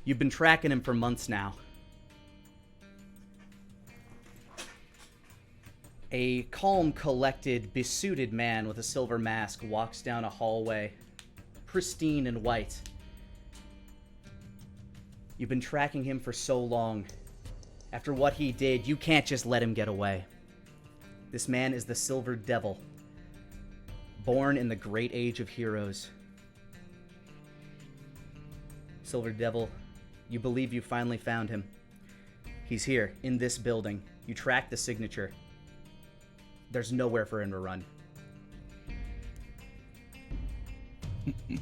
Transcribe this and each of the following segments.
You've been tracking him for months now. A calm, collected, besuited man with a silver mask walks down a hallway, pristine and white. You've been tracking him for so long. After what he did, you can't just let him get away. This man is the Silver Devil, born in the great age of heroes. Silver Devil, you believe you finally found him. He's here, in this building. You track the signature. There's nowhere for him to run. You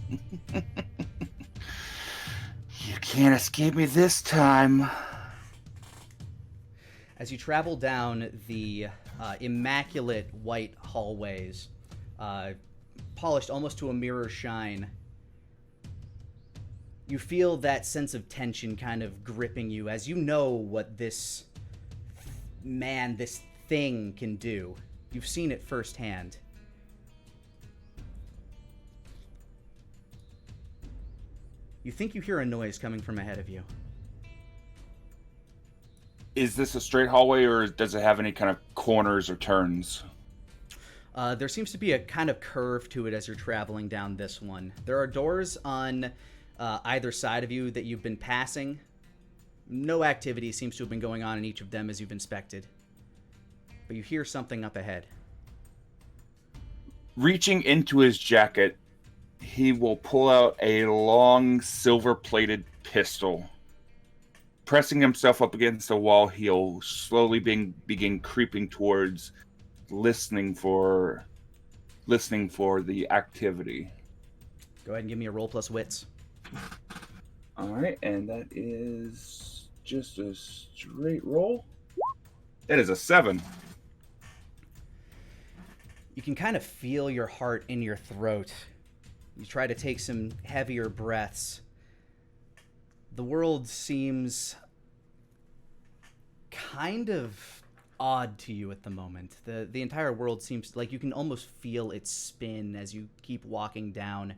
can't escape me this time. As you travel down the immaculate white hallways, polished almost to a mirror shine, you feel that sense of tension kind of gripping you as you know what this man, this thing can do. You've seen it firsthand. You think you hear a noise coming from ahead of you. Is this a straight hallway, or does it have any kind of corners or turns? There seems to be a kind of curve to it as you're traveling down this one. There are doors on either side of you that you've been passing. No activity seems to have been going on in each of them as you've inspected. But you hear something up ahead. Reaching into his jacket, he will pull out a long silver-plated pistol. Pressing himself up against the wall, he'll slowly begin creeping towards, listening for the activity. Go ahead and give me a roll plus wits. All right, and that is just a straight roll. That is a 7. You can kind of feel your heart in your throat. You try to take some heavier breaths. The world seems kind of odd to you at the moment. The entire world seems like you can almost feel its spin as you keep walking down.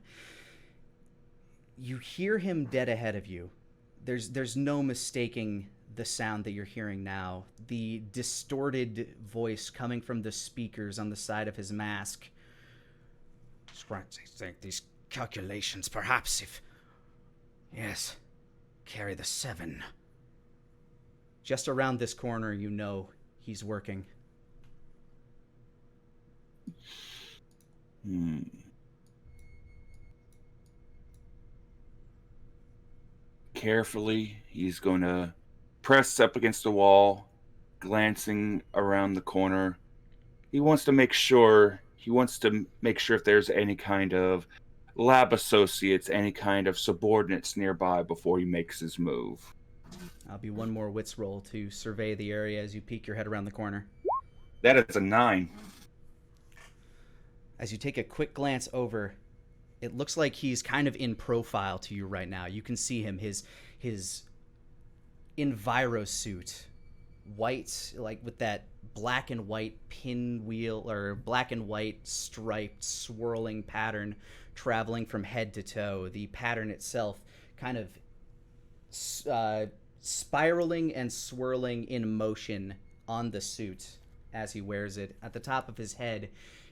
You hear him dead ahead of you. There's no mistaking the sound that you're hearing now. The distorted voice coming from the speakers on the side of his mask. Scratch, I think these calculations, perhaps if... Yes, carry the 7. Just around this corner, you know he's working. Carefully, he's going to press up against the wall, glancing around the corner. He wants to make sure if there's any kind of lab associates, any kind of subordinates nearby before he makes his move. I'll be one more wits roll to survey the area as you peek your head around the corner. That is a 9. As you take a quick glance over, it looks like he's kind of in profile to you right now. You can see him, his enviro suit, white, like with that black and white pinwheel or black and white striped swirling pattern traveling from head to toe. The pattern itself kind of spiraling and swirling in motion on the suit as he wears it. At the top of his head,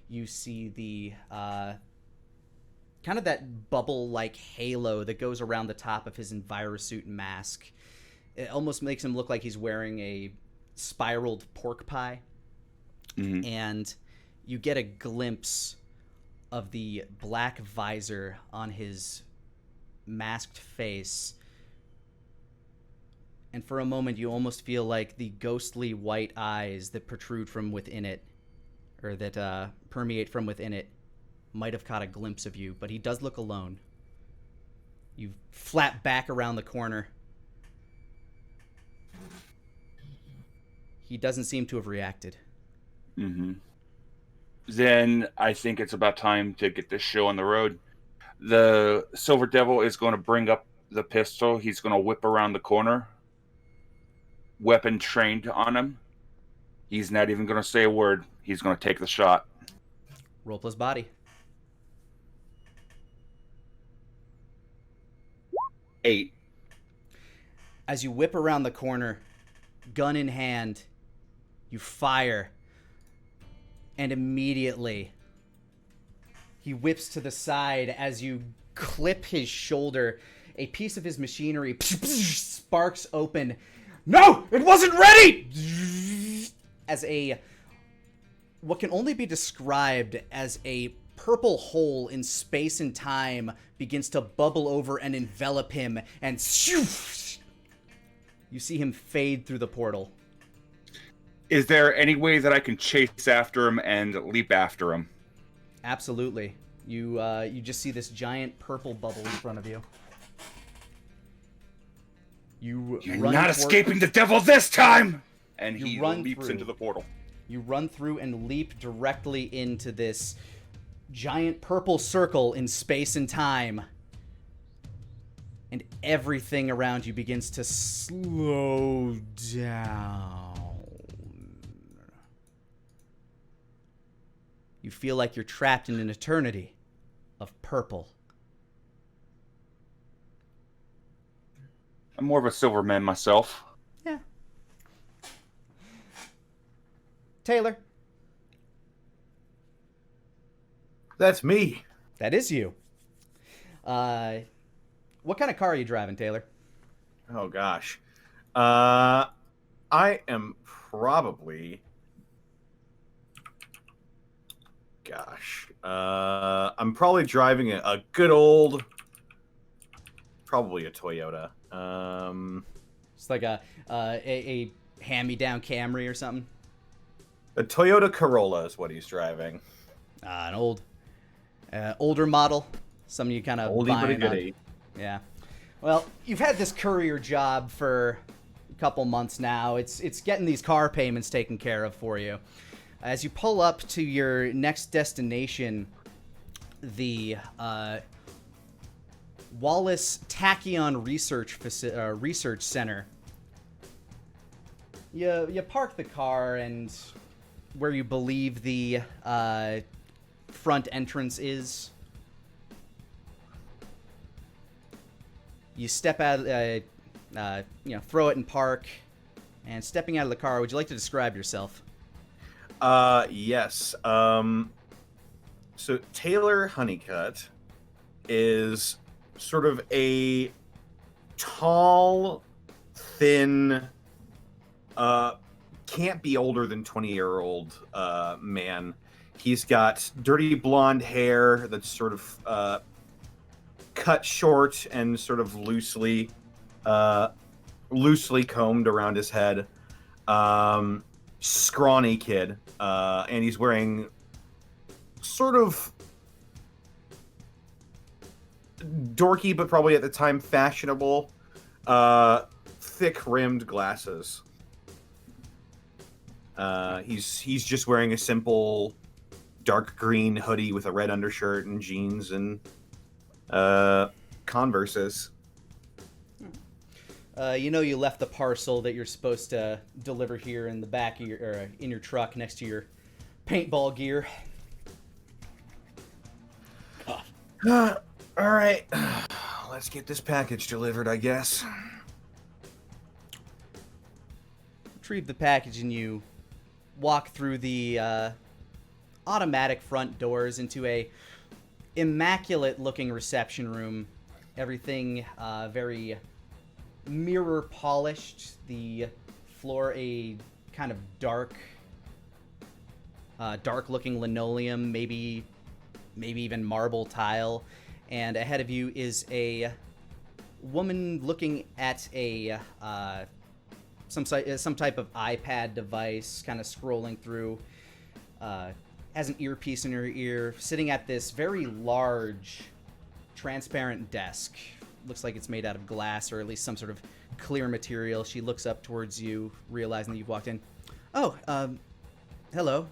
you see the kind of that bubble-like halo that goes around the top of his envirosuit mask. It almost makes him look like he's wearing a spiraled pork pie. Mm-hmm. And you get a glimpse of the black visor on his masked face. And for a moment, you almost feel like the ghostly white eyes that protrude from within it, or that permeate from within it, might have caught a glimpse of you, but he does look alone. You flap back around the corner. He doesn't seem to have reacted. Mm-hmm. Then I think it's about time to get this show on the road. The Silver Devil is going to bring up the pistol. He's going to whip around the corner. Weapon trained on him. He's not even going to say a word. He's going to take the shot. Roll plus body. 8. As you whip around the corner, gun in hand, you fire, and immediately he whips to the side as you clip his shoulder. A piece of his machinery sparks open. No, it wasn't ready! As what can only be described as a purple hole in space and time begins to bubble over and envelop him, and you see him fade through the portal. Is there any way that I can chase after him and leap after him? Absolutely. You just see this giant purple bubble in front of you. You're not escaping the devil this time! And he leaps into the portal. You run through and leap directly into this giant purple circle in space and time. And everything around you begins to slow down. You feel like you're trapped in an eternity of purple. I'm more of a silver man myself. Yeah. Taylor. That's me. That is you. What kind of car are you driving, Taylor? Oh, gosh. I am probably... Gosh. I'm probably driving a good old... Probably a Toyota. It's like a hand-me-down Camry or something. A Toyota Corolla is what he's driving. An older model. Something you kind of Oldie but a goodie. Yeah. Well, you've had this courier job for a couple months now. It's getting these car payments taken care of for you. As you pull up to your next destination, the Wallace Tachyon Research Center. You park the car, and where you believe the front entrance is, you step out, throw it in park, and stepping out of the car, would you like to describe yourself? Yes. So Taylor Honeycutt is sort of a tall, thin, can't be older than 20-year-old man. He's got dirty blonde hair that's sort of cut short and sort of loosely combed around his head. Scrawny kid, and he's wearing sort of dorky, but probably at the time fashionable, thick-rimmed glasses. He's just wearing a simple dark green hoodie with a red undershirt and jeans and Converses. You left the parcel that you're supposed to deliver here in the back of in your truck next to your paintball gear. All right, let's get this package delivered, I guess. Retrieve the package and you walk through the automatic front doors into a immaculate-looking reception room. Everything very mirror polished. The floor a kind of dark looking linoleum, maybe even marble tile, and ahead of you is a woman looking at a some type of iPad device, kind of scrolling through, has an earpiece in her ear, sitting at this very large transparent desk. Looks like it's made out of glass or at least some sort of clear material. She looks up towards you, realizing that you've walked in. Oh, hello.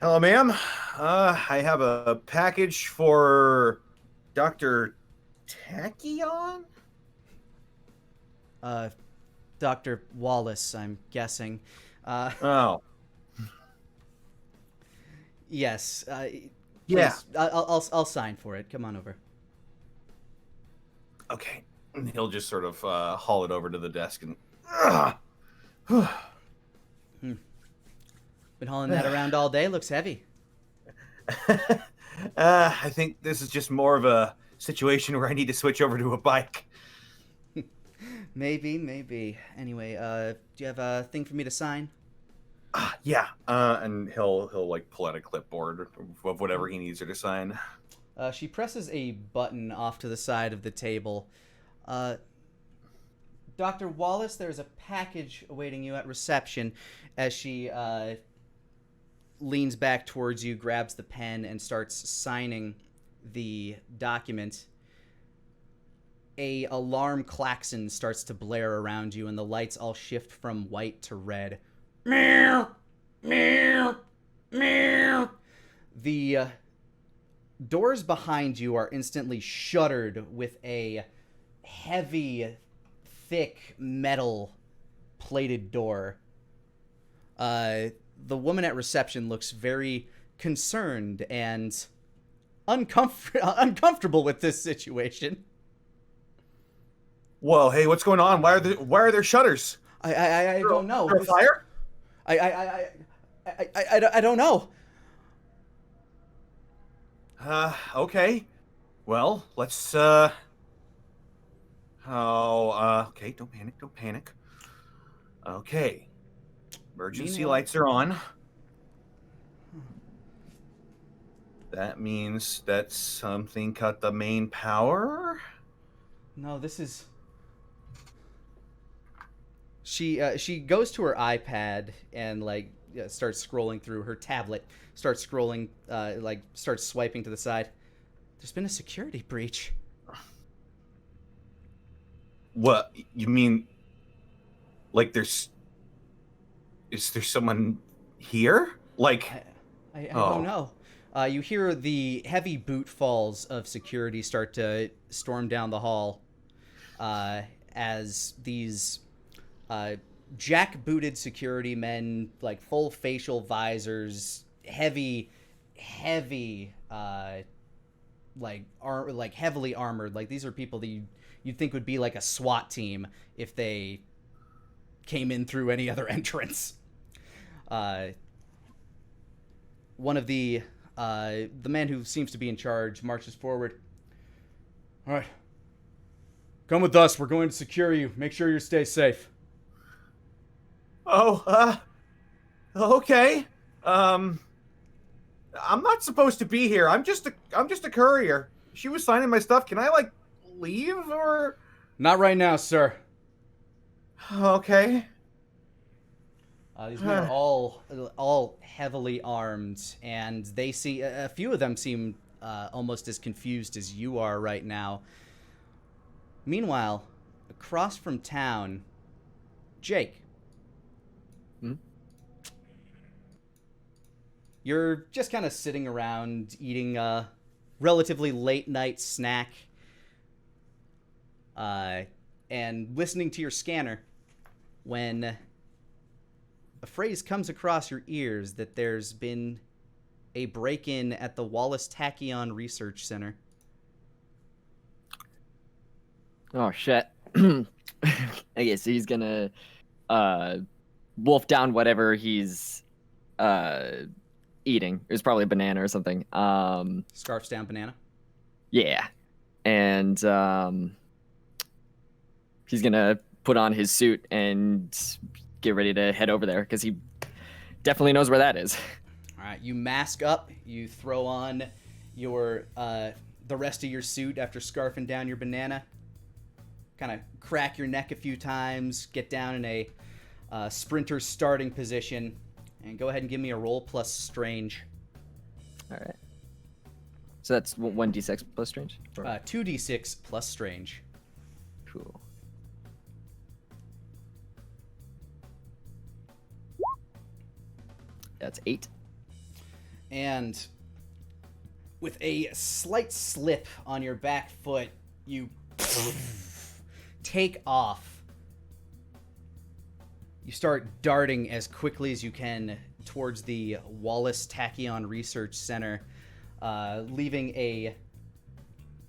Hello, ma'am. I have a package for Dr. Tachyon? Dr. Wallace, I'm guessing. Oh. Yes. Yeah. I'll sign for it. Come on over. Okay. And he'll just sort of haul it over to the desk and. Been hauling that around all day. Looks heavy. I think this is just more of a situation where I need to switch over to a bike. Maybe. Anyway, do you have a thing for me to sign? Yeah. And he'll like pull out a clipboard of whatever he needs her to sign. She presses a button off to the side of the table. Dr. Wallace, there's a package awaiting you at reception. As she leans back towards you, grabs the pen, and starts signing the document. A alarm klaxon starts to blare around you, and the lights all shift from white to red. Meow, meow, meow. The doors behind you are instantly shuttered with a heavy, thick metal plated door. The woman at reception looks very concerned and uncomfortable with this situation. Whoa, hey, what's going on? Why are there shutters? I don't know. Is there a fire? I don't know. Okay. Well, let's okay, don't panic. Okay. Emergency lights are on. That means that something cut the main power? No, this is... She goes to her iPad and starts scrolling through her tablet. Starts scrolling, starts swiping to the side. There's been a security breach. What you mean? Like is there someone here? Like I don't know. You hear the heavy boot falls of security start to storm down the hall as these jack-booted security men, like full facial visors, heavy, heavily armored. Like these are people that you'd think would be like a SWAT team if they came in through any other entrance. One of the man who seems to be in charge marches forward. All right. Come with us. We're going to secure you. Make sure you stay safe. Okay. I'm not supposed to be here. I'm just a courier. She was signing my stuff. Can I leave or? Not right now, sir. Okay. These men are all heavily armed, and they see a few of them seem almost as confused as you are right now. Meanwhile, across from town, Jake. You're just kind of sitting around eating a relatively late night snack and listening to your scanner when a phrase comes across your ears that there's been a break-in at the Wallace Tachyon Research Center. Oh, shit. Okay, so he's gonna wolf down whatever he's eating. It was probably a banana or something. Scarfs down banana? Yeah. And he's gonna put on his suit and get ready to head over there, because he definitely knows where that is. All right, you mask up. You throw on your the rest of your suit after scarfing down your banana. Kind of crack your neck a few times, get down in a sprinter starting position, and go ahead and give me a roll plus strange. All right. So that's 1d6 plus strange? 2d6 plus strange. Cool. That's 8. And with a slight slip on your back foot, you take off. You start darting as quickly as you can towards the Wallace Tachyon Research Center, leaving a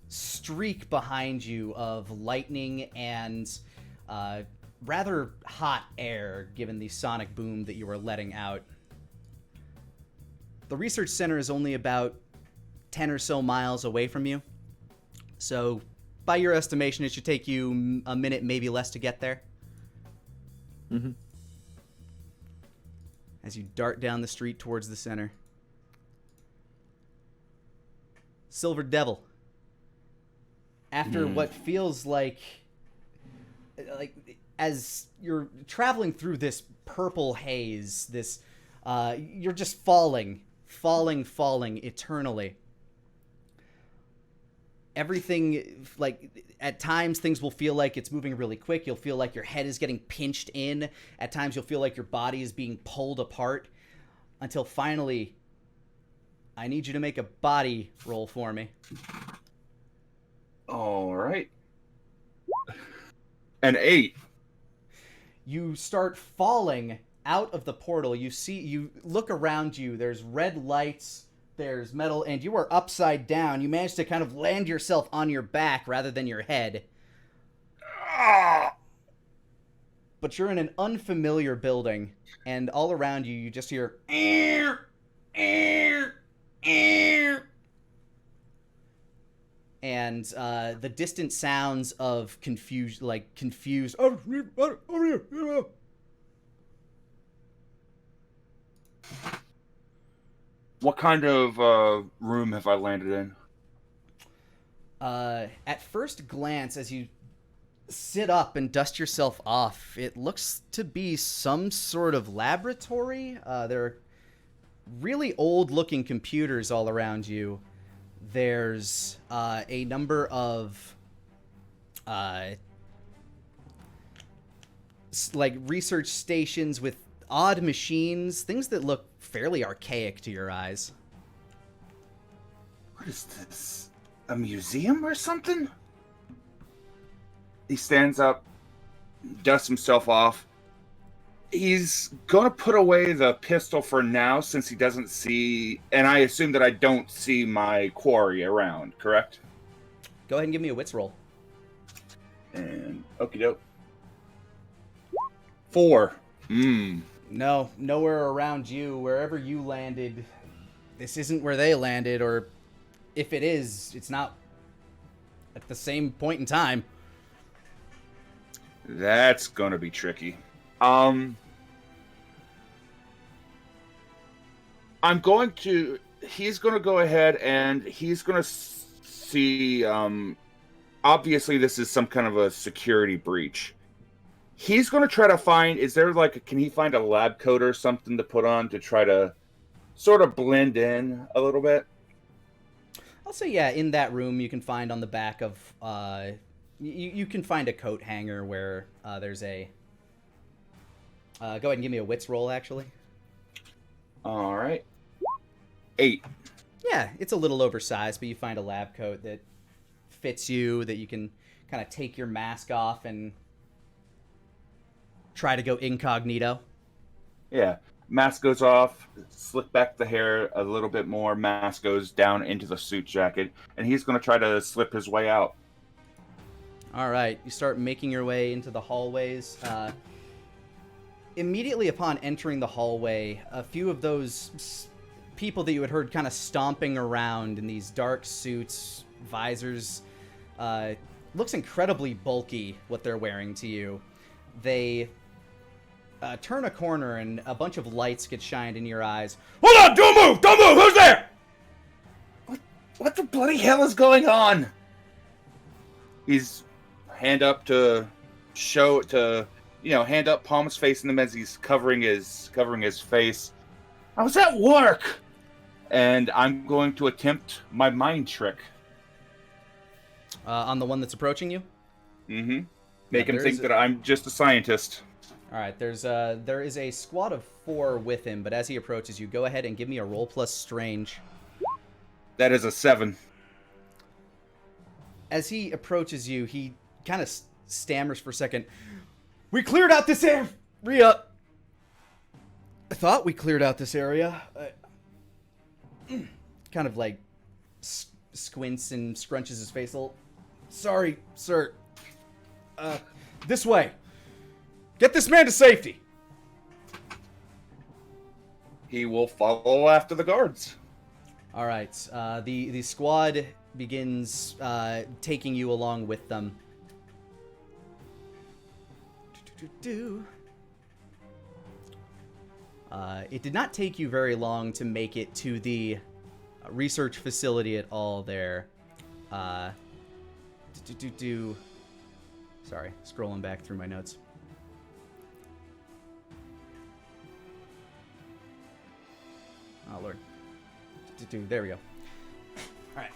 streak behind you of lightning and rather hot air, given the sonic boom that you are letting out. The research center is only about 10 or so miles away from you. So, by your estimation, it should take you a minute, maybe less, to get there. Mm-hmm. As you dart down the street towards the center. Silver Devil. After what feels like as you're traveling through this purple haze, this you're just falling eternally. Everything, like, at times things will feel like it's moving really quick. You'll feel like your head is getting pinched in. At times you'll feel like your body is being pulled apart. Until finally, I need you to make a body roll for me. All right. An 8. You start falling out of the portal. You look around you. There's red lights. There's metal, and you are upside down. You manage to kind of land yourself on your back rather than your head. But you're in an unfamiliar building, and all around you, you just hear... And the distant sounds of confused... What kind of room have I landed in? At first glance, as you sit up and dust yourself off, it looks to be some sort of laboratory. There are really old-looking computers all around you. There's a number of research stations with odd machines, things that look fairly archaic to your eyes. What is this? A museum or something? He stands up, dusts himself off. He's gonna put away the pistol for now since he doesn't see, and I assume that I don't see my quarry around, correct? Go ahead and give me a wits roll. And okie doke. 4. No, nowhere around you. Wherever you landed, this isn't where they landed, or if it is, it's not at the same point in time. That's gonna be tricky. He's gonna go ahead and he's gonna see, obviously this is some kind of a security breach. He's gonna try to find, can he find a lab coat or something to put on to try to sort of blend in a little bit? I'll say, yeah, in that room you can find on the back of, you can find a coat hanger where there's a... go ahead and give me a wits roll, actually. All right. 8. Yeah, it's a little oversized, but you find a lab coat that fits you, that you can kind of take your mask off and try to go incognito. Yeah. Mask goes off, slick back the hair a little bit more, mask goes down into the suit jacket, and he's going to try to slip his way out. All right, you start making your way into the hallways. Immediately upon entering the hallway, a few of those people that you had heard kind of stomping around in these dark suits, visors, looks incredibly bulky what they're wearing to you. They turn a corner and a bunch of lights get shined in your eyes. Hold on! Don't move! Don't move! Who's there? What the bloody hell is going on? He's hand up to show to, hand up, palms facing him as he's covering his face. I was at work, and I'm going to attempt my mind trick. On the one that's approaching you? Mm-hmm. Make him think that I'm just a scientist. All right, there is a squad of 4 with him, but as he approaches you, go ahead and give me a roll plus strange. That is a 7. As he approaches you, he kind of stammers for a second. We cleared out this area. I thought we cleared out this area. Kind of like squints and scrunches his face a little. Sorry, sir. This way. Get this man to safety. He will follow after the guards. All right. The squad begins taking you along with them. It did not take you very long to make it to the research facility at all there. Sorry, scrolling back through my notes. Oh, Lord. There we go. All right.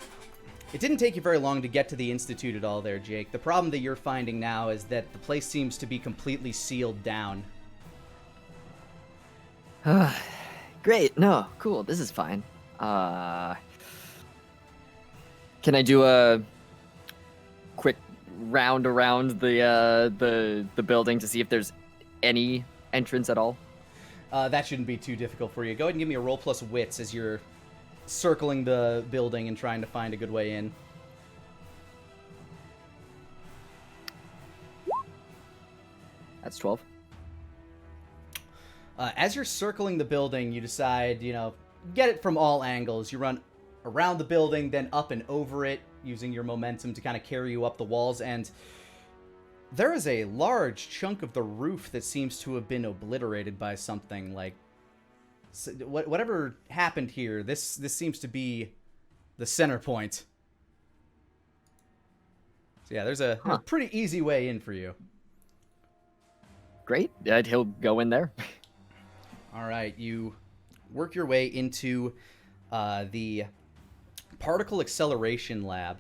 It didn't take you very long to get to the Institute at all there, Jake. The problem that you're finding now is that the place seems to be completely sealed down. Great. No, cool. This is fine. Can I do a quick round around the building to see if there's any entrance at all? That shouldn't be too difficult for you. Go ahead and give me a roll plus wits as you're circling the building and trying to find a good way in. That's 12. As you're circling the building, you decide, get it from all angles. You run around the building, then up and over it, using your momentum to kind of carry you up the walls, and there is a large chunk of the roof that seems to have been obliterated by something. Like, whatever happened here, this seems to be the center point. So yeah, there's a pretty easy way in for you. Great. Yeah, he'll go in there. All right, you work your way into the particle acceleration lab.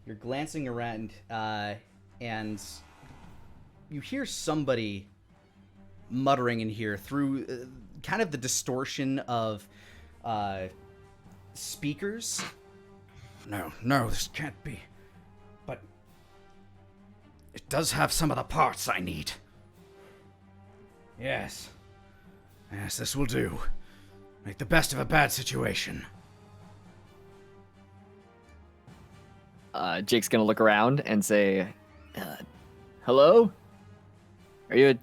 You're glancing around, and you hear somebody muttering in here through kind of the distortion of speakers. No, this can't be. But it does have some of the parts I need. Yes, this will do. Make the best of a bad situation. Jake's gonna look around and say, "Hello? Are you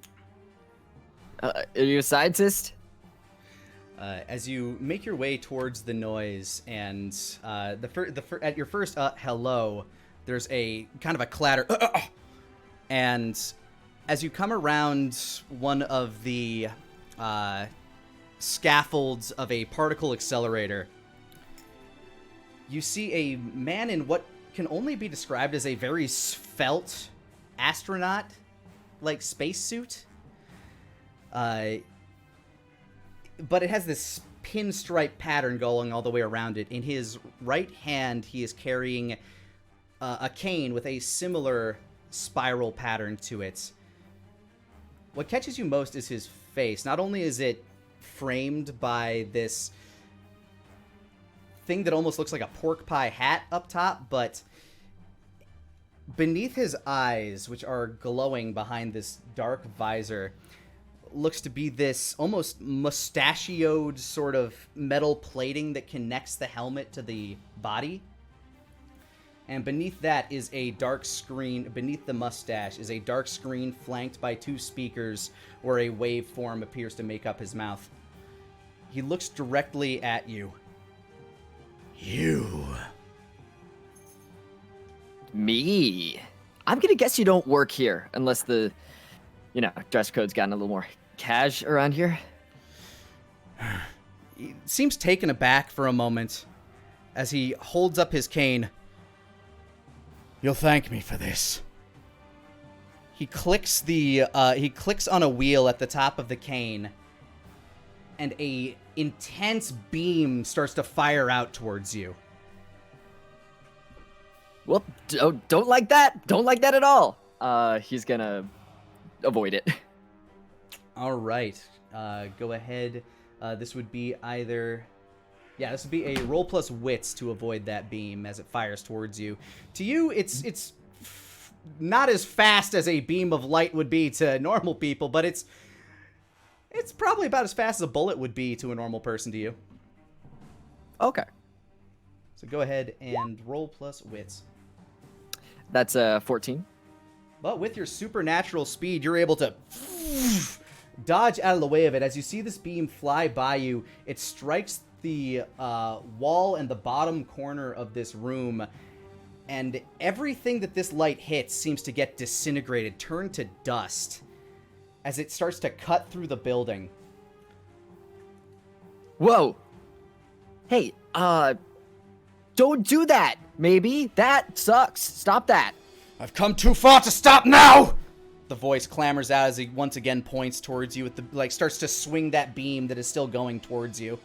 a scientist?" As you make your way towards the noise, and at your first hello, there's a kind of a clatter, and as you come around one of the scaffolds of a particle accelerator, you see a man in what can only be described as a very svelte astronaut-like spacesuit. But it has this pinstripe pattern going all the way around it. In his right hand, he is carrying a cane with a similar spiral pattern to it. What catches you most is his face. Not only is it framed by this thing that almost looks like a pork pie hat up top, but beneath his eyes, which are glowing behind this dark visor, looks to be this almost mustachioed sort of metal plating that connects the helmet to the body. And beneath that is a dark screen, beneath the mustache is a dark screen flanked by two speakers where a waveform appears to make up his mouth. He looks directly at you. You. Me? I'm gonna guess you don't work here unless the, dress code's gotten a little more cash around here. He seems taken aback for a moment as he holds up his cane. You'll thank me for this. He clicks on a wheel at the top of the cane, and a intense beam starts to fire out towards you. Well, don't like that. Don't like that at all. He's gonna avoid it. All right. Go ahead. This would be either... Yeah, this would be a roll plus wits to avoid that beam as it fires towards you. To you, it's not as fast as a beam of light would be to normal people, but it's probably about as fast as a bullet would be to a normal person to you. Okay. So go ahead and roll plus wits. That's 14. But with your supernatural speed, you're able to dodge out of the way of it. As you see this beam fly by you, it strikes the wall and the bottom corner of this room, and everything that this light hits seems to get disintegrated, turned to dust, as it starts to cut through the building. Whoa! Hey, don't do that, maybe? That sucks. Stop that. I've come too far to stop now! The voice clamors out as he once again points towards you, with the starts to swing that beam that is still going towards you.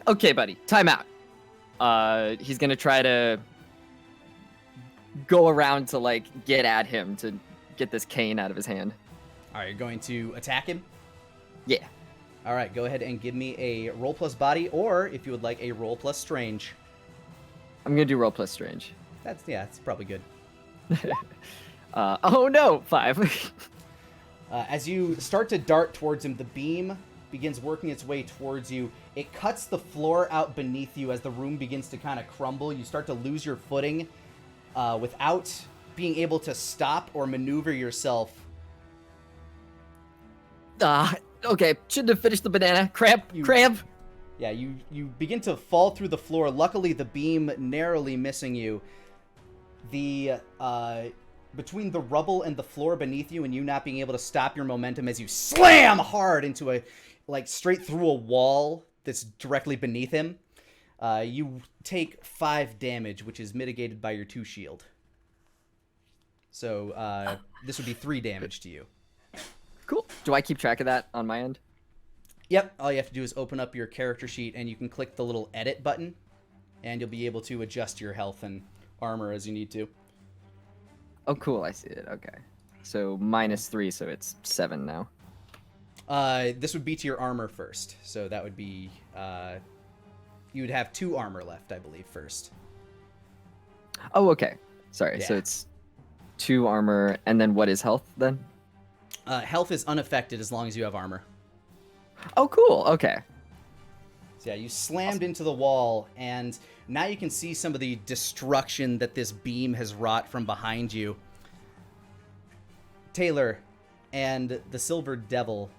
Okay, buddy. Time out. He's gonna try to go around to, like, get at him to get this cane out of his hand. All right, you're going to attack him? Yeah. All right, go ahead and give me a roll plus body, or if you would like, a roll plus strange. I'm gonna do roll plus strange. That's probably good. Oh no, 5. As you start to dart towards him, the beam begins working its way towards you. It cuts the floor out beneath you as the room begins to kind of crumble. You start to lose your footing without being able to stop or maneuver yourself. Okay, shouldn't have finished the banana. Cramp. Yeah, you begin to fall through the floor. Luckily, the beam narrowly missing you. The between the rubble and the floor beneath you, and you not being able to stop your momentum as you slam hard into straight through a wall that's directly beneath him, you take 5 damage, which is mitigated by your 2 shield. So this would be 3 damage to you. Cool. Do I keep track of that on my end? Yep, all you have to do is open up your character sheet, and you can click the little edit button, and you'll be able to adjust your health and armor as you need to. Oh, cool. I see it. Okay. So -3, so it's 7 now. This would be to your armor first, so that would be you would have 2 armor left, I believe, first. Oh, okay. Sorry. Yeah. So it's 2 armor, and then what is health then? Health is unaffected as long as you have armor. Oh, cool. Okay. So yeah, you slammed into the wall, and now you can see some of the destruction that this beam has wrought from behind you. Taylor and the Silver Devil,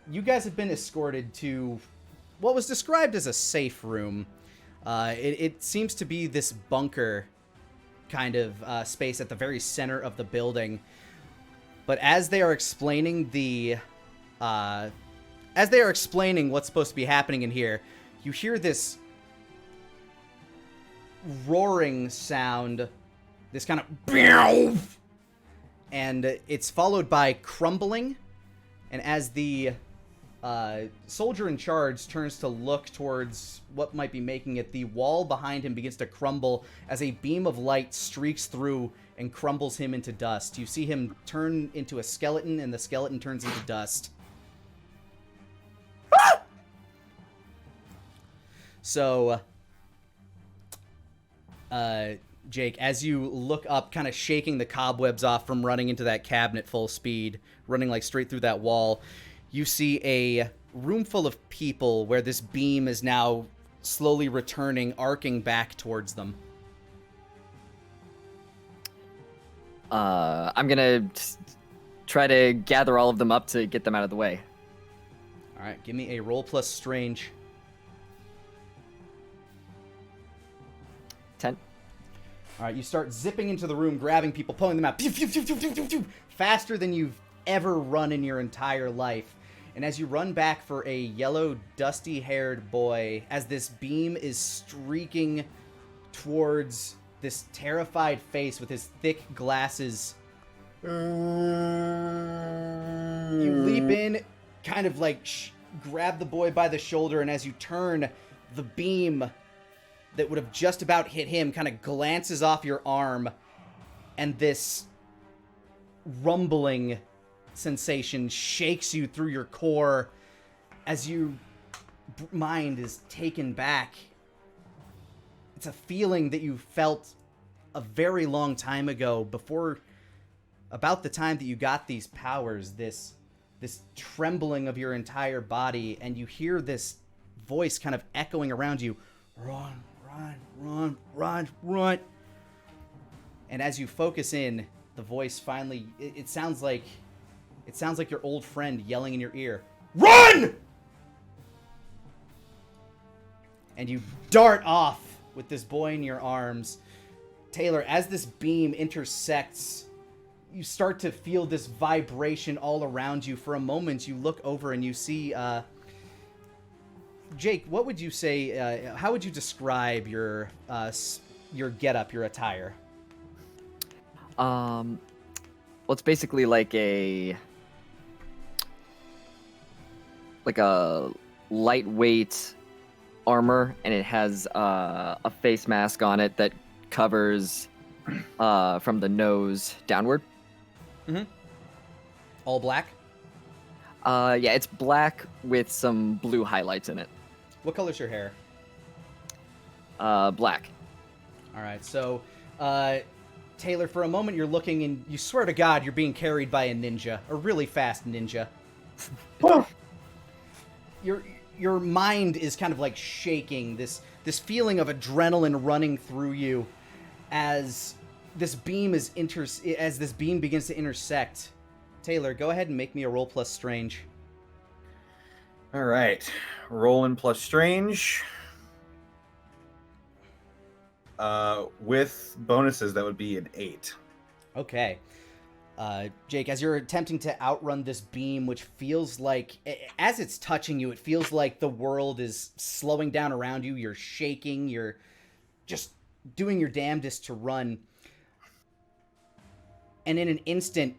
you guys have been escorted to what was described as a safe room. It seems to be this bunker kind of space at the very center of the building. But as they are explaining what's supposed to be happening in here, you hear this roaring sound, this kind of, and it's followed by crumbling. And as the soldier in charge turns to look towards what might be making it, the wall behind him begins to crumble as a beam of light streaks through and crumbles him into dust. You see him turn into a skeleton, and the skeleton turns into dust. So, Jake, as you look up, kind of shaking the cobwebs off from running into that cabinet full speed, running like straight through that wall, you see a room full of people where this beam is now slowly returning, arcing back towards them. I'm gonna try to gather all of them up to get them out of the way. All right, give me a roll plus strange. 10. All right, you start zipping into the room, grabbing people, pulling them out, pew, pew, pew, pew, pew, pew, pew, faster than you've ever run in your entire life. And as you run back for a yellow, dusty-haired boy, as this beam is streaking towards this terrified face with his thick glasses, you leap in, kind of like grab the boy by the shoulder, and as you turn, the beam that would have just about hit him kind of glances off your arm, and this rumbling sensation shakes you through your core as your mind is taken back. It's a feeling that you felt a very long time ago, before about the time that you got these powers, this trembling of your entire body, and you hear this voice kind of echoing around you. Run, run, run, run, run. And as you focus in, the voice finally, it sounds like your old friend yelling in your ear, "Run!" And you dart off with this boy in your arms. Taylor, as this beam intersects, you start to feel this vibration all around you. For a moment, you look over and you see, Jake, what would you say, how would you describe your getup, your attire? Well, it's basically like a lightweight armor, and it has a face mask on it that covers from the nose downward. Mm-hmm. All black? Yeah, it's black with some blue highlights in it. What color's your hair? Black. All right, so, Taylor, for a moment you're looking and you swear to God you're being carried by a ninja, a really fast ninja. Your mind is kind of like shaking, this feeling of adrenaline running through you as this beam begins to intersect. Taylor, go ahead and make me a roll plus strange. All right, rolling plus strange. With bonuses, that would be an 8. Okay. Jake, as you're attempting to outrun this beam, which feels like, as it's touching you, it feels like the world is slowing down around you. You're shaking. You're just doing your damnedest to run. And in an instant,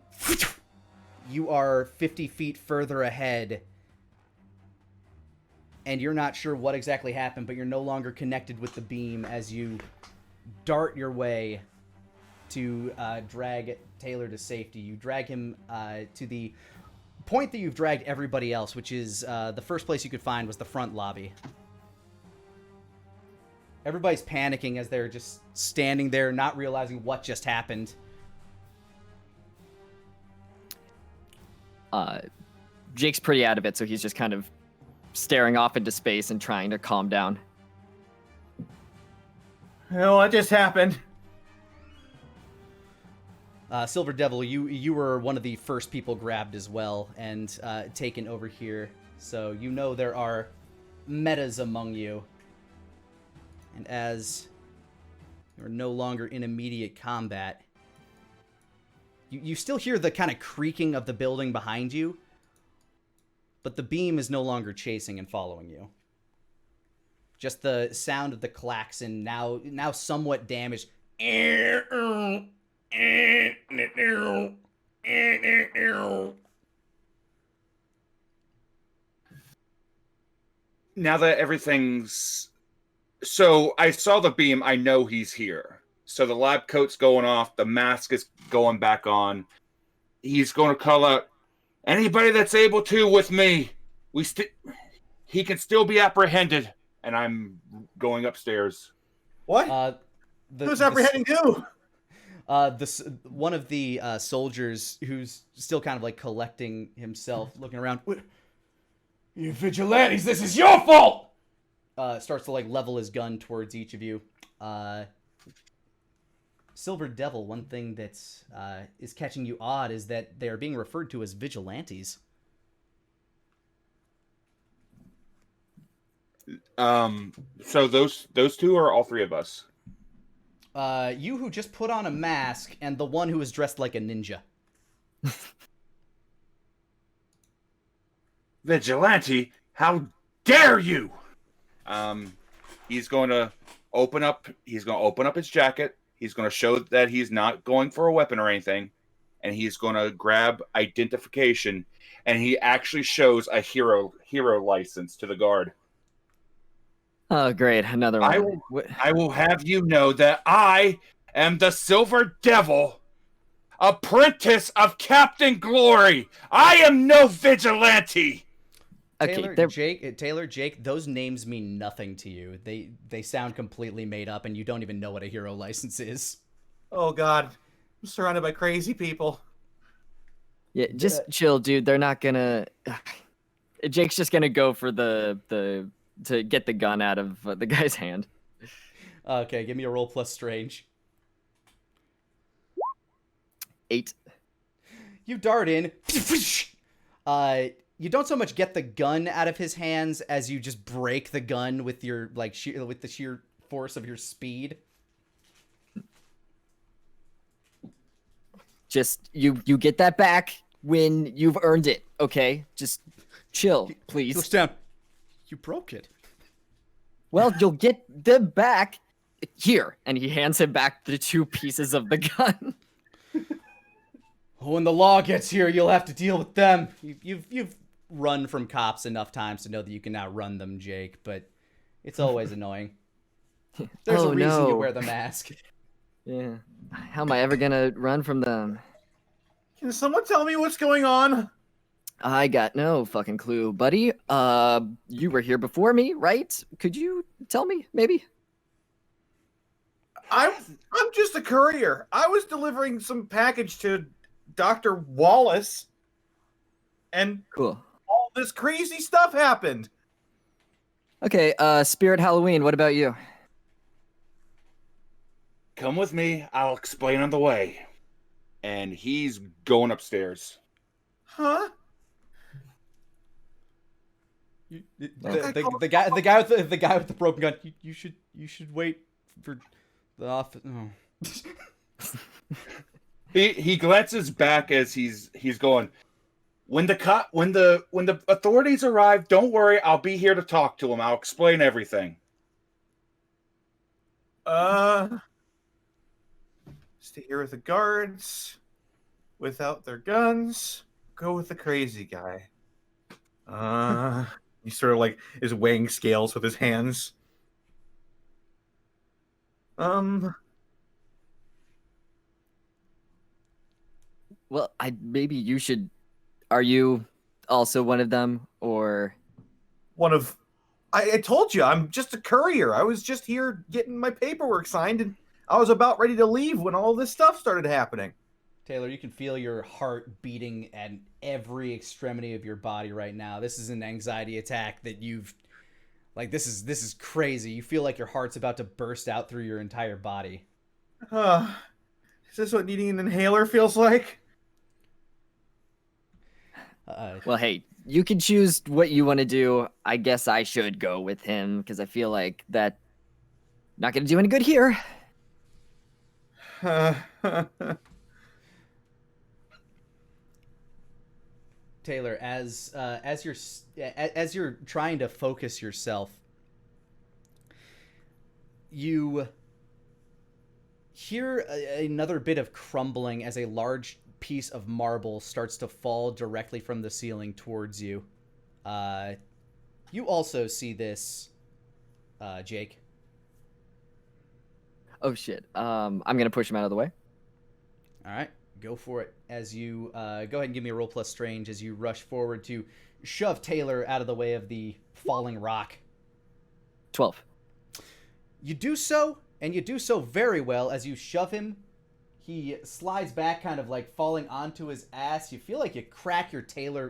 you are 50 feet further ahead. And you're not sure what exactly happened, but you're no longer connected with the beam as you dart your way to drag Taylor to safety. You drag him to the point that you've dragged everybody else, which is the first place you could find was the front lobby. Everybody's panicking as they're just standing there, not realizing what just happened. Jake's pretty out of it, so he's just kind of staring off into space and trying to calm down. Oh, what just happened? Silver Devil, you were one of the first people grabbed as well and taken over here. So you know there are metas among you. And as you're no longer in immediate combat, you still hear the kind of creaking of the building behind you, but the beam is no longer chasing and following you. Just the sound of the klaxon, now somewhat damaged. Now that everything's... So I saw the beam, I know he's here. So the lab coat's going off, the mask is going back on. He's going to call out, anybody that's able to with me. He can still be apprehended. And I'm going upstairs. What? Who's apprehending who? One of the soldiers who's still kind of like collecting himself, looking around. You vigilantes, this is your fault! Starts to like level his gun towards each of you. Silver Devil, one thing that is catching you odd is that they are being referred to as vigilantes. So those two are all three of us. You who just put on a mask and the one who is dressed like a ninja. Vigilante, how dare you! He's going to open up his jacket. He's going to show that he's not going for a weapon or anything, and he's going to grab identification, and he actually shows a hero license to the guard. Oh, great. Another one. I will have you know that I am the Silver Devil, apprentice of Captain Glory. I am no vigilante. Okay, Taylor, Jake, those names mean nothing to you. They sound completely made up, and you don't even know what a hero license is. Oh, God. I'm surrounded by crazy people. Yeah, just chill, dude. They're not gonna... Jake's just gonna go for the to get the gun out of the guy's hand. Okay, give me a roll plus strange. 8. You dart in. You don't so much get the gun out of his hands as you just break the gun with your with the sheer force of your speed. Just you get that back when you've earned it, okay? Just chill, please. Slow down. You broke it. Well, you'll get them back here, and he hands him back the 2 pieces of the gun. When the law gets here, you'll have to deal with them. You've run from cops enough times to know that you can outrun them, Jake, but it's always annoying. There's a reason you wear the mask. Yeah. How am I ever gonna run from them? Can someone tell me what's going on? I got no fucking clue, buddy. You were here before me, right? Could you tell me, maybe? I'm just a courier. I was delivering some package to Dr. Wallace, and Cool. all this crazy stuff happened. Okay, Spirit Halloween, what about you? Come with me. I'll explain on the way. And he's going upstairs. Huh? The guy with the broken gun. You should wait for the office. Oh. He glances back as he's going. When the authorities arrive, don't worry. I'll be here to talk to him. I'll explain everything. Stay here with the guards, without their guns. Go with the crazy guy. He sort of like is weighing scales with his hands. Well, maybe you should. Are you also one of them, or? I told you, I'm just a courier. I was just here getting my paperwork signed, and I was about ready to leave when all this stuff started happening. Taylor, you can feel your heart beating at every extremity of your body right now. This is an anxiety attack that you've this is crazy. You feel like your heart's about to burst out through your entire body. Is this what needing an inhaler feels like? Well, hey, you can choose what you want to do. I guess I should go with him because I feel like that not going to do any good here. Taylor, as you're trying to focus yourself, you hear another bit of crumbling as a large piece of marble starts to fall directly from the ceiling towards you. You also see this, Jake. Oh shit. I'm gonna push him out of the way. All right, go for it. As you go ahead and give me a roll plus strange as you rush forward to shove Taylor out of the way of the falling rock. 12. You do so, and you do so very well. As you shove him, he slides back, kind of like falling onto his ass. You feel like you crack your Taylor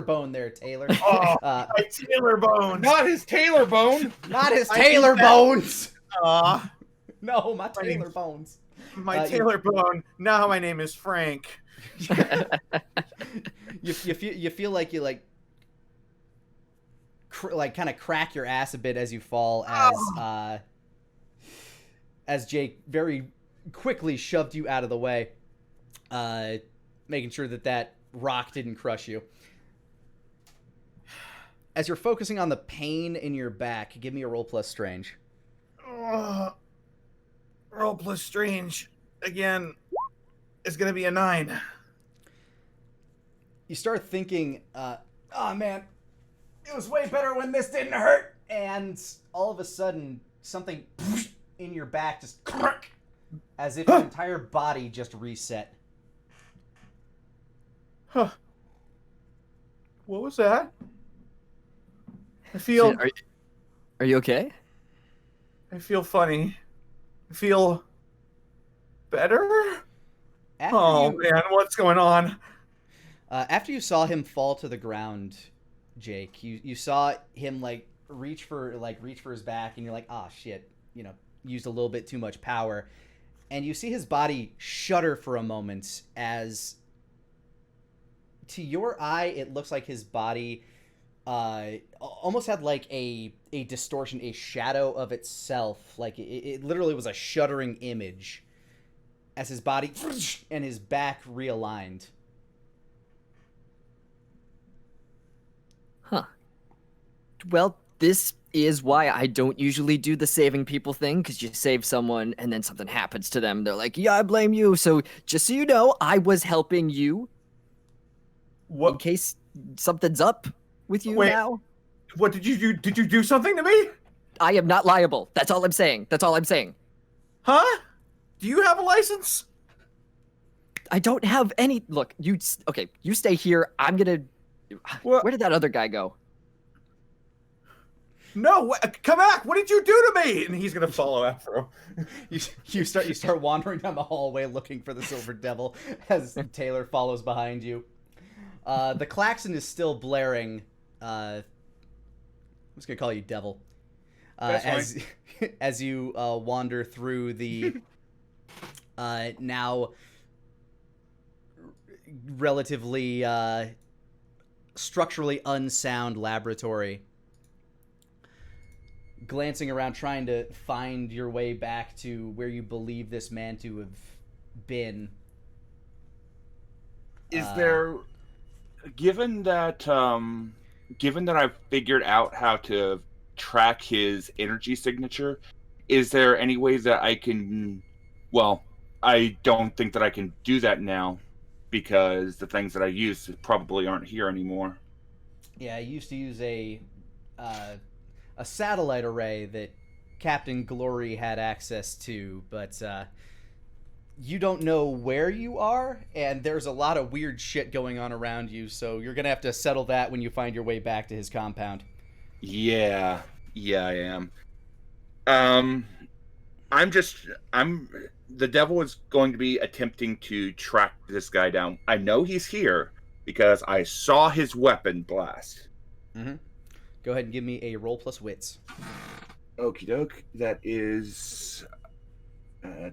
bone there, Taylor. Oh, my Taylor bones. Not his Taylor bone. Not his Taylor bones. No, my My Taylor name's- bones. My Taylor bone. Now my name is Frank. You feel like you kind of crack your ass a bit as you fall, as Jake very quickly shoved you out of the way, making sure that rock didn't crush you. As you're focusing on the pain in your back, give me a roll plus strange. Roll plus strange. Again, it's going to be a 9. You start thinking, oh man, it was way better when this didn't hurt. And all of a sudden, something in your back just crack, as if your entire body just reset. Huh. What was that? I feel Shit, are you okay? funny. I feel better? After Oh, you, man, what's going on? after you saw him fall to the ground, Jake, you saw him reach for his back, and you're like, ah, shit, used a little bit too much power, and you see his body shudder for a moment as, to your eye, it looks like his body almost had like a distortion, a shadow of itself. Like it literally was a shuddering image as his body and his back realigned. Huh. Well, this is why I don't usually do the saving people thing, because you save someone and then something happens to them. They're like, yeah, I blame you. So just so you know, I was helping you in What? case something's up with you Wait. now. What did you do? Did you do something to me? I am not liable. That's all I'm saying. That's all I'm saying. Huh? Do you have a license? I don't have any. Look, you stay here. I'm gonna. What? Where did that other guy go? No, come back! What did you do to me? And he's gonna follow after him. You start wandering down the hallway looking for the Silver Devil as Taylor follows behind you. The klaxon is still blaring. I'm just gonna call you Devil. That's as you wander through the now relatively structurally unsound laboratory, glancing around trying to find your way back to where you believe this man to have been. Is there, given that I've figured out how to track his energy signature, is there any way that I can, well, I don't think that I can do that now because the things that I use probably aren't here anymore. Yeah, I used to use a satellite array that Captain Glory had access to, but you don't know where you are, and there's a lot of weird shit going on around you, so you're gonna have to settle that when you find your way back to his compound. Yeah, I am. The devil is going to be attempting to track this guy down. I know he's here because I saw his weapon blast. Mm-hmm. Go ahead and give me a roll plus wits. Okie doke. That is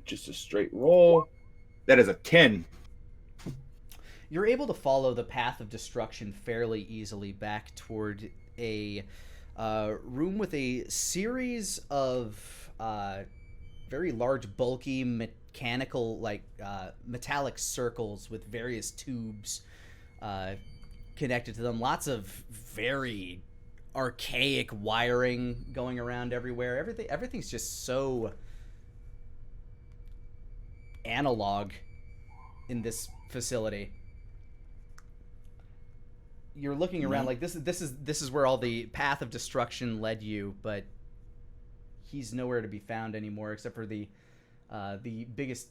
just a straight roll. That is a 10. You're able to follow the path of destruction fairly easily back toward a room with a series of very large, bulky, mechanical, metallic circles with various tubes connected to them. Lots of very archaic wiring going around everywhere. Everything's just so analog in this facility. You're looking around like this is where all the path of destruction led you, but he's nowhere to be found anymore, except for the biggest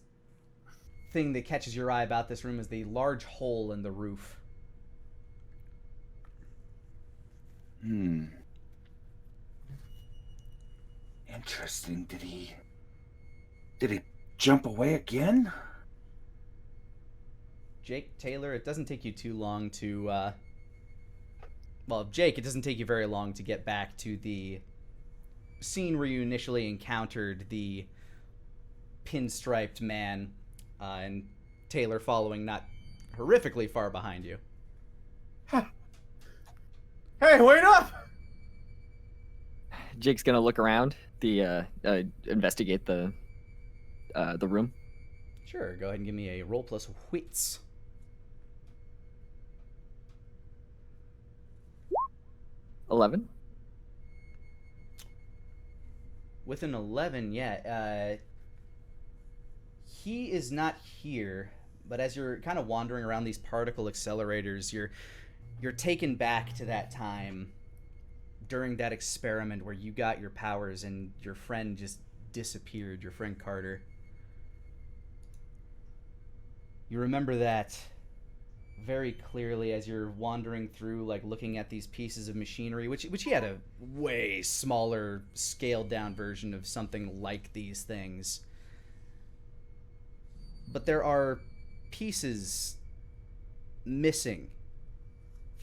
thing that catches your eye about this room is the large hole in the roof. Interesting. Did he jump away again? Jake, Taylor, it doesn't take you too long to Jake, it doesn't take you very long to get back to the scene where you initially encountered the pinstriped man, and Taylor following not horrifically far behind you. Hey, wait up! Jake's gonna look around, investigate the room. Sure, go ahead and give me a roll plus wits. 11. With an 11, he is not here, but as you're kind of wandering around these particle accelerators, you're taken back to that time during that experiment where you got your powers and your friend just disappeared, your friend Carter. You remember that very clearly as you're wandering through, looking at these pieces of machinery, which he had a way smaller, scaled down version of something like these things. But there are pieces missing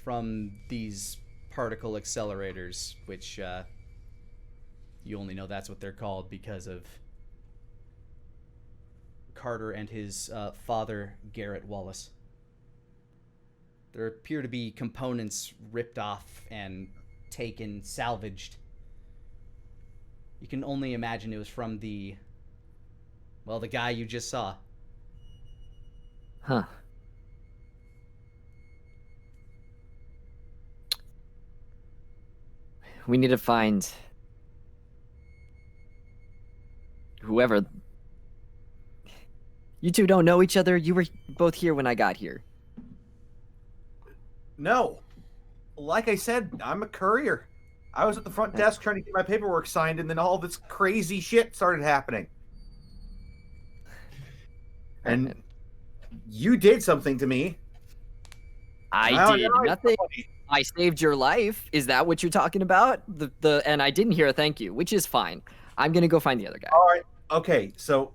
from these particle accelerators, which you only know that's what they're called because of Carter and his father, Garrett Wallace. There appear to be components ripped off and taken, salvaged. You can only imagine it was from the guy you just saw. Huh. We need to find whoever. You two don't know each other. You were both here when I got here. No. Like I said, I'm a courier. I was at the front desk trying to get my paperwork signed, and then all this crazy shit started happening. And you did something to me. I did nothing. I saved your life. Is that what you're talking about? And I didn't hear a thank you, which is fine. I'm gonna go find the other guy. All right. Okay, so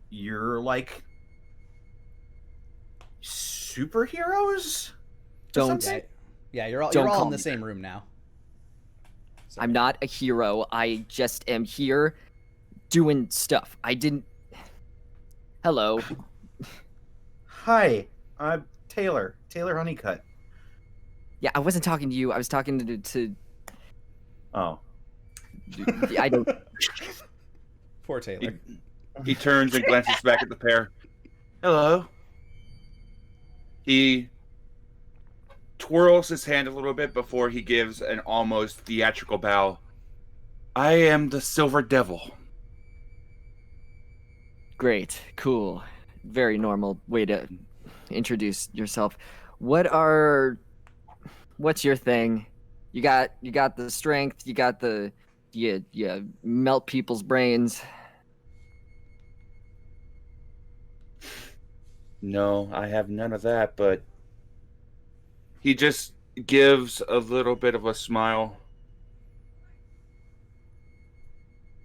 you're like superheroes? Don't. Yeah, you're all Don't in call the me same room now. So, I'm not a hero. I just am here doing stuff. I didn't. Hello. Hi, I'm Taylor. Taylor Honeycutt. Yeah, I wasn't talking to you. I was talking to Oh. I don't. Poor Taylor. He turns and glances back at the pair. Hello. He twirls his hand a little bit before he gives an almost theatrical bow. I am the Silver Devil. Great, cool, very normal way to introduce yourself. What's your thing? You got the strength. You got the you melt people's brains. No, I have none of that, but he just gives a little bit of a smile.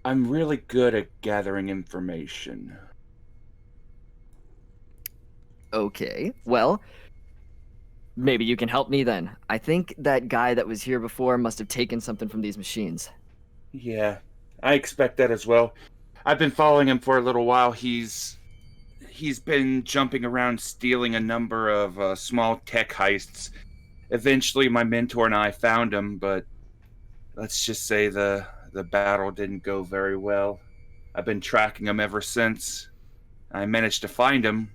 I'm really good at gathering information. Okay, well, maybe you can help me then. I think that guy that was here before must have taken something from these machines. Yeah, I expect that as well. I've been following him for a little while. He's been jumping around stealing a number of small tech heists. Eventually, my mentor and I found him, but let's just say the battle didn't go very well. I've been tracking him ever since. I managed to find him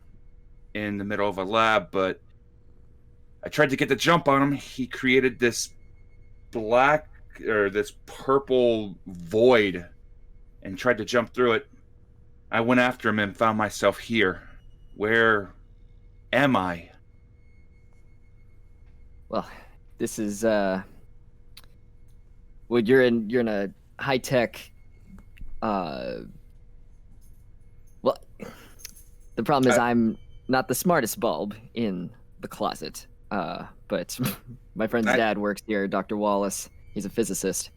in the middle of a lab, but I tried to get the jump on him. He created this this purple void and tried to jump through it. I went after him and found myself here. Where am I? Well, this is well, you're in a high tech. Well, the problem is I'm not the smartest bulb in the closet. But my friend's dad works here, Dr. Wallace. He's a physicist.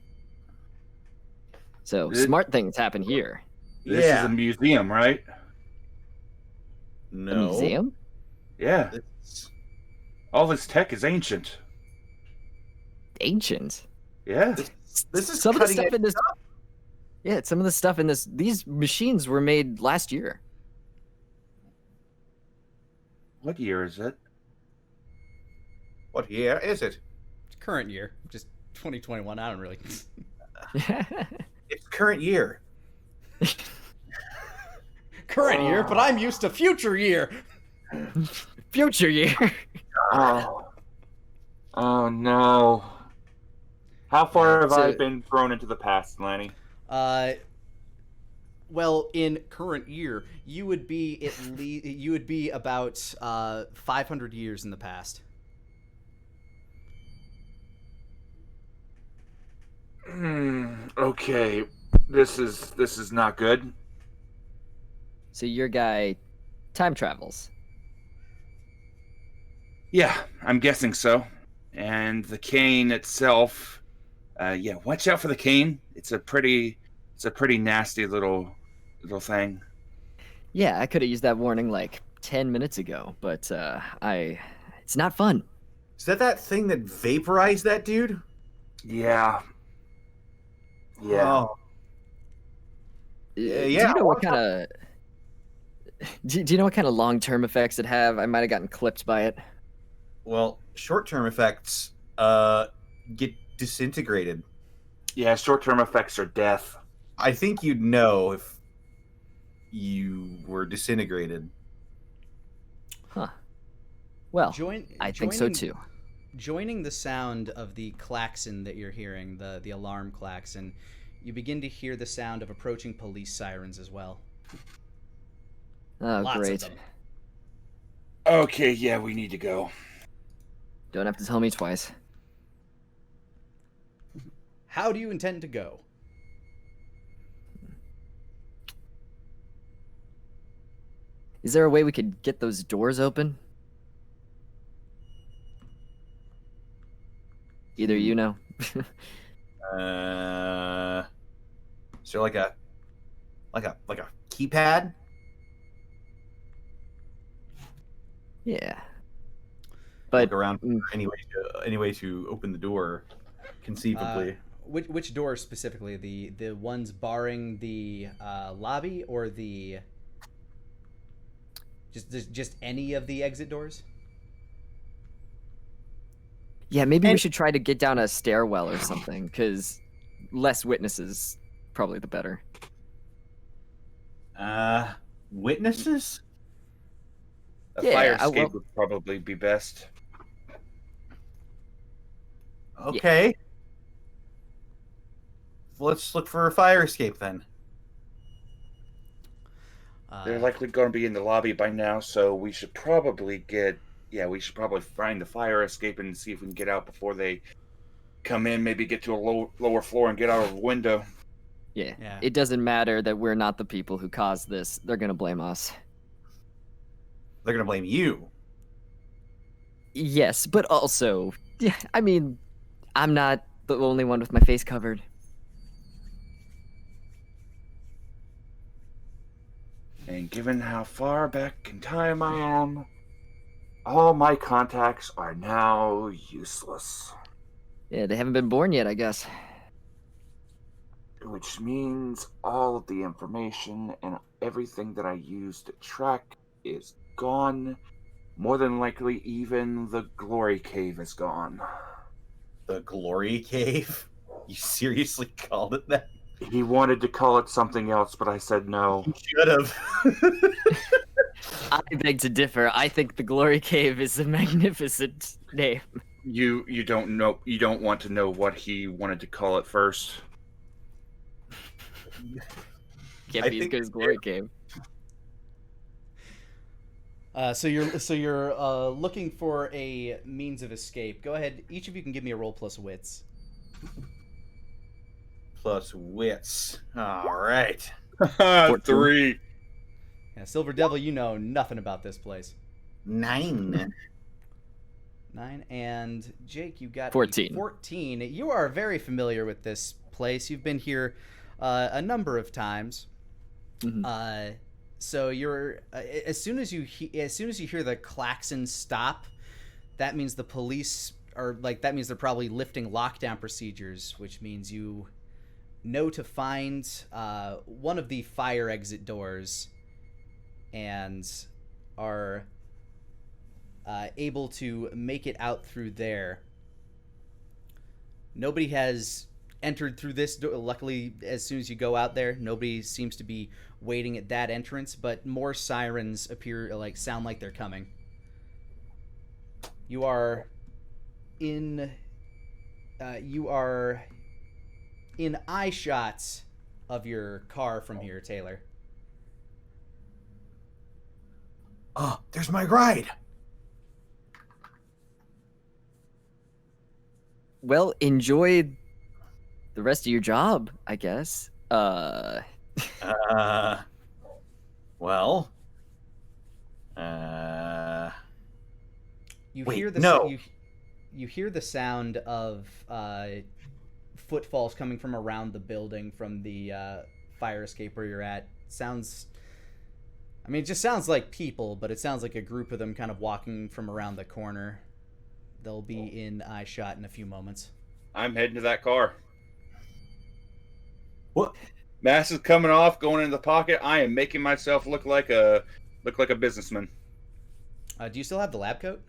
So smart things happen here. This is a museum, right? No. A museum? Yeah. All this tech is ancient. Ancient? Yeah. This is Some of the cutting stuff edge in this. Yeah, some of the stuff in this. These machines were made last year. What year is it? What year is it? Current year, just 2021. I don't really. It's current year. Current year, but I'm used to future year. Future year. Oh no. How far have So- I been thrown into the past, Lanny? Well, in current year, you would be about 500 years in the past. Okay. This is not good. So your guy time travels. Yeah, I'm guessing so. And the cane itself, watch out for the cane. It's a pretty nasty little thing. Yeah, I could have used that warning like 10 minutes ago, but it's not fun. Is that thing that vaporized that dude? Yeah. Yeah. Oh, Do yeah. you know what kind of do you know what kind of long-term effects it have? I might have gotten clipped by it. Well, short-term effects get disintegrated. Yeah, short-term effects are death. I think you'd know if you were disintegrated. Huh. Well, Join, I think so joining, too. joining the sound of the klaxon that you're hearing, the alarm klaxon, you begin to hear the sound of approaching police sirens as well. Oh, Lots great. of them. Okay, yeah, we need to go. Don't have to tell me twice. How do you intend to go? Is there a way we could get those doors open? Either you know. Is there like a keypad? Yeah. But Look around for any way to open the door, conceivably. Which doors specifically? The ones barring the lobby, or the just any of the exit doors? yeah, maybe we should try to get down a stairwell or something, because less witnesses, probably the better. Witnesses? A Yeah, fire I escape will- would probably be best. Okay. Let's look for a fire escape then. They're likely going to be in the lobby by now, so we should probably find the fire escape and see if we can get out before they come in. Maybe get to a lower floor and get out of the window. Yeah. Yeah. It doesn't matter that we're not the people who caused this. They're going to blame us. They're gonna blame you. Yes, but also, yeah, I mean, I'm not the only one with my face covered. And given how far back in time I am, all my contacts are now useless. Yeah, they haven't been born yet, I guess. Which means all of the information and everything that I used to track is gone. More than likely, even the glory cave is gone. The Glory Cave? You seriously called it that? He wanted to call it something else, but I said no. You should have. I beg to differ. I think the Glory Cave is a magnificent name. You don't know. You don't want to know what he wanted to call it first. Can't I be as think good as Glory Cave. So you're looking for a means of escape. Go ahead. Each of you can give me a roll plus wits. Plus wits. All right. 3. Yeah, Silver Devil, you know nothing about this place. 9. 9. And Jake, you got a 14. 14. You are very familiar with this place. You've been here a number of times. Mhm. So you're as soon as you hear the klaxon stop, that means the police that means they're probably lifting lockdown procedures, which means you know to find one of the fire exit doors and are able to make it out through there. Nobody has entered through this door. Luckily, as soon as you go out there, nobody seems to be waiting at that entrance, but more sirens sound like they're coming. You are in eye shots of your car from here, Taylor. Oh, there's my ride. Well, enjoy the rest of your job, I guess. Well. You Wait, hear the no. you hear the sound of footfalls coming from around the building from the fire escape where you're at. It just sounds like people, but it sounds like a group of them kind of walking from around the corner. They'll be in eye shot in a few moments. I'm heading to that car. What? Mask is coming off, going into the pocket. I am making myself look like a businessman. Do you still have the lab coat?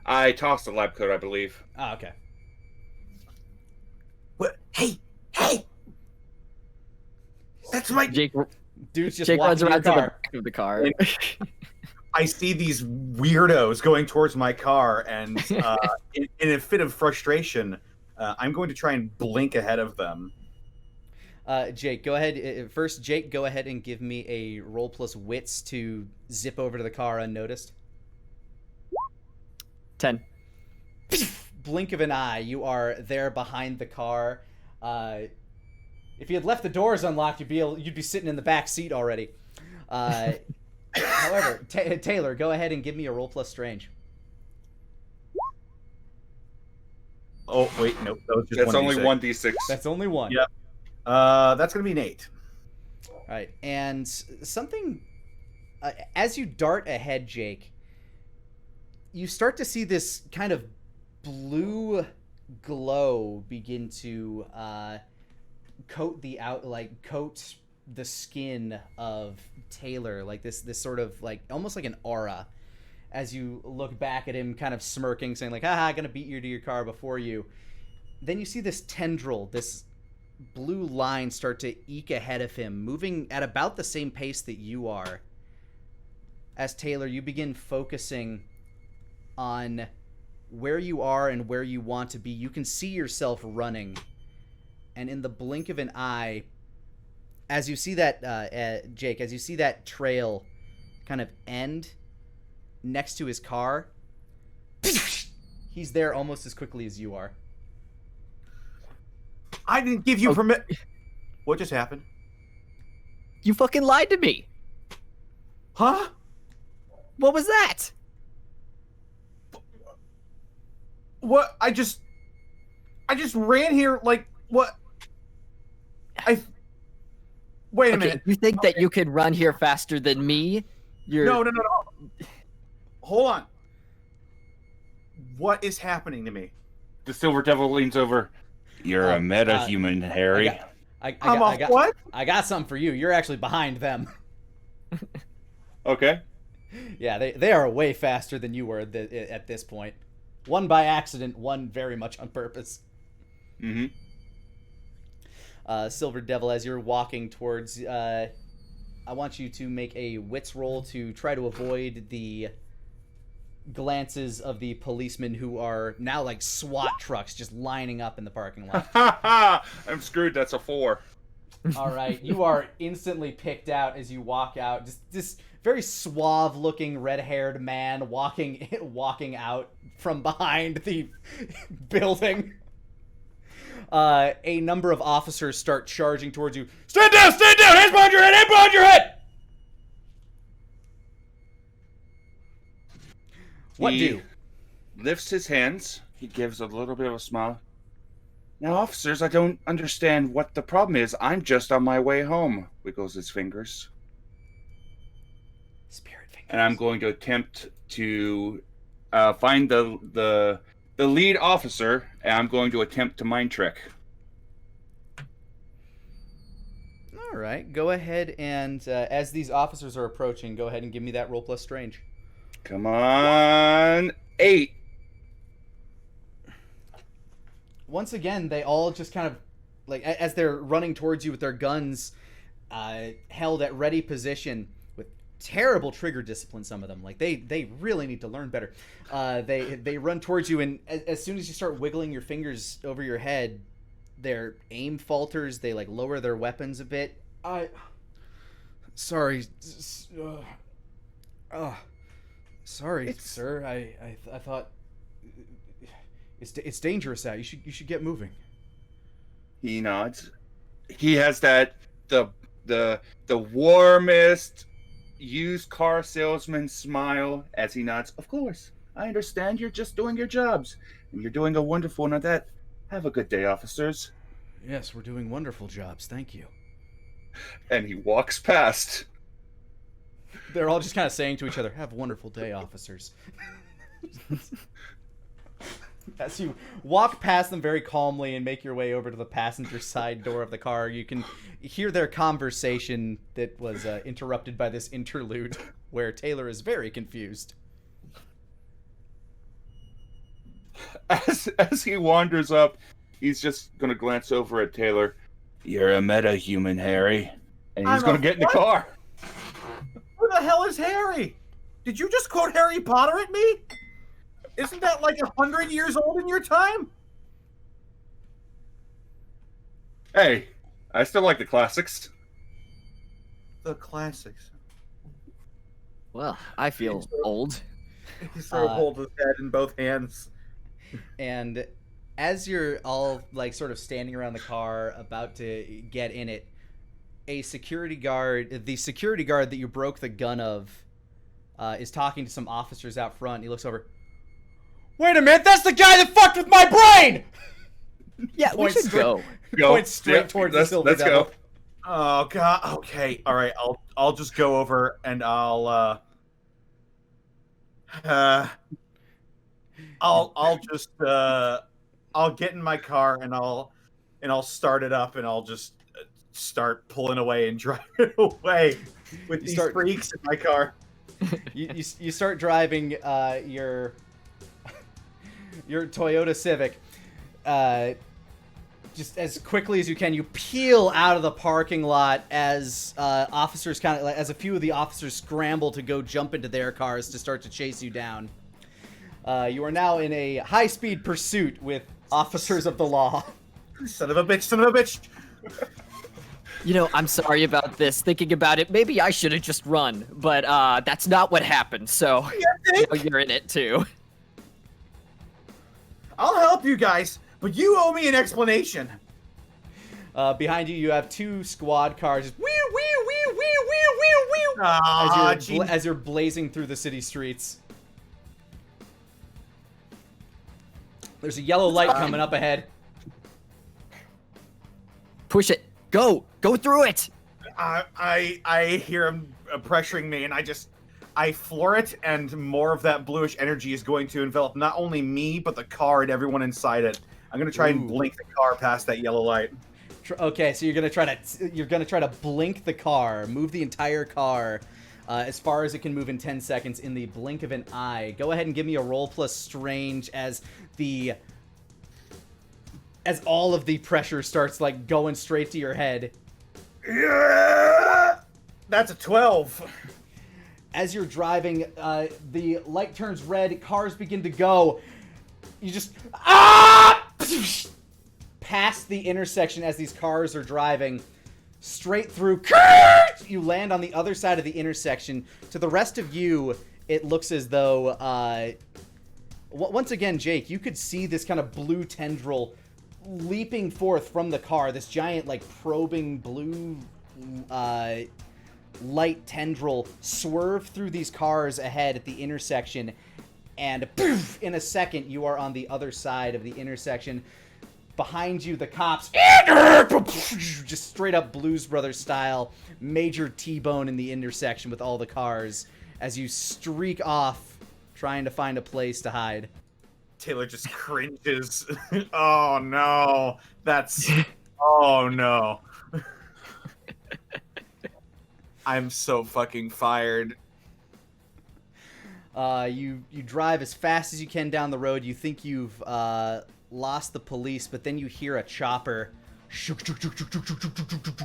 I tossed the lab coat, I believe. Ah, okay. What? Hey! That's my. Jake, Dude's just Jake runs walking to your around to the car. back of the car. I see these weirdos going towards my car, and in a fit of frustration, I'm going to try and blink ahead of them. Jake, go ahead. First, Jake, go ahead and give me a roll plus wits to zip over to the car unnoticed. 10. Blink of an eye, you are there behind the car. If you had left the doors unlocked, you'd be sitting in the back seat already. However, Taylor, go ahead and give me a roll plus strange. Oh wait, nope, that was just That's only 1d6. 1d6. That's only one. Yep. That's gonna be an 8. All right, and something as you dart ahead, Jake, you start to see this kind of blue glow begin to coat the skin of Taylor, like this sort of like almost like an aura. As you look back at him, kind of smirking, saying like, "Haha, gonna beat you to your car before you." Then you see this tendril, this blue line start to eke ahead of him, moving at about the same pace that you are. As Taylor, you begin focusing on where you are and where you want to be. You can see yourself running, and in the blink of an eye, as you see that, Jake, as you see that trail kind of end next to his car, he's there almost as quickly as you are. I didn't give you permit. What just happened? You fucking lied to me. Huh? What was that? What? I just ran here like what? Wait a minute. You think that you could run here faster than me? No. Hold on. What is happening to me? The Silver Devil leans over. You're a meta-human, Harry. I got something for you. You're actually behind them. Okay. Yeah, they are way faster than you were at this point. One by accident, one very much on purpose. Mm-hmm. Silver Devil, as you're walking towards, I want you to make a wits roll to try to avoid the glances of the policemen who are now like SWAT trucks just lining up in the parking lot. I'm screwed. That's a 4. All right, you are instantly picked out as you walk out. Just this very suave-looking, red-haired man walking out from behind the building. A number of officers start charging towards you. Stand down! Stand down! Hands behind your head! Hands behind your head! What do? Lifts his hands. He gives a little bit of a smile. Now, officers, I don't understand what the problem is. I'm just on my way home. Wiggles his fingers. Spirit fingers. And I'm going to attempt to find the lead officer, and I'm going to attempt to mind trick. All right, go ahead and as these officers are approaching, go ahead and give me that roll plus strange. Come on, 8. Once again, they all just kind of, like, as they're running towards you with their guns held at ready position, with terrible trigger discipline, some of them. Like, they really need to learn better. They run towards you, and as soon as you start wiggling your fingers over your head, their aim falters. They, like, lower their weapons a bit. Sorry. Sorry, sir. I thought... It's dangerous out. You should get moving. He nods. He has that the warmest used car salesman smile as he nods. Of course, I understand. You're just doing your jobs, and you're doing a wonderful one at that. Have a good day, officers. Yes, we're doing wonderful jobs. Thank you. And he walks past. They're all just kind of saying to each other, "Have a wonderful day, officers." As you walk past them very calmly and make your way over to the passenger side door of the car, you can hear their conversation that was interrupted by this interlude where Taylor is very confused. As he wanders up, he's just going to glance over at Taylor. You're a meta-human, Harry. And he's going to get in the car. Who the hell is Harry? Did you just quote Harry Potter at me? Isn't that like 100 years old in your time? Hey, I still like the classics. The classics. Well, I feel old. He sort of holds his head in both hands. And as you're all like sort of standing around the car about to get in it, the security guard that you broke the gun of, is talking to some officers out front. He looks over. Wait a minute, that's the guy that fucked with my brain! Yeah, we should go. Points straight towards the silver let's devil. go. Oh god. Okay. All right. I'll just go over and I'll just I'll get in my car and I'll start it up and I'll just start pulling away and driving away with these freaks in my car. You start driving your Toyota Civic. Just as quickly as you can, you peel out of the parking lot as officers as a few of the officers scramble to go jump into their cars to start to chase you down. You are now in a high-speed pursuit with officers of the law. Son of a bitch! Son of a bitch! You know, I'm sorry about this. Thinking about it, maybe I should have just run, but that's not what happened. So you're in it too. I'll help you guys, but you owe me an explanation. Behind you, you have two squad cars. Just wee wee wee wee wee wee wee. As you're blazing through the city streets. There's a yellow light coming up ahead. Push it. Go through it. I hear him pressuring me, and I floor it, and more of that bluish energy is going to envelop not only me, but the car and everyone inside it. I'm gonna try and blink the car past that yellow light. Okay, so you're gonna try to blink the car, move the entire car as far as it can move in 10 seconds in the blink of an eye. Go ahead and give me a roll plus strange as all of the pressure starts like going straight to your head. Yeah! That's a 12. As you're driving, the light turns red, cars begin to go. You just past the intersection as these cars are driving straight through. You land on the other side of the intersection. To the rest of you, it looks as though once again, Jake, you could see this kind of blue tendril leaping forth from the car, this giant like probing blue light tendril swerve through these cars ahead at the intersection, and poof, in a second you are on the other side of the intersection. Behind you, the cops just straight up Blues Brothers style major T-bone in the intersection with all the cars as you streak off trying to find a place to hide. Taylor just cringes. Oh no. Oh no. I'm so fucking fired. You drive as fast as you can down the road. You think you've lost the police, but then you hear a chopper.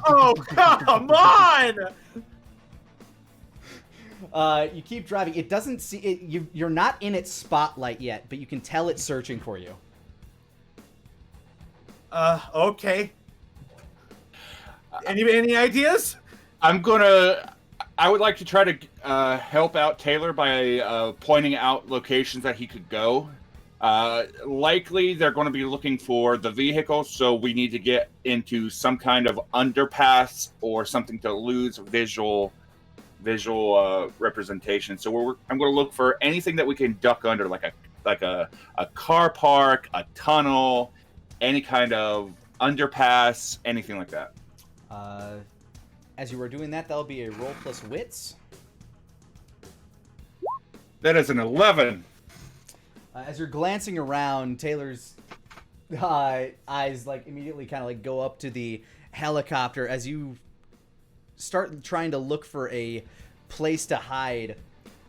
Oh, come on! You keep driving. It doesn't see it. You're not in its spotlight yet, but you can tell it's searching for you. Okay. Any ideas? I would like to try to help out Taylor by pointing out locations that he could go. Likely they're going to be looking for the vehicle, so we need to get into some kind of underpass or something to lose visual representation. So I'm going to look for anything that we can duck under, like a car park, a tunnel, any kind of underpass, anything like that. As you are doing that, that'll be a roll plus wits. That is an 11. As you're glancing around, Taylor's eyes like immediately kind of like go up to the helicopter as you start trying to look for a place to hide.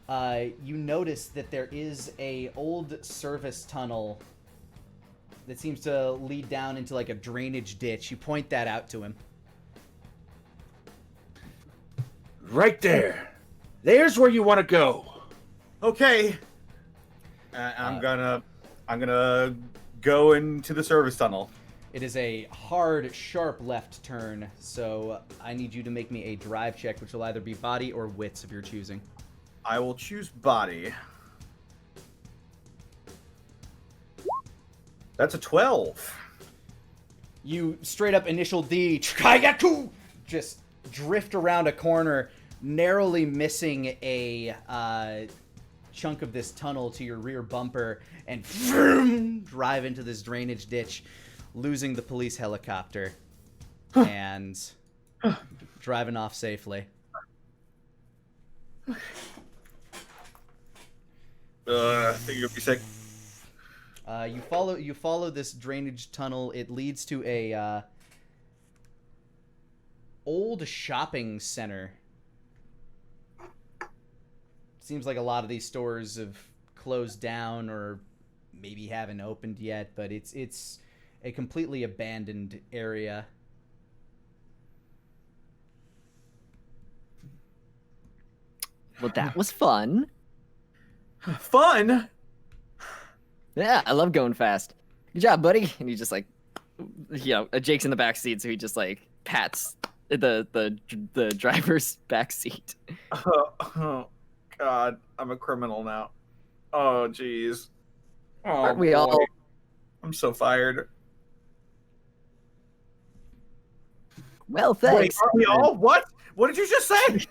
You notice that there is a old service tunnel that seems to lead down into like a drainage ditch. You point that out to him. Right there. There's where you want to go. Okay. I'm gonna go into the service tunnel. It is a hard, sharp left turn, so I need you to make me a drive check, which will either be body or wits of your choosing. I will choose body. That's a 12. You straight up initial D, just drift around a corner, narrowly missing a chunk of this tunnel to your rear bumper, and drive into this drainage ditch, losing the police helicopter and driving off safely. I think you'll be sick. You follow this drainage tunnel. It leads to a old shopping center. Seems like a lot of these stores have closed down or maybe haven't opened yet, but it's a completely abandoned area. Well, that was fun. Fun? Yeah, I love going fast. Good job, buddy. And he just like, Jake's in the back seat, so he just like pats the driver's back seat. Oh, God, I'm a criminal now. Oh, jeez. Oh, Aren't we boy. all? I'm so fired. Well, Wait, thanks. are we all? What? What did you just say?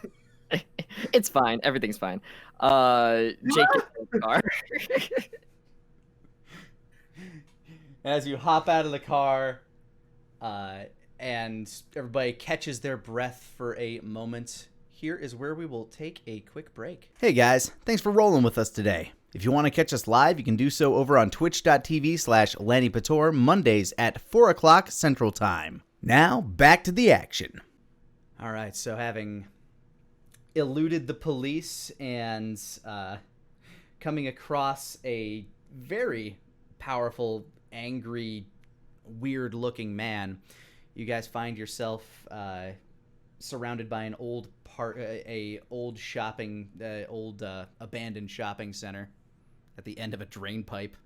It's fine. Everything's fine. Jake gets in the car. As you hop out of the car, and everybody catches their breath for a moment, here is where we will take a quick break. Hey guys, thanks for rolling with us today. If you want to catch us live, you can do so over on twitch.tv/LannyPator, Mondays at 4 o'clock Central Time. Now, back to the action. All right, so having eluded the police and coming across a very powerful, angry, weird-looking man, you guys find yourself surrounded by an old abandoned shopping center at the end of a drain pipe.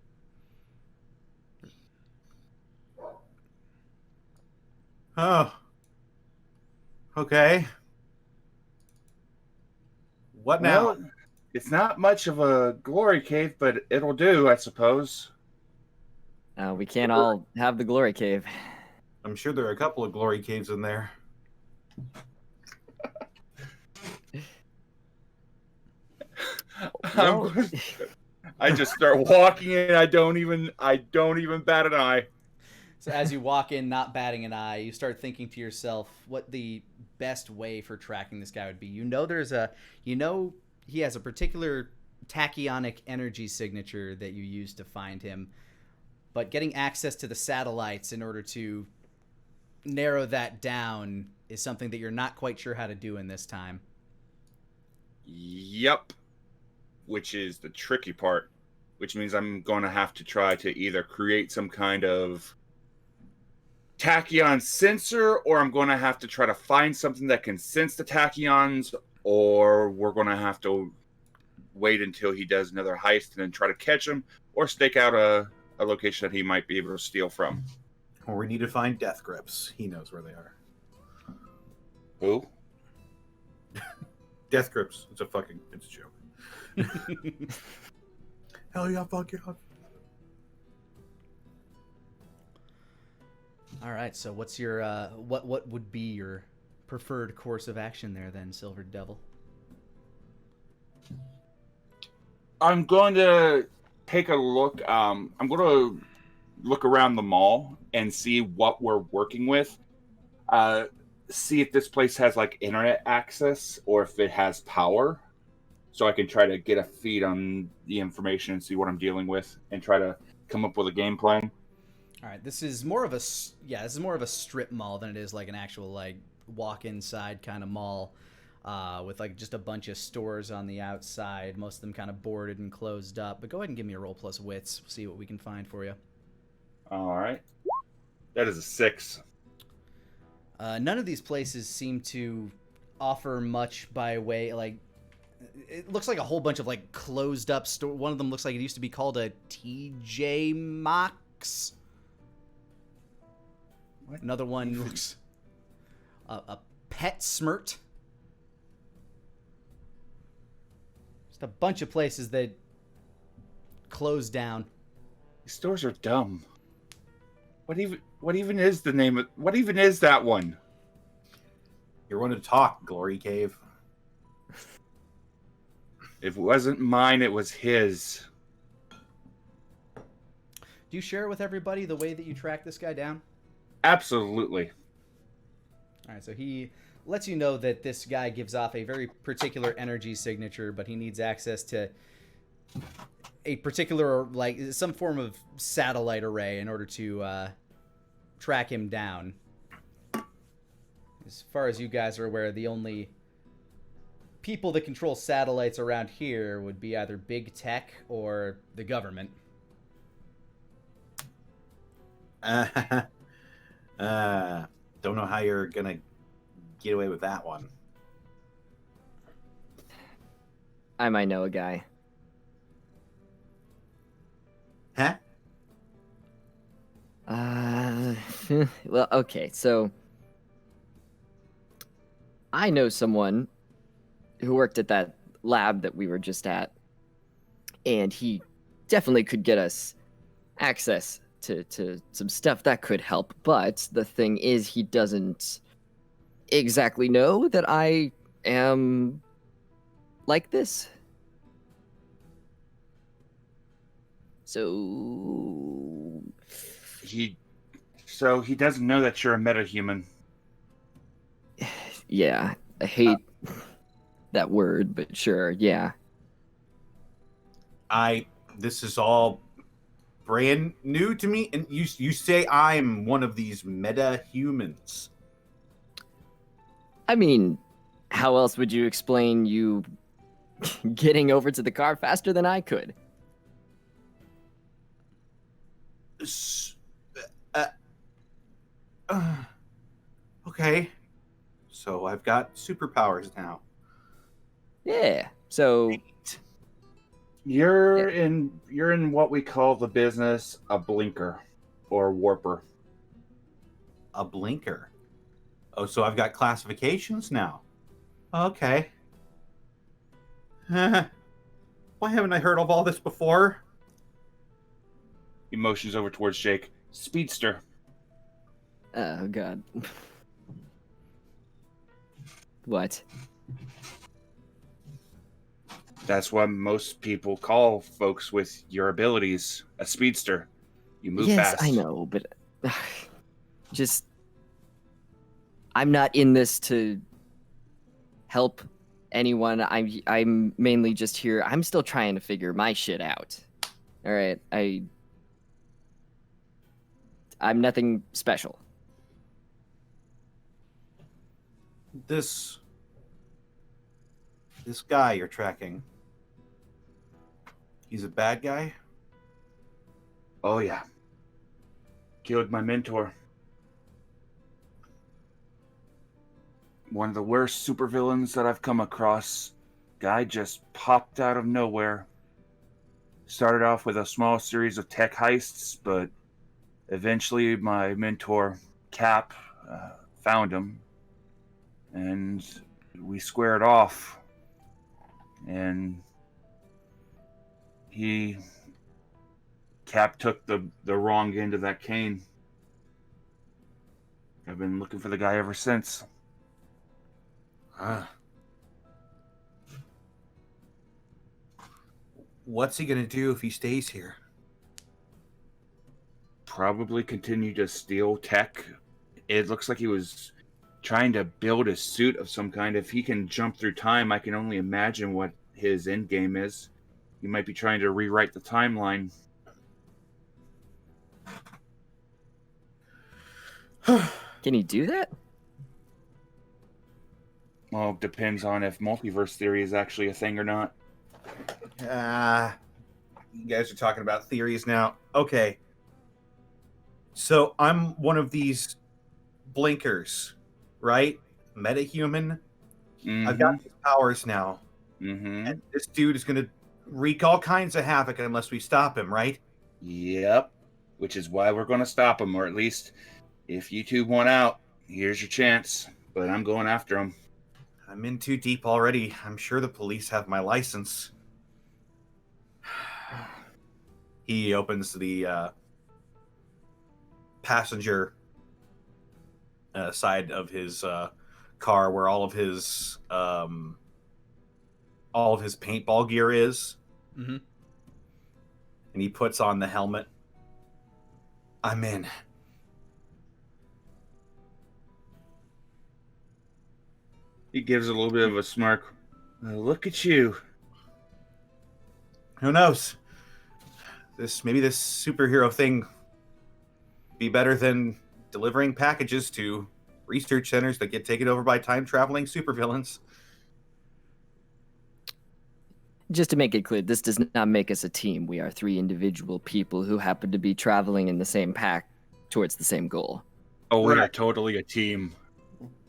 Oh. Okay. What now? Well, it's not much of a glory cave, but it'll do, I suppose. We can't all have the glory cave. I'm sure there are a couple of glory caves in there. Well, I just start walking in. I don't even bat an eye. So as you walk in, not batting an eye, you start thinking to yourself what the best way for tracking this guy would be. He has a particular tachyonic energy signature that you use to find him, but getting access to the satellites in order to narrow that down is something that you're not quite sure how to do in this time. Yep. Which is the tricky part, which means I'm going to have to try to either create some kind of tachyon sensor, or I'm going to have to try to find something that can sense the tachyons, or we're going to have to wait until he does another heist and then try to catch him, or stake out a location that he might be able to steal from. Or we need to find Death Grips. He knows where they are. Who? Death Grips. It's a joke. Hell yeah, fuck yeah. All right, so what's your what would be your preferred course of action there then, Silver Devil? I'm going to take a look. I'm going to look around the mall and see what we're working with. See if this place has like internet access or if it has power. so I can try to get a feed on the information and see what I'm dealing with, and try to come up with a game plan. All right, this is more of a strip mall than it is like an actual like walk inside kind of mall, with like just a bunch of stores on the outside. Most of them kind of boarded and closed up. But go ahead and give me a roll plus wits. See what we can find for you. All right, that is a 6. None of these places seem to offer much by way like. It looks like a whole bunch of like closed up store. One of them looks like it used to be called a TJ Maxx. What? Another one looks a Pet Smirt. Just a bunch of places that closed down. These stores are dumb. What even is the name of? What even is that one? You're one to talk, Glory Cave. If it wasn't mine, it was his. Do you share with everybody the way that you track this guy down? Absolutely. All right, so he lets you know that this guy gives off a very particular energy signature, but he needs access to a particular, like, some form of satellite array in order to track him down. As far as you guys are aware, the only people that control satellites around here would be either big tech or the government. Don't know how you're gonna get away with that one. I might know a guy. Huh? Well, okay, so I know someone who worked at that lab that we were just at, and he definitely could get us access to some stuff that could help. But the thing is, he doesn't exactly know that I am like this. So He doesn't know that you're a metahuman. yeah, I hate that word, but sure, yeah. This is all brand new to me, and you say I'm one of these meta humans. I mean, how else would you explain you getting over to the car faster than I could? Okay, so I've got superpowers now. Yeah. So You're in what we call the business a blinker or warper. A blinker. Oh, so I've got classifications now. Okay. Why haven't I heard of all this before? He motions over towards Jake. Speedster. oh god. What? That's what most people call folks with your abilities. A speedster. You move Yes, fast. I know, but just I'm not in this to help anyone. I'm mainly just here. I'm still trying to figure my shit out. All right, I'm nothing special. This guy you're tracking. He's a bad guy? Oh yeah. Killed my mentor. One of the worst supervillains that I've come across. Guy just popped out of nowhere. Started off with a small series of tech heists, but eventually my mentor, Cap, found him. And we squared off. And Cap took the wrong end of that cane. I've been looking for the guy ever since. What's he gonna do if he stays here? Probably continue to steal tech. It looks like he was trying to build a suit of some kind. If he can jump through time, I can only imagine what his end game is. He might be trying to rewrite the timeline. Can he do that? Well, it depends on if multiverse theory is actually a thing or not. You guys are talking about theories now. Okay. So I'm one of these blinkers, right? Metahuman. I've got these powers now. And this dude is going to wreak all kinds of havoc unless we stop him, right? Yep. Which is why we're going to stop him, or at least if you two want out, here's your chance. But I'm going after him. I'm in too deep already. I'm sure the police have my license. He opens the passenger side of his car where all of his paintball gear is. Mm-hmm. And he puts on the helmet. I'm in. He gives a little bit of a smirk. Look at you. Who knows? Maybe this superhero thing be better than delivering packages to research centers that get taken over by time-traveling supervillains. Just to make it clear, this does not make us a team. We are 3 individual people who happen to be traveling in the same pack towards the same goal. Oh, we're totally a team.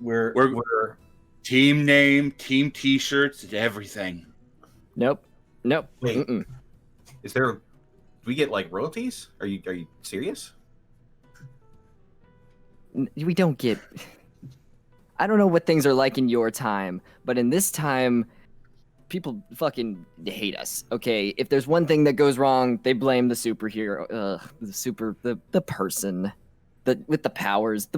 We're team name, team T-shirts, and everything. Nope. Wait. Mm-mm. Is there? Do we get like royalties? Are you serious? We don't get. I don't know what things are like in your time, but in this time, people fucking hate us. Okay, if there's one thing that goes wrong, they blame the superhero, the person, with the powers,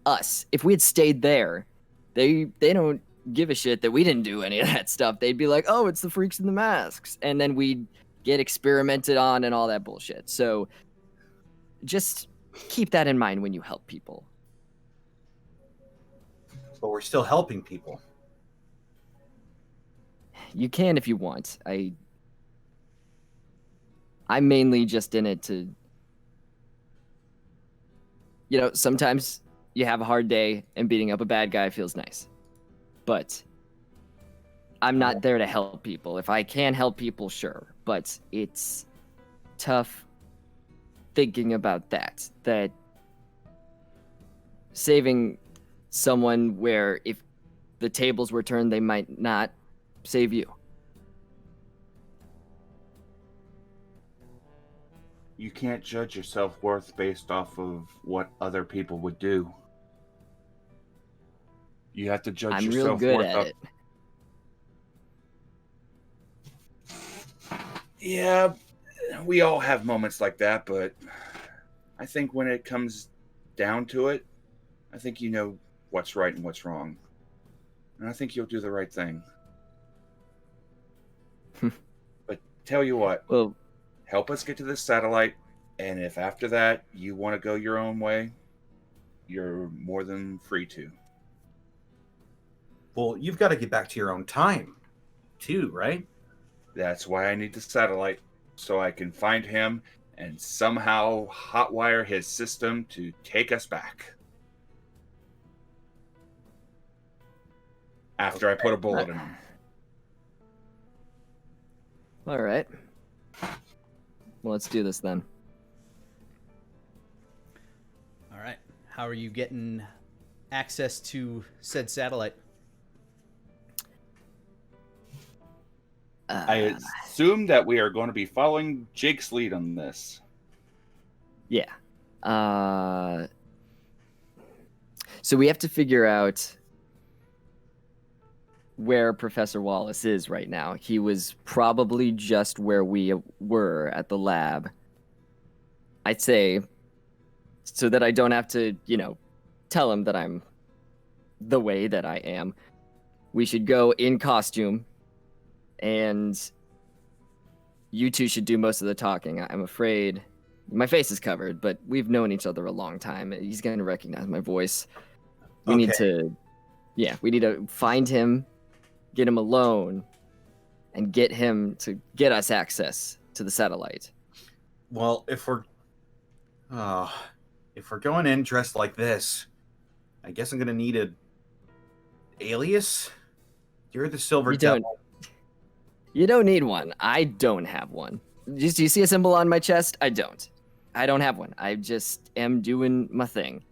us. If we had stayed there, they don't give a shit that we didn't do any of that stuff. They'd be like, oh, it's the freaks in the masks, and then we'd get experimented on and all that bullshit. So just keep that in mind when you help people. But we're still helping people. You can if you want. I'm mainly just in it to, sometimes you have a hard day and beating up a bad guy feels nice. But I'm not there to help people. If I can help people, sure. But it's tough thinking about that saving someone where if the tables were turned, they might not save you. You can't judge your self-worth based off of what other people would do. You have to judge I'm your real self-worth good at it. Yeah, we all have moments like that, but I think when it comes down to it, I think you know what's right and what's wrong. And I think you'll do the right thing. But tell you what, Well, help us get to this satellite, and if after that you want to go your own way, you're more than free to. Well, you've got to get back to your own time, too, right? That's why I need the satellite, so I can find him and somehow hotwire his system to take us back. After I put a bullet in him. all right. Well, let's do this then. All right. How are you getting access to said satellite? I assume that we are going to be following Jake's lead on this. Yeah. So we have to figure out where Professor Wallace is right now. He was probably just where we were at the lab. I'd say, so that I don't have to, tell him that I'm the way that I am, we should go in costume, and you two should do most of the talking. I'm afraid my face is covered, but we've known each other a long time. He's going to recognize my voice. We need to find him, get him alone, and get him to get us access to the satellite. Well, if we're going in dressed like this, I guess I'm gonna need a alias. You're the Silver Devil. You don't need one. I don't have one. Do you see a symbol on my chest? I don't. I don't have one. I just am doing my thing.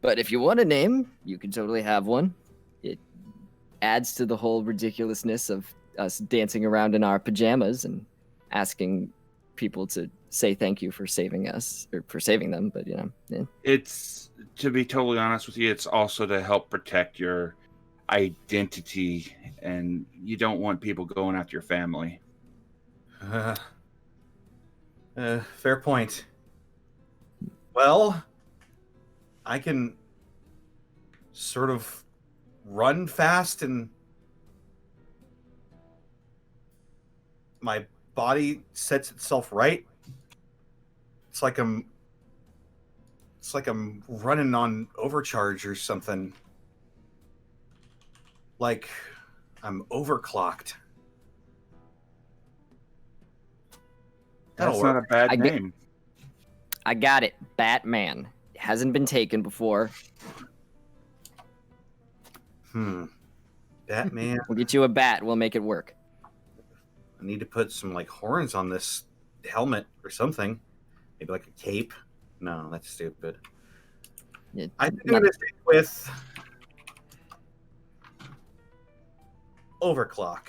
But if you want a name, you can totally have one. It adds to the whole ridiculousness of us dancing around in our pajamas and asking people to say thank you for saving us or for saving them. But yeah. It's, to be totally honest with you, it's also to help protect your identity, and you don't want people going after your family. Fair point. Well, I can sort of run fast and my body sets itself right. It's like I'm running on overcharge or something. Like I'm overclocked. That's not a bad name. I got it. Batman. It hasn't been taken before. Batman. We'll get you a bat. We'll make it work. I need to put some like horns on this helmet or something. Maybe like a cape. No, that's stupid. Yeah, I think I'm gonna stick with overclock.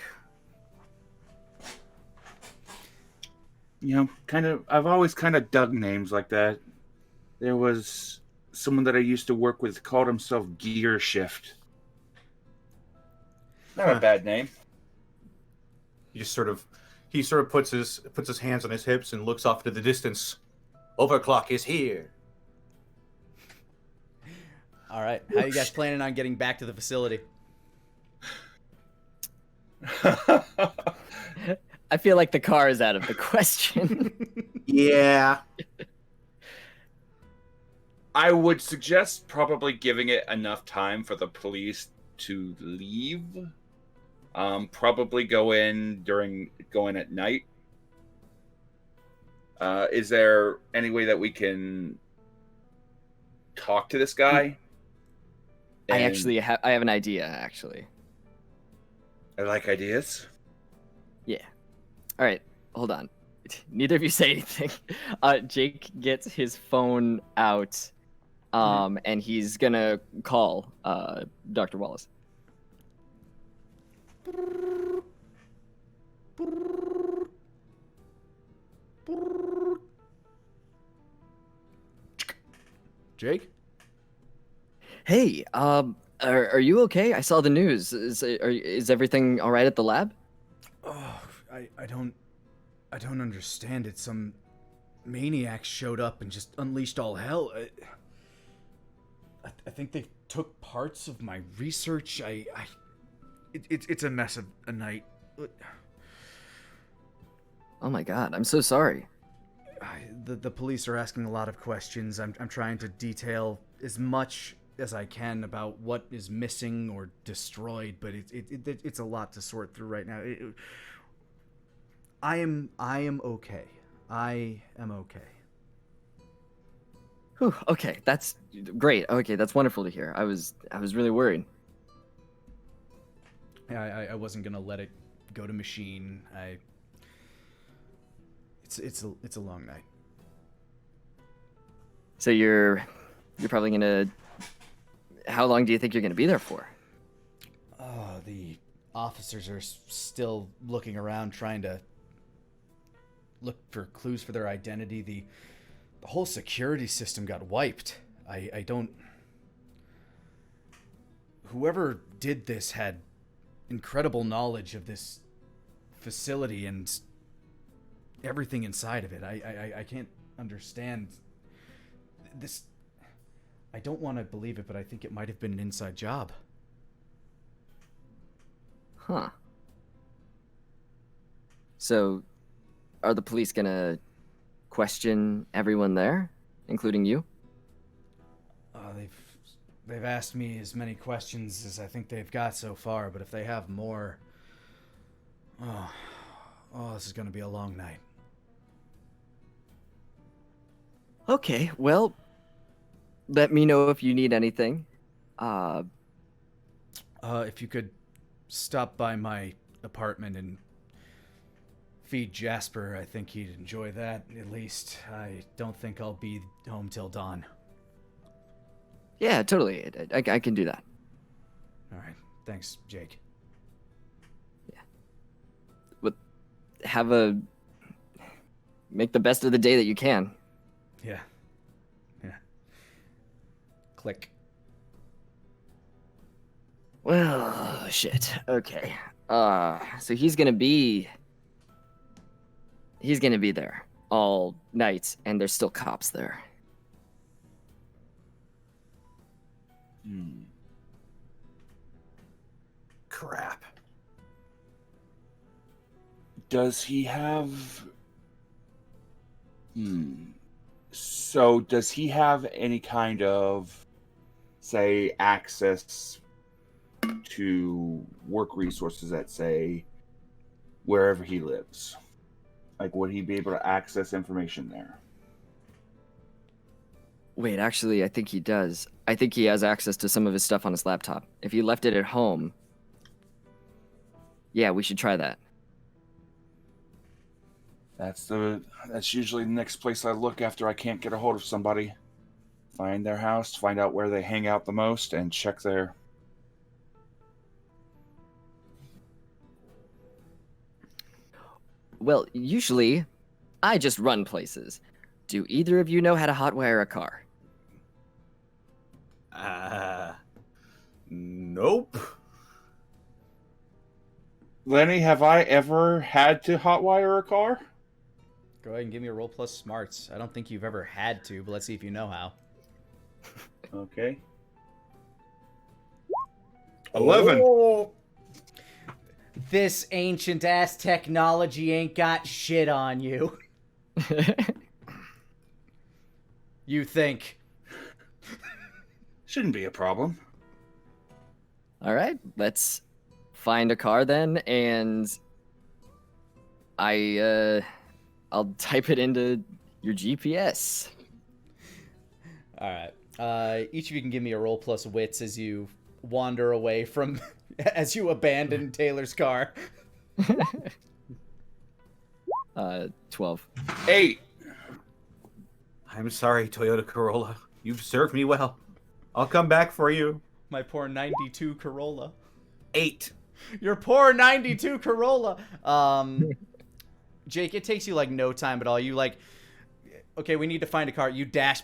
You know, I've always kind of dug names like that. There was someone that I used to work with called himself Gear Shift. Not a bad name. He sort of puts his hands on his hips and looks off to the distance. Overclock is here. All right, how are you guys planning on getting back to the facility? I feel like the car is out of the question. Yeah. I would suggest probably giving it enough time for the police to leave. Probably go in at night. Is there any way that we can talk to this guy? I have an idea, actually. I like ideas. Yeah. All right, hold on. Neither of you say anything. Jake gets his phone out, and he's gonna call Dr. Wallace. Jake? Hey, are you okay? I saw the news. Is everything all right at the lab? Oh, I don't understand it. Some maniacs showed up and just unleashed all hell. I think they took parts of my research. It's a mess of a night. Oh my God, I'm so sorry. The police are asking a lot of questions. I'm trying to detail as much as I can about what is missing or destroyed, but it's a lot to sort through right now. I am okay. I am okay. Whew, okay, that's great. Okay, that's wonderful to hear. I was really worried. Yeah, I wasn't gonna let it go to machine. It's a long night. So you're probably gonna. How long do you think you're gonna be there for? Oh, the officers are still looking around, trying to look for clues for their identity. The whole security system got wiped. I don't. Whoever did this had incredible knowledge of this facility and everything inside of it. I can't understand this. I don't want to believe it, but I think it might have been an inside job. Huh. So, are the police gonna question everyone there, including you? They've asked me as many questions as I think they've got so far, but if they have more, Oh, this is gonna be a long night. Okay, well, let me know if you need anything. If you could stop by my apartment and feed Jasper, I think he'd enjoy that, at least. I don't think I'll be home till dawn. Yeah, totally. I can do that. Alright, thanks, Jake. Make the best of the day that you can. Yeah. Click. Well, shit. Okay. So he's gonna be there all night, and there's still cops there. Crap. Does he have... So, does he have any kind of, say, access to work resources at, say, wherever he lives? Like, would he be able to access information there? Wait, actually, I think he does. I think he has access to some of his stuff on his laptop. If he left it at home, yeah, we should try that. That's usually the next place I look after I can't get a hold of somebody. Find their house, find out where they hang out the most, and check there. Well, usually, I just run places. Do either of you know how to hotwire a car? Nope. Lenny, have I ever had to hotwire a car? Go ahead and give me a roll plus smarts. I don't think you've ever had to, but let's see if you know how. Okay. 11. Oh, This ancient ass technology ain't got shit on you. You think. Shouldn't be a problem. All right, let's find a car then, and I'll type it into your GPS. All right. Each of you can give me a roll plus wits as you wander away from, as you abandon Taylor's car. 12. 8. I'm sorry, Toyota Corolla. You've served me well. I'll come back for you. My poor 92 Corolla. 8. Your poor 92 Corolla. Jake, it takes you like no time at all. You like, okay, we need to find a car. You dash.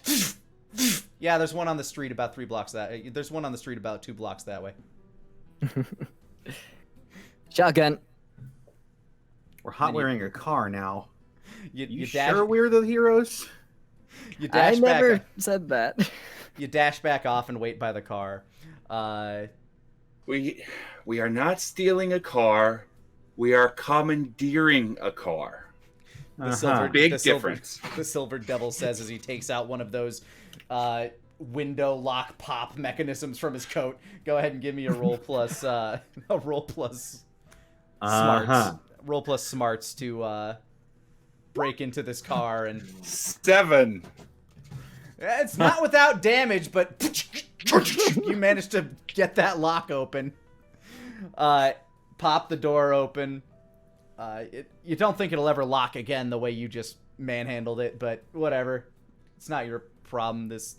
Yeah, there's one on the street about 3 blocks that. There's one on the street about 2 blocks that way. Shotgun. We're hot wearing a car now. You sure dash. we're the heroes? You I dash never back. said that. You dash back off and wait by the car. We are not stealing a car. We are commandeering a car. Big difference. The silver devil says as he takes out one of those window lock pop mechanisms from his coat. Go ahead and give me a roll plus smarts. Roll plus smarts to break into this car and 7. it's not without damage, but you managed to get that lock open. Pop the door open. You don't think it'll ever lock again the way you just manhandled it, but whatever. It's not your problem. This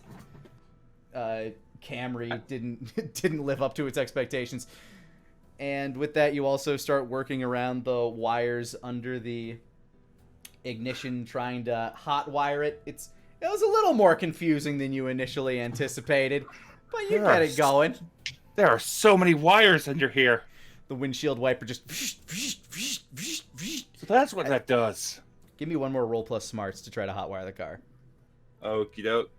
Camry didn't live up to its expectations. And with that, you also start working around the wires under the ignition, trying to hot wire it. It was a little more confusing than you initially anticipated, but you get it going. There are so many wires under here. The windshield wiper just. So that's what that does. Give me one more roll plus smarts to try to hotwire the car. Okie doke.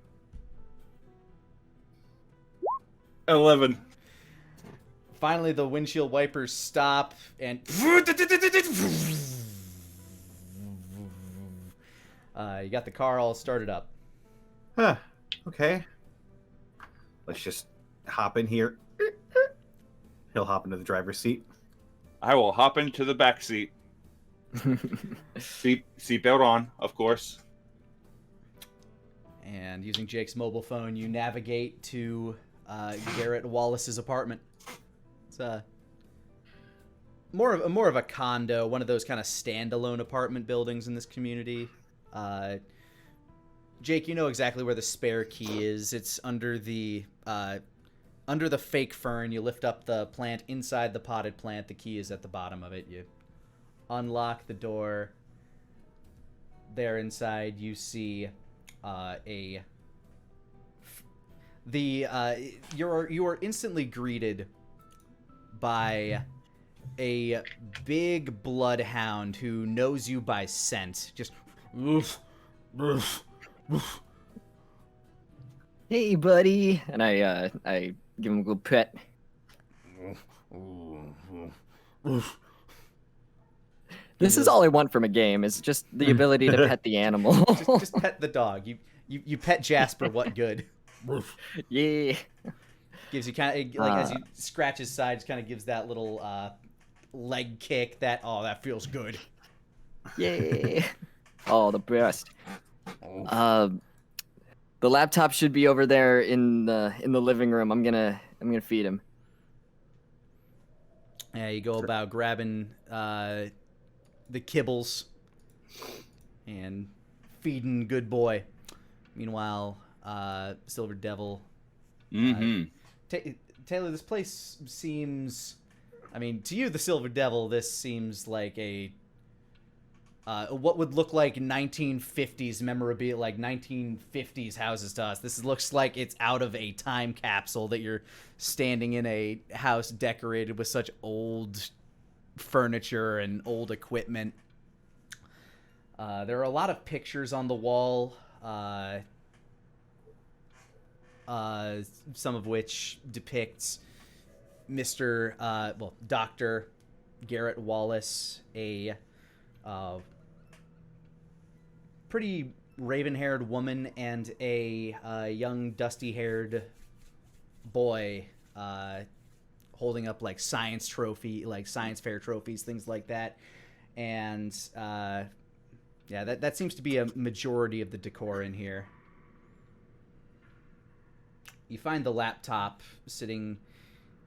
11. Finally, the windshield wipers stop and. You got the car all started up. Huh. Okay. Let's just hop in here. He'll hop into the driver's seat. I will hop into the back seat. Seatbelt on, of course. And using Jake's mobile phone, you navigate to Garrett Wallace's apartment. It's more of a condo, one of those kind of standalone apartment buildings in this community. Jake, you know exactly where the spare key is. It's under the fake fern. You lift up the plant inside the potted plant. The key is at the bottom of it. You unlock the door. There inside, you see you are instantly greeted by a big bloodhound who knows you by scent. Just woof, woof, woof. Hey, buddy, and I give him a good pet. This is all I want from a game, is just the ability to pet the animal. just pet the dog. You pet Jasper. What good? Yeah. Gives you kind of like as you scratch his sides, kind of gives that little leg kick. That feels good. Yeah. Oh, the best. The laptop should be over there in the living room. I'm gonna feed him. Yeah, you go about grabbing the kibbles and feeding good boy. Meanwhile, Silver Devil. Taylor, this place seems. I mean, to you, the Silver Devil, this seems like a. What would look like 1950s memorabilia, like 1950s houses to us. This looks like it's out of a time capsule, that you're standing in a house decorated with such old furniture and old equipment. There are a lot of pictures on the wall, some of which depicts Dr. Garrett Wallace, a pretty raven-haired woman, and a young dusty-haired boy holding up like science fair trophies, things like that. And that seems to be a majority of the decor in here. You find the laptop sitting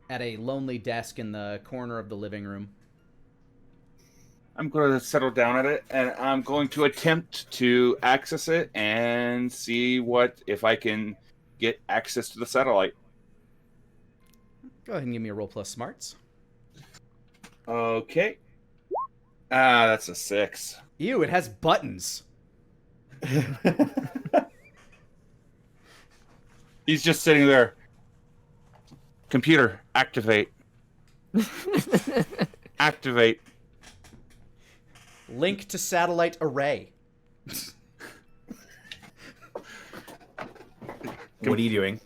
at a lonely desk in the corner of the living room. I'm going to settle down at it, and I'm going to attempt to access it and see if I can get access to the satellite. Go ahead and give me a roll plus smarts. Okay. That's a 6. Ew, it has buttons. He's just sitting there. Computer, activate. Activate. Link to satellite array. What are you doing?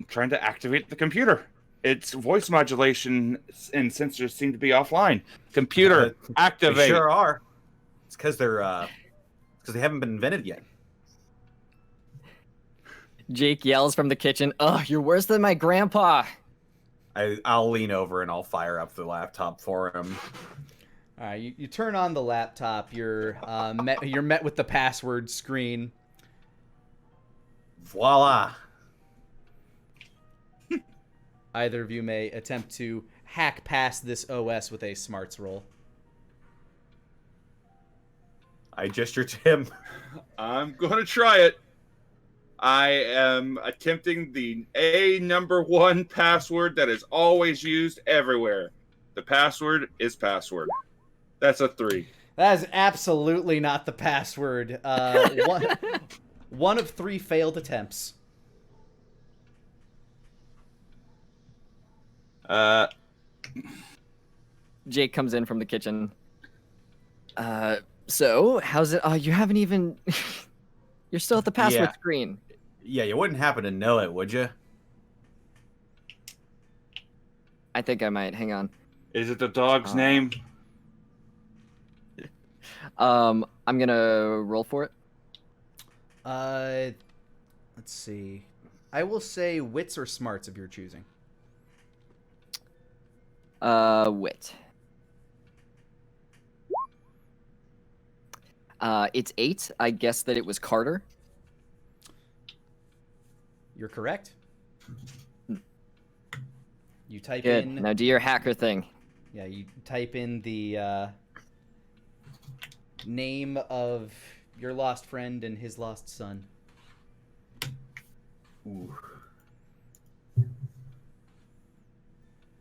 I'm trying to activate the computer. Its voice modulation and sensors seem to be offline. Computer, activate. They sure are. It's because they haven't been invented yet. Jake yells from the kitchen, "Oh, you're worse than my grandpa." I'll lean over and I'll fire up the laptop for him. All right, you turn on the laptop. You're met with the password screen. Voila. Either of you may attempt to hack past this OS with a smarts roll. I gesture to him. I'm going to try it. I am attempting the number 1 password that is always used everywhere. The password is password. That's a 3. That is absolutely not the password. One of 3 failed attempts. Jake comes in from the kitchen. So, how's it? You haven't even... You're still at the password screen. Yeah, you wouldn't happen to know it, would you? I think I might. Hang on. Is it the dog's name? I'm gonna roll for it. Let's see. I will say wits or smarts of your choosing. Wit. It's 8. I guess that it was Carter. You're correct. You type Good. in. Now do your hacker thing. Yeah, you type in the name of your lost friend and his lost son. Ooh.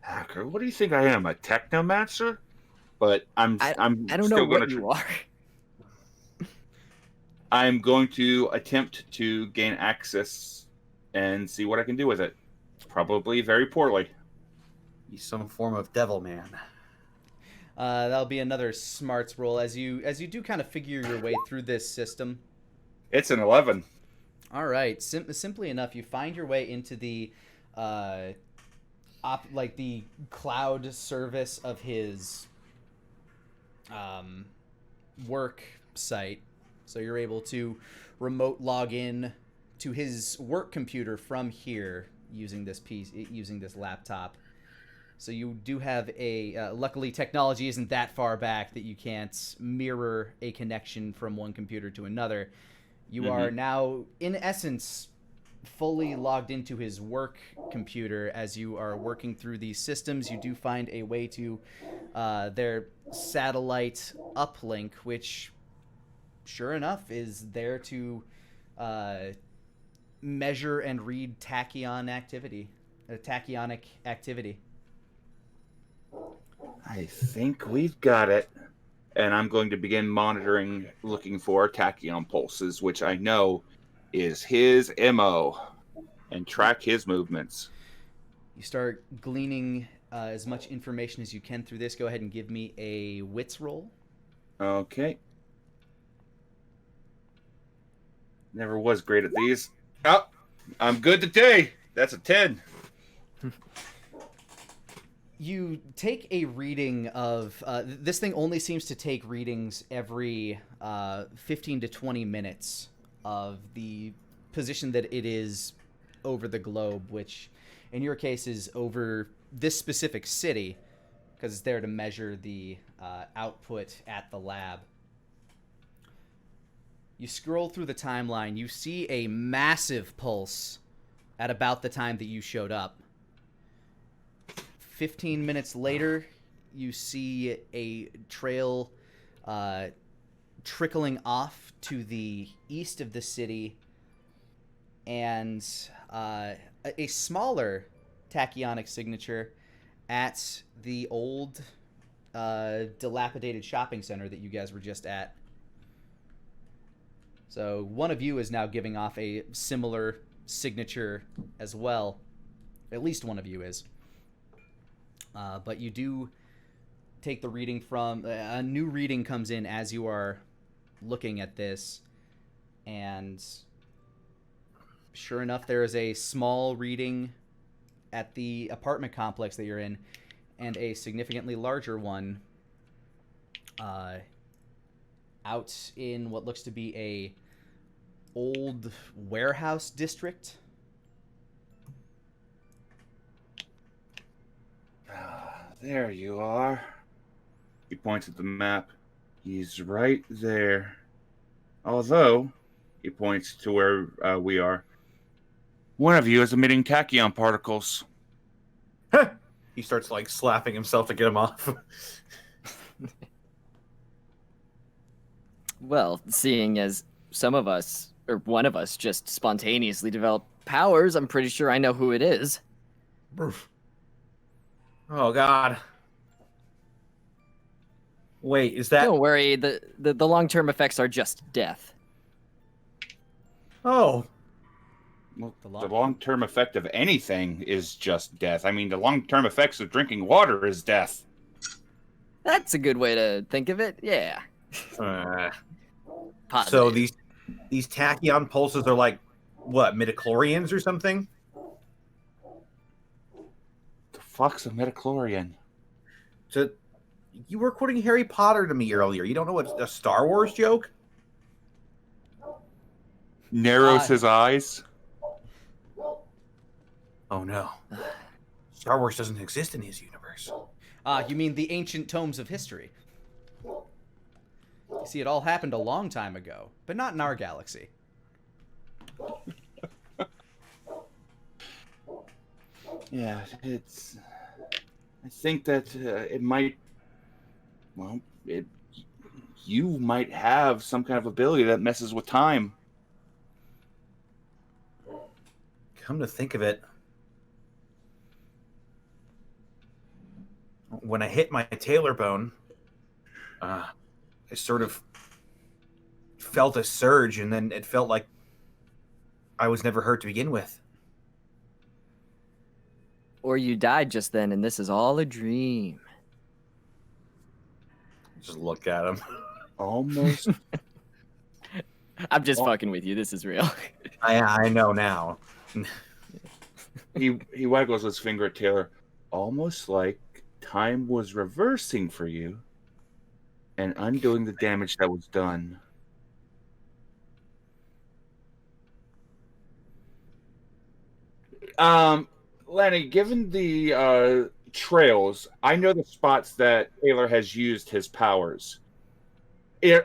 Hacker, what do you think I am? A technomancer? But I'm I don't know still what going you are. I'm going to attempt to gain access and see what I can do with it. Probably very poorly. He's some form of devil man. That'll be another smarts roll as you do kind of figure your way through this system. It's an 11. All right, simply enough, you find your way into the the cloud service of his work site. So you're able to remote log in to his work computer from here using this laptop. So you do have a luckily technology isn't that far back that you can't mirror a connection from one computer to another. You are now in essence fully logged into his work computer as you are working through these systems. You do find a way to their satellite uplink, which sure enough is there to measure and read tachyon activity, tachyonic activity. I think we've got it. And I'm going to begin monitoring, looking for tachyon pulses, which I know is his MO, and track his movements. You start gleaning as much information as you can through this. Go ahead and give me a wits roll. Okay. Never was great at these. Oh, I'm good today. That's a 10. You take a reading of this thing only seems to take readings every 15 to 20 minutes of the position that it is over the globe, which in your case is over this specific city because it's there to measure the output at the lab. You scroll through the timeline, you see a massive pulse at about the time that you showed up. 15 minutes later, you see a trail trickling off to the east of the city, and a smaller tachyonic signature at the old dilapidated shopping center that you guys were just at. So one of you is now giving off a similar signature as well. At least one of you is. But you do take the reading from... a new reading comes in as you are looking at this. And sure enough, there is a small reading at the apartment complex that you're in. And a significantly larger one out in what looks to be a old warehouse district. There you are. He points at the map. He's right there. Although, he points to where we are. One of you is emitting tachyon particles. He starts like slapping himself to get him off. Well, seeing as some of us, or one of us, just spontaneously develop powers, I'm pretty sure I know who it is. Oh God. Wait, is that? Don't worry, the long-term effects are just death. Oh, Well, the long-term effect of anything is just death. I mean, the long-term effects of drinking water is death. That's a good way to think of it, yeah. Positive. so these tachyon pulses are like what, midichlorians or something? The fuck's a midichlorian? So you were quoting Harry Potter to me earlier. You don't know what's a Star Wars joke? Narrows his eyes. Oh no. Star Wars doesn't exist in his universe. Ah, you mean the ancient tomes of history. You see, it all happened a long time ago, but not in our galaxy. Yeah, it's. I think that it might. Well, you might have some kind of ability that messes with time. Come to think of it, when I hit my tailor bone, I sort of felt a surge, and then it felt like I was never hurt to begin with. Or you died just then, and this is all a dream. Just look at him. Almost. I'm just fucking with you. This is real. I know now. He waggles his finger at Taylor, almost like time was reversing for you and undoing the damage that was done. Lenny, given the trails, I know the spots that Taylor has used his powers.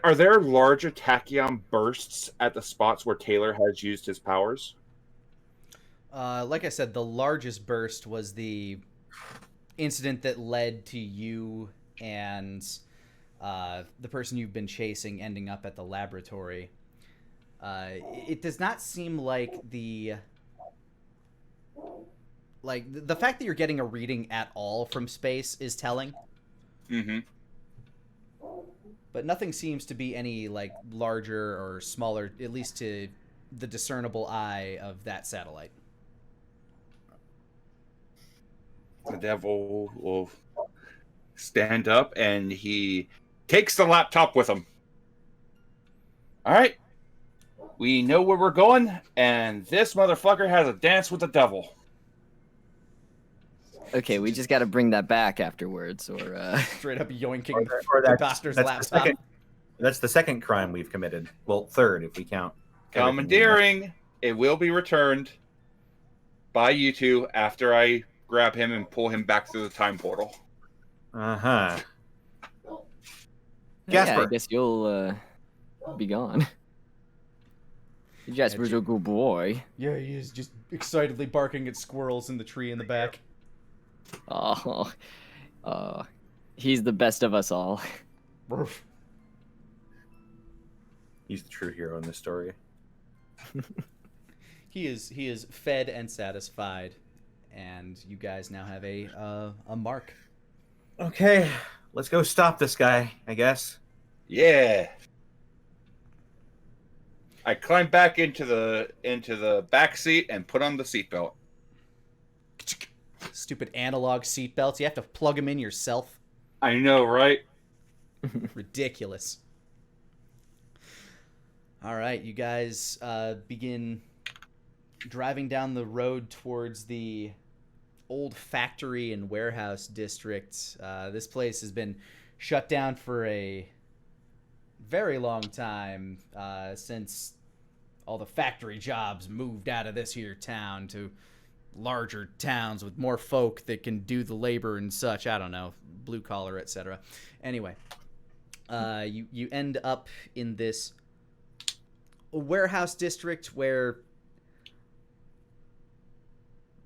Are there larger tachyon bursts at the spots where Taylor has used his powers? Like I said, the largest burst was the incident that led to you and the person you've been chasing ending up at the laboratory. It does not seem like the fact that you're getting a reading at all from space is telling. Mm-hmm. But nothing seems to be any like larger or smaller, at least to the discernible eye of that satellite. The devil will stand up and he takes the laptop with him. All right. We know where we're going, and this motherfucker has a dance with the devil. Okay, we just got to bring that back afterwards, or Straight up yoinking Or the doctor's laptop. That's the second crime we've committed. Well, third if we count. Commandeering. It will be returned by you two after I grab him and pull him back through the time portal. Uh-huh. yeah, I Jasper. guess you'll be gone. Jasper's a good boy. Yeah, he is just excitedly barking at squirrels in the tree in the back. Oh, he's the best of us all. He's the true hero in this story. He is fed and satisfied, and you guys now have a mark. Okay, let's go stop this guy, I guess. Yeah. I climb back into the back seat and put on the seatbelt. Stupid analog seatbelts. You have to plug them in yourself. I know, right? Ridiculous. All right, you guys begin driving down the road towards the old factory and warehouse district. This place has been shut down for a very long time, since all the factory jobs moved out of this here town to larger towns with more folk that can do the labor and such. I don't know, blue collar, etc. Anyway, you end up in this warehouse district where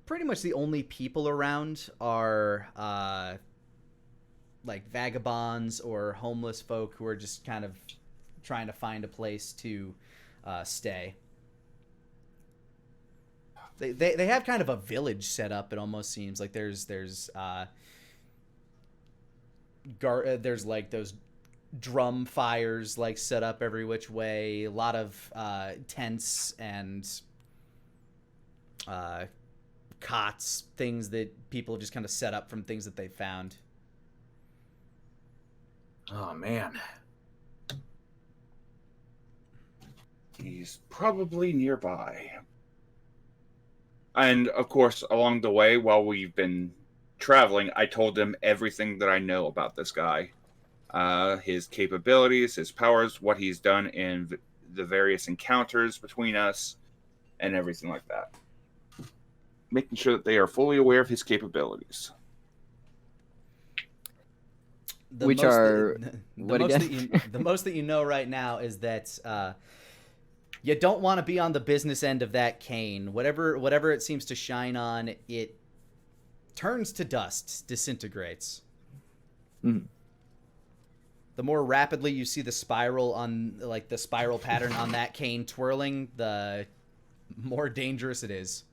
pretty much the only people around are like vagabonds or homeless folk who are just kind of trying to find a place to stay. They have kind of a village set up. It almost seems like there's like those drum fires like set up every which way. A lot of tents and cots, things that people just kind of set up from things that they found. Oh, man. He's probably nearby. And, of course, along the way, while we've been traveling, I told him everything that I know about this guy. His capabilities, his powers, what he's done in the various encounters between us, and everything like that. Making sure that they are fully aware of his capabilities. the Which most are the what most again? the most that you know right now is that you don't want to be on the business end of that cane. Whatever it seems to shine on, it turns to dust, disintegrates. Mhm. The more rapidly you see the spiral pattern on that cane twirling, the more dangerous it is.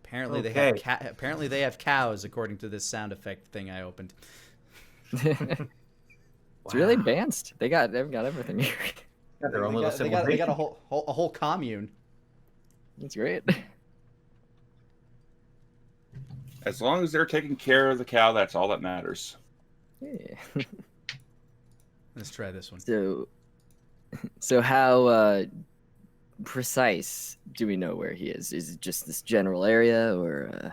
Apparently they have cows, according to this sound effect thing I opened. It's really advanced. They've got everything here. Got their own They little got civilization. a whole commune. That's great. As long as they're taking care of the cow, that's all that matters. Yeah. Let's try this one. So how precise do we know where he is? Is it just this general area, or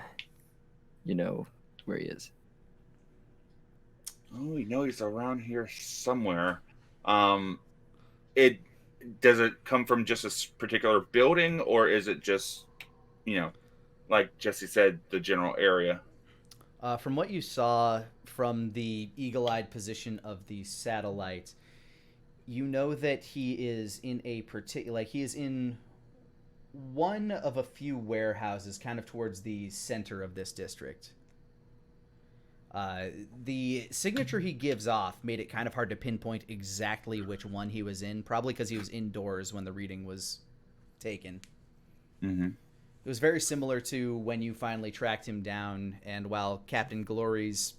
you know where he is? Oh, we know he's around here somewhere. It does it come from just a particular building, or is it just, like Jesse said, the general area? From what you saw from the eagle-eyed position of the satellite, you know that he is in he is in one of a few warehouses kind of towards the center of this district. The signature he gives off made it kind of hard to pinpoint exactly which one he was in, probably because he was indoors when the reading was taken. Mm-hmm. It was very similar to when you finally tracked him down, and while Captain Glory's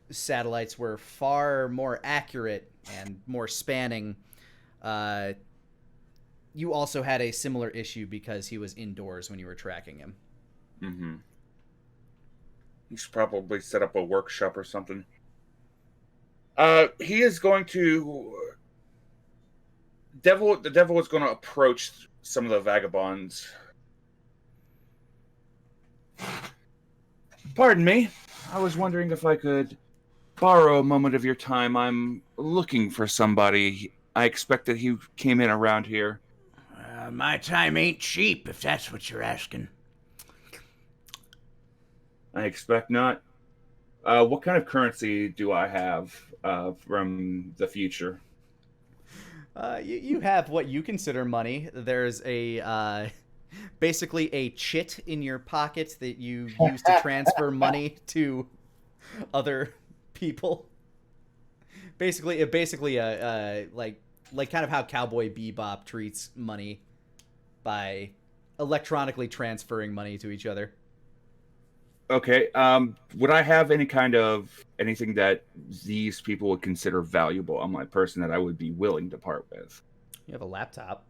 satellites were far more accurate and more spanning, you also had a similar issue because he was indoors when you were tracking him. Mm-hmm. He should probably set up a workshop or something. He is going to... The devil is going to approach some of the vagabonds. Pardon me. I was wondering if I could borrow a moment of your time. I'm looking for somebody. I expect that he came in around here. My time ain't cheap, if that's what you're asking. I expect not. What kind of currency do I have from the future? You have what you consider money. There's basically a chit in your pocket that you use to transfer money to other people. Basically like kind of how Cowboy Bebop treats money by electronically transferring money to each other. Okay. Would I have anything that these people would consider valuable on my person that I would be willing to part with? You have a laptop.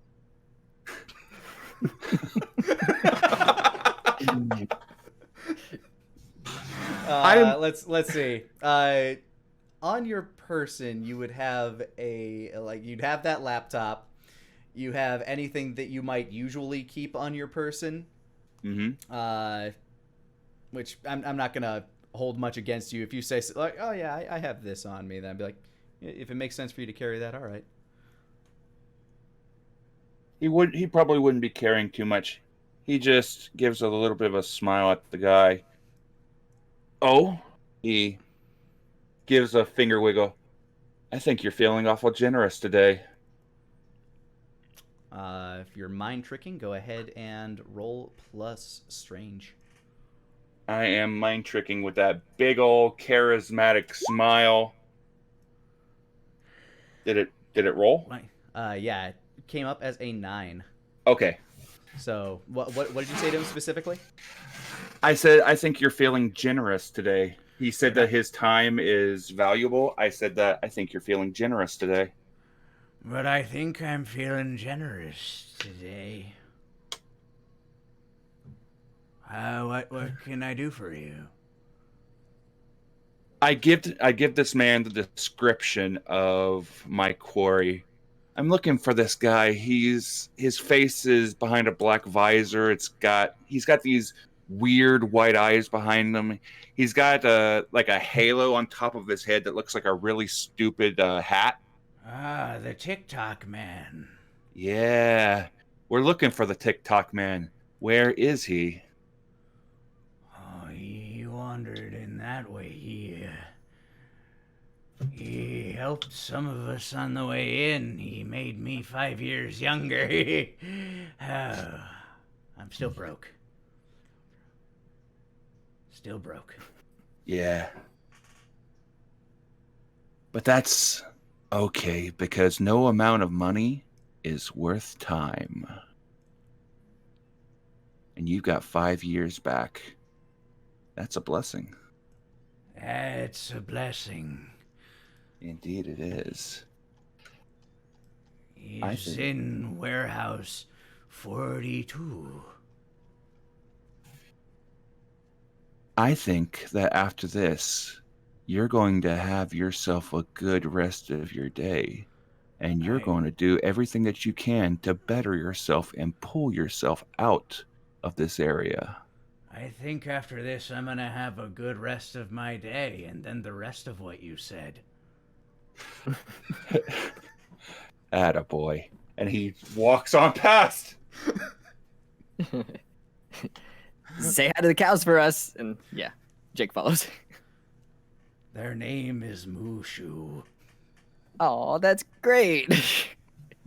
Let's see. On your person, you would have you'd have that laptop. You have anything that you might usually keep on your person. Mm-hmm. Which I'm not gonna hold much against you if you say like, oh yeah, I have this on me. Then I'd be like, if it makes sense for you to carry that, all right. He probably wouldn't be carrying too much. He just gives a little bit of a smile at the guy. Oh, he gives a finger wiggle. I think you're feeling awful generous today. If you're mind tricking, go ahead and roll plus strange. I am mind tricking with that big old charismatic smile. Did it roll? Yeah, it came up as a 9. Okay. So what did you say to him specifically? I said, I think you're feeling generous today. He said that his time is valuable. I said that I think you're feeling generous today. But I think I'm feeling generous today. What can I do for you? I give this man the description of my quarry. I'm looking for this guy. His face is behind a black visor. He's got these weird white eyes behind him. He's got a halo on top of his head that looks like a really stupid hat. Ah, the TikTok man. Yeah, we're looking for the TikTok man. Where is he? Oh, he wandered in that way. He He helped some of us on the way in. He made me 5 years younger. Oh, I'm still broke. Still broke. Yeah. But that's okay, because no amount of money is worth time. And you've got 5 years back. That's a blessing. That's a blessing. Indeed it is. He's in warehouse 42. I think that after this, you're going to have yourself a good rest of your day. And you're going to do everything that you can to better yourself and pull yourself out of this area. I think after this, I'm gonna have a good rest of my day, and then the rest of what you said. Attaboy. And he walks on past. Say hi to the cows for us. And yeah, Jake follows. Their name is Mushu. Oh, that's great.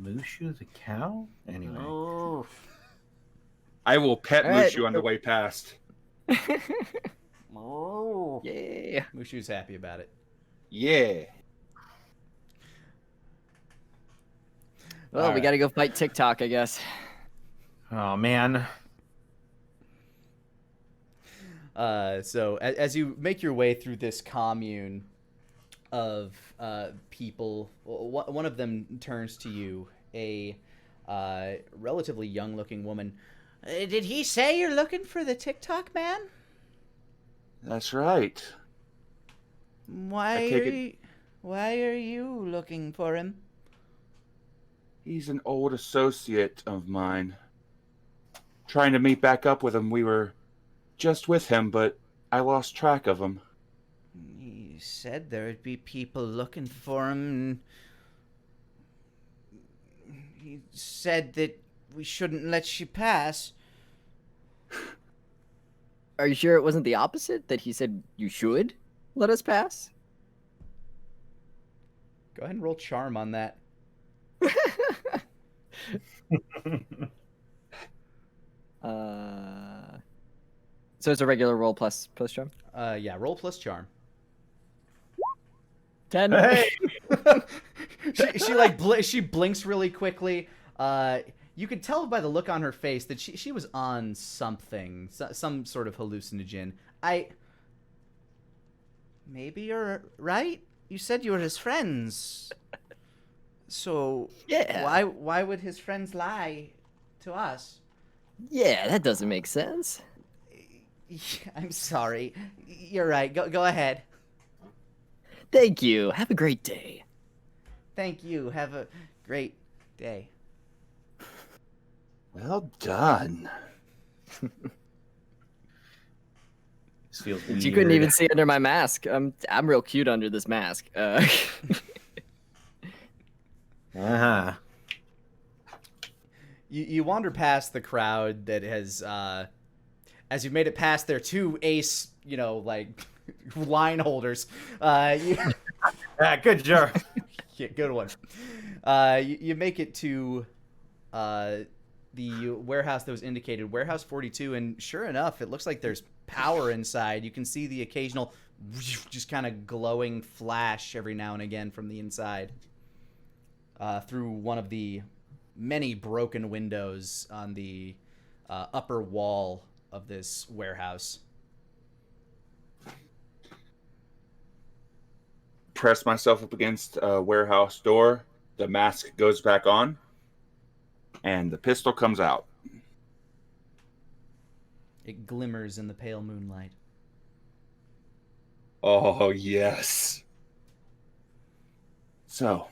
Mushu the cow? Anyway. I will pet All right. Mushu on the way past. Yeah. Mushu's happy about it. Yeah. Well, we got to go fight TikTok, I guess. Oh, man. So as you make your way through this commune of people, one of them turns to you, a relatively young-looking woman. Did he say you're looking for the TikTok man? That's right. Why are you looking for him? He's an old associate of mine. Trying to meet back up with him. We were just with him, but I lost track of him. He said there would be people looking for him. He said that we shouldn't let you pass. Are you sure it wasn't the opposite? That he said you should let us pass? Go ahead and roll charm on that. So it's a regular roll plus charm? Yeah, roll plus charm. 10. Hey! she blinks really quickly. You could tell by the look on her face that she was on something, some sort of hallucinogen. Maybe you're right. You said you were his friends. So Yeah. why would his friends lie to us? Yeah, that doesn't make sense. I'm sorry. You're right. Go ahead. Thank you. Have a great day. Thank you. Have a great day. Well done. This feels You couldn't even see under my mask. I'm real cute under this mask. Uh-huh. You wander past the crowd that has, as you've made it past their two ace, line holders. Yeah, good job. Yeah, good one. You make it to the warehouse that was indicated, Warehouse 42, and sure enough, it looks like there's power inside. You can see the occasional just kind of glowing flash every now and again from the inside through one of the many broken windows on the upper wall of this warehouse. Press myself up against a warehouse door. The mask goes back on. And the pistol comes out. It glimmers in the pale moonlight. Oh, yes. So,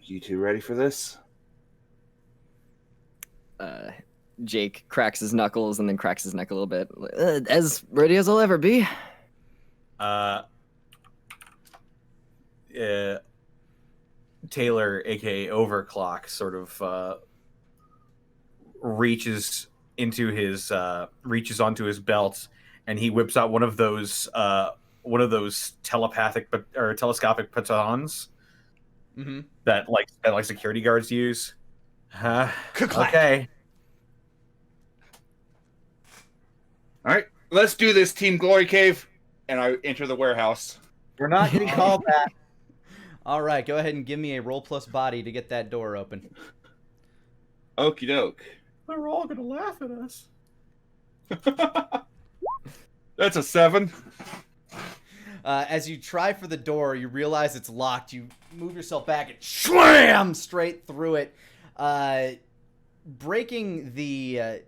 you two ready for this? Jake cracks his knuckles and then cracks his neck a little bit. As ready as I'll ever be. Taylor, aka Overclock, sort of reaches onto his belt, and he whips out one of those one of those telepathic or telescopic batons Mm-hmm. that security guards use. Ka-clack. Okay. All right, let's do this, Team Glory Cave. And I enter the warehouse. We're not getting called back. All right, go ahead and give me a roll plus body to get that door open. Okie doke. They're all gonna laugh at us. That's a 7. As you try for the door, you realize it's locked. You move yourself back and slam straight through it, breaking the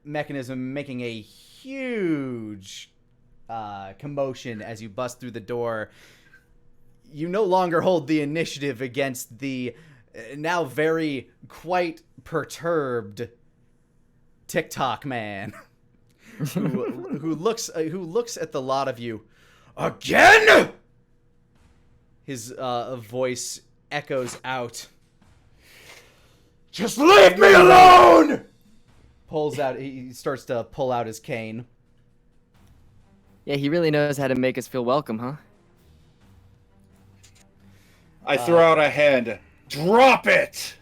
mechanism, making a huge commotion as you bust through the door. You no longer hold the initiative against the now very quite perturbed TikTok man who looks at the lot of you. Again? His voice echoes out. Just leave me alone! He starts to pull out his cane. Yeah, he really knows how to make us feel welcome, huh? I throw out a hand. Drop it!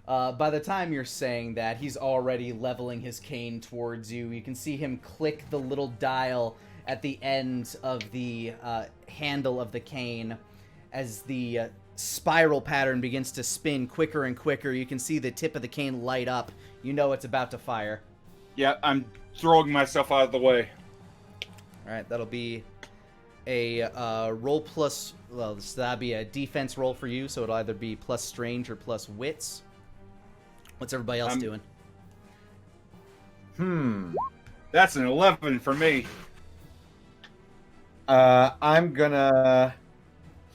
By the time you're saying that, he's already leveling his cane towards you. You can see him click the little dial at the end of the handle of the cane as the spiral pattern begins to spin quicker and quicker. You can see the tip of the cane light up. You know it's about to fire. Yeah, I'm throwing myself out of the way. All right, that'll be a roll plus. Well, so that'll be a defense roll for you. So it'll either be plus strange or plus wits. What's everybody else doing? That's an 11 for me. I'm gonna.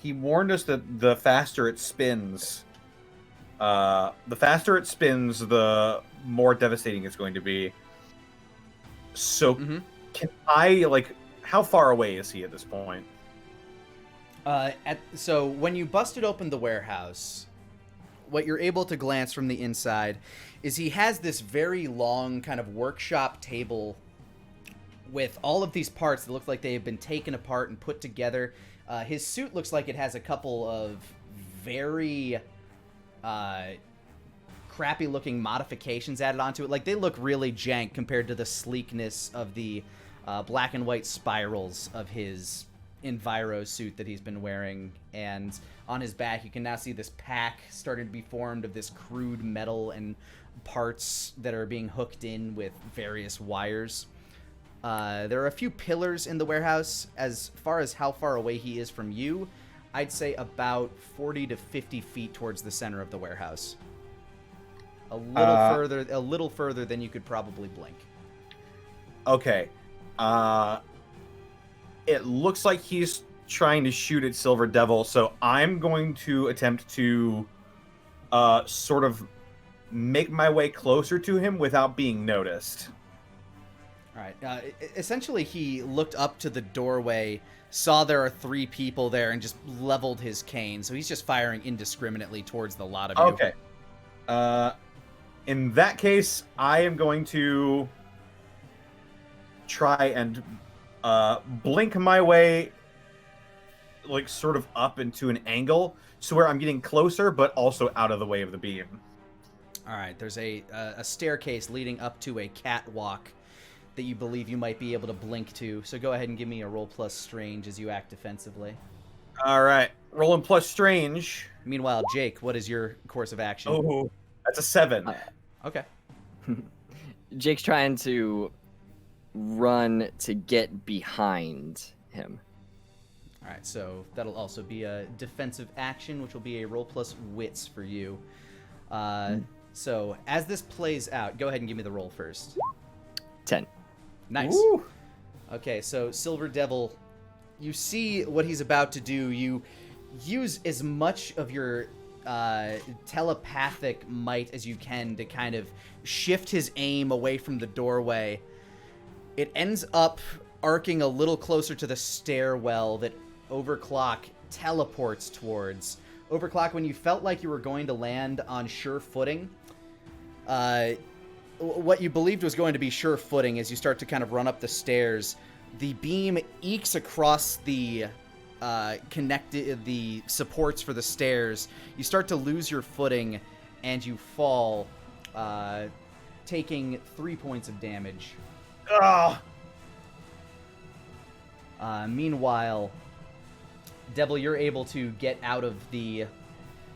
He warned us that the faster it spins, the more devastating it's going to be. So, can I how far away is he at this point? So when you busted open the warehouse, what you're able to glance from the inside is he has this very long kind of workshop table with all of these parts that look like they have been taken apart and put together. His suit looks like it has a couple of very crappy looking modifications added onto it. Like, they look really jank compared to the sleekness of the black and white spirals of his Enviro suit that he's been wearing. And on his back, you can now see this pack starting to be formed of this crude metal and parts that are being hooked in with various wires. There are a few pillars in the warehouse. As far as how far away he is from you, I'd say about 40 to 50 feet towards the center of the warehouse. A little further than you could probably blink. Okay. It looks like he's trying to shoot at Silver Devil, so I'm going to attempt to sort of make my way closer to him without being noticed. All right. Essentially, he looked up to the doorway, saw there are 3 people there, and just leveled his cane. So he's just firing indiscriminately towards the lot of you. Okay. In that case, I am going to try and blink my way, sort of up into an angle, so where I'm getting closer, but also out of the way of the beam. All right. There's a staircase leading up to a catwalk that you believe you might be able to blink to. So go ahead and give me a roll plus strange as you act defensively. All right. Rolling plus strange. Meanwhile, Jake, what is your course of action? Oh, that's a 7. Okay. Jake's trying to run to get behind him. All right, so that'll also be a defensive action, which will be a roll plus wits for you. So as this plays out, go ahead and give me the roll first. 10. Nice. Ooh. Okay, so Silver Devil, you see what he's about to do. You use as much of your telepathic might as you can to kind of shift his aim away from the doorway. It ends up arcing a little closer to the stairwell that Overclock teleports towards. Overclock, when you felt like you were going to land on sure footing, what you believed was going to be sure footing as you start to kind of run up the stairs, The beam ekes across the the supports for the stairs. You start to lose your footing, and you fall, taking 3 points of damage. Ah! Meanwhile, Devil, you're able to get out of the...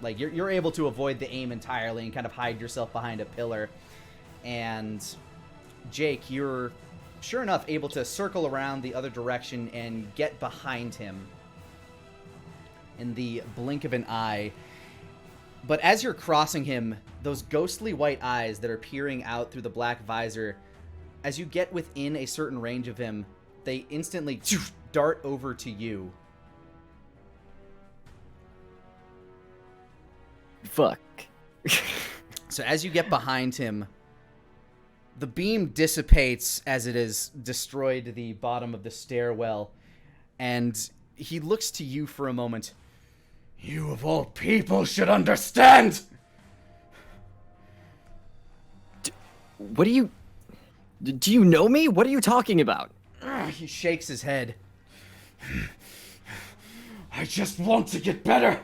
Like, you're able to avoid the aim entirely and kind of hide yourself behind a pillar. And Jake, you're, sure enough, able to circle around the other direction and get behind him in the blink of an eye. But as you're crossing him, those ghostly white eyes that are peering out through the black visor, as you get within a certain range of him, they instantly dart over to you. Fuck. So as you get behind him, the beam dissipates as it has destroyed the bottom of the stairwell, and he looks to you for a moment. You of all people should understand! What do you... Do you know me? What are you talking about? He shakes his head. I just want to get better.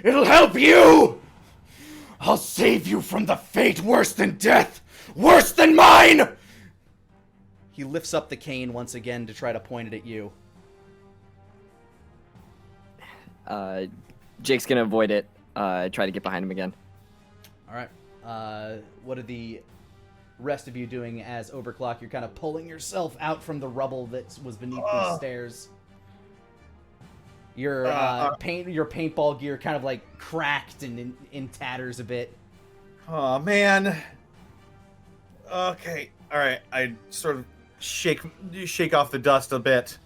It'll help you! I'll save you from the fate worse than death! Worse than mine! He lifts up the cane once again to try to point it at you. Jake's gonna avoid it. Try to get behind him again. All right. What are the rest of you doing as Overclock? You're kind of pulling yourself out from the rubble that was beneath the stairs. Your your paintball gear kind of like cracked and in tatters a bit. Oh man. Okay. All right. I sort of shake off the dust a bit,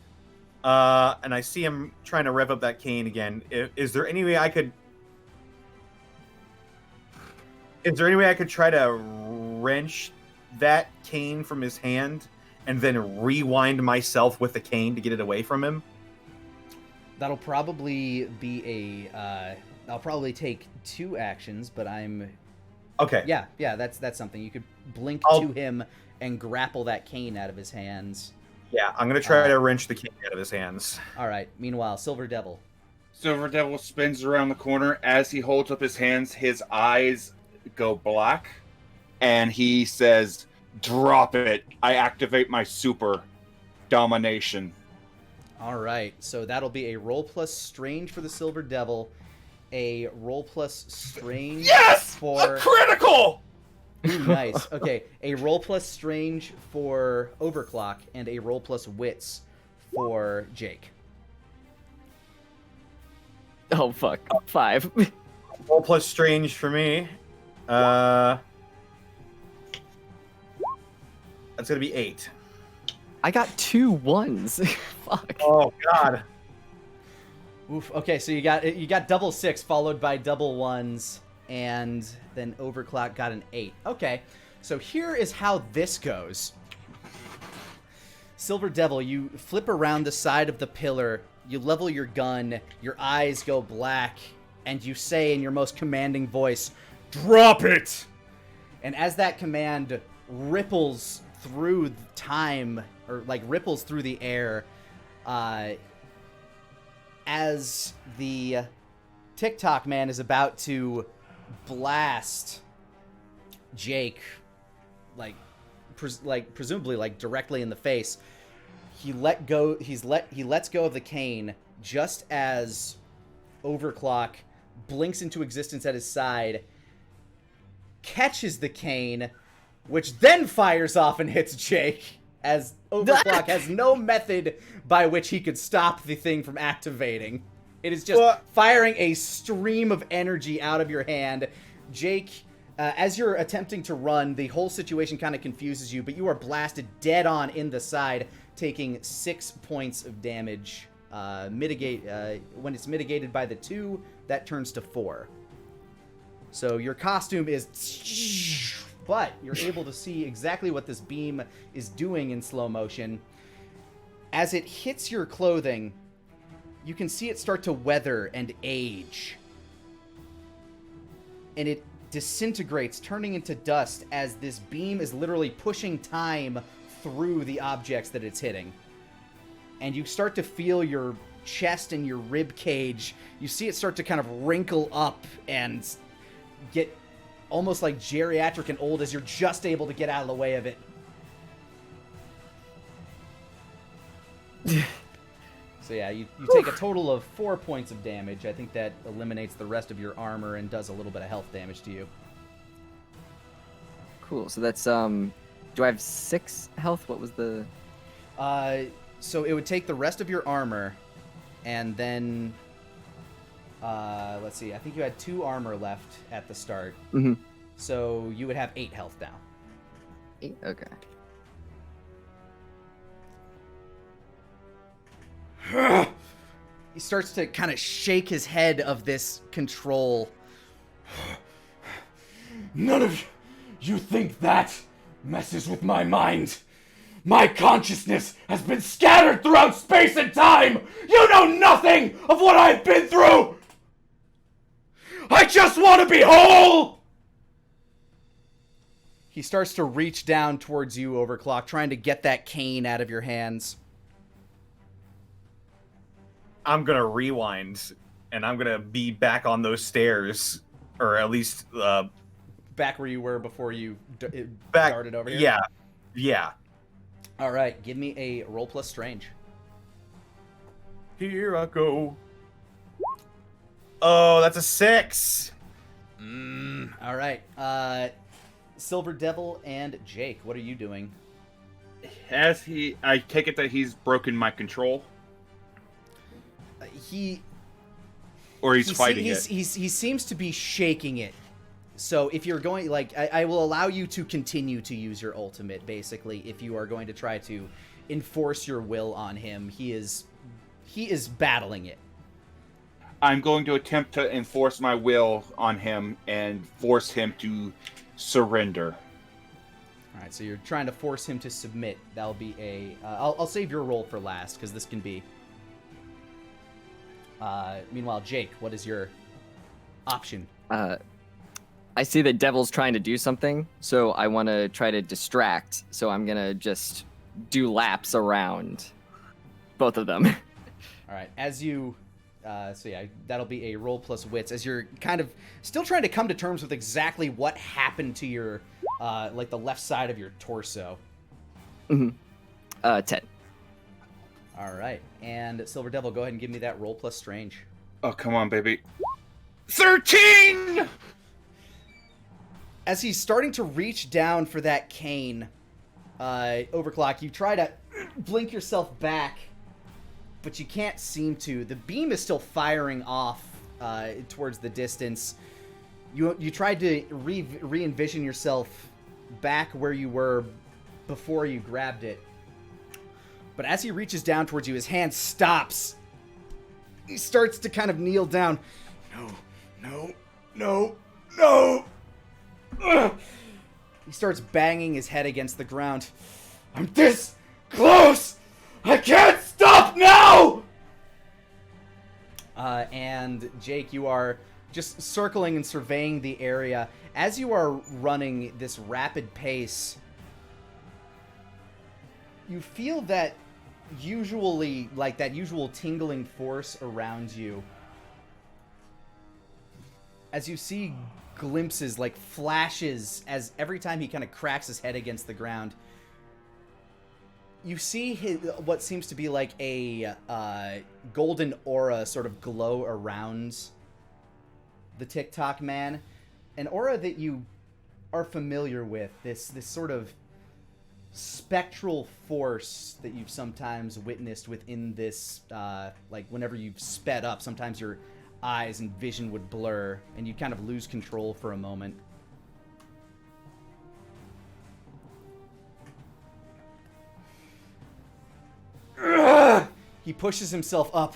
and I see him trying to rev up that cane again. Is there any way I could? Is there any way I could try to wrench that cane from his hand and then rewind myself with the cane to get it away from him? That'll probably be a. I'll probably take 2 actions, but I'm. Okay. Yeah, that's something. You could blink to him and grapple that cane out of his hands. Yeah, I'm gonna try to wrench the cane out of his hands. All right. Meanwhile, Silver Devil. Silver Devil spins around the corner. As he holds up his hands, his eyes go black, and he says, "Drop it. I activate my super domination." All right. So that'll be a roll plus strange for the Silver Devil, a roll plus strange Yes! for A critical! Ooh, nice. Okay, a roll plus strange for Overclock and a roll plus wits for Jake. Oh, fuck. 5. Roll plus strange for me. That's gonna be 8. I got 2 1s. Fuck. Oh God. Oof. Okay, so you got double 6 followed by double 1s, and then Overclock got an 8. Okay, so here is how this goes. Silver Devil, you flip around the side of the pillar, you level your gun, your eyes go black, and you say in your most commanding voice, "Drop it!" And as that command ripples through time, or like ripples through the air, as the TikTok man is about to blast Jake, presumably like directly in the face, he lets go of the cane just as Overclock blinks into existence at his side, catches the cane, which then fires off and hits Jake, as Overclock has no method by which he could stop the thing from activating. It is just firing a stream of energy out of your hand. Jake, as you're attempting to run, the whole situation kind of confuses you, but you are blasted dead on in the side, taking 6 points of damage. When it's mitigated by the 2, that turns to 4. So your costume is... But you're able to see exactly what this beam is doing in slow motion. As it hits your clothing, you can see it start to weather and age. And it disintegrates, turning into dust as this beam is literally pushing time through the objects that it's hitting. and you start to feel your chest and your rib cage. You see it start to kind of wrinkle up and get almost like geriatric and old as you're just able to get out of the way of it. So yeah, you take a total of 4 points of damage. I think that eliminates the rest of your armor and does a little bit of health damage to you. Cool. So that's do I have 6 health? What was the? So it would take the rest of your armor, and then let's see. I think you had 2 armor left at the start. Mm-hmm. So you would have 8 health now. 8. Okay. He starts to kind of shake his head of this control. None of you think that messes with my mind. My consciousness has been scattered throughout space and time. You know nothing of what I've been through. I just want to be whole. He starts to reach down towards you, Overclock, trying to get that cane out of your hands. I'm gonna rewind, and I'm gonna be back on those stairs, or at least Back where you were before you back. darted over here? Yeah. All right, give me a roll plus strange. Here I go. Oh, that's a 6. All right. Silver Devil and Jake, what are you doing? I take it that he's broken my control, or he's fighting it. He seems to be shaking it. So if you're going, like, I will allow you to continue to use your ultimate, basically, if you are going to try to enforce your will on him. He is battling it. I'm going to attempt to enforce my will on him and force him to surrender. All right, so you're trying to force him to submit. That'll be a... I'll save your roll for last, because this can be... meanwhile, Jake, what is your option? I see that Devil's trying to do something, so I want to try to distract. So I'm gonna just do laps around both of them. All right, as you... so yeah, that'll be a roll plus wits, as you're kind of still trying to come to terms with exactly what happened to your, like, the left side of your torso. Mm-hmm. 10. All right, and Silver Devil, go ahead and give me that roll plus strange. Oh, come on, baby. 13! As he's starting to reach down for that cane, Overclock, you try to blink yourself back, but you can't seem to. The beam is still firing off towards the distance. You tried to re-envision yourself back where you were before you grabbed it. But as he reaches down towards you, his hand stops. He starts to kind of kneel down. No. He starts banging his head against the ground. I'm this close. I can't stop now. And Jake, you are just circling and surveying the area. As you are running this rapid pace, you feel that usual tingling force around you. As you see glimpses, like flashes, as every time he kind of cracks his head against the ground, you see what seems to be like a golden aura sort of glow around the TikTok man. An aura that you are familiar with, this sort of spectral force that you've sometimes witnessed within this, like whenever you've sped up, sometimes your eyes and vision would blur and you'd kind of lose control for a moment. He pushes himself up,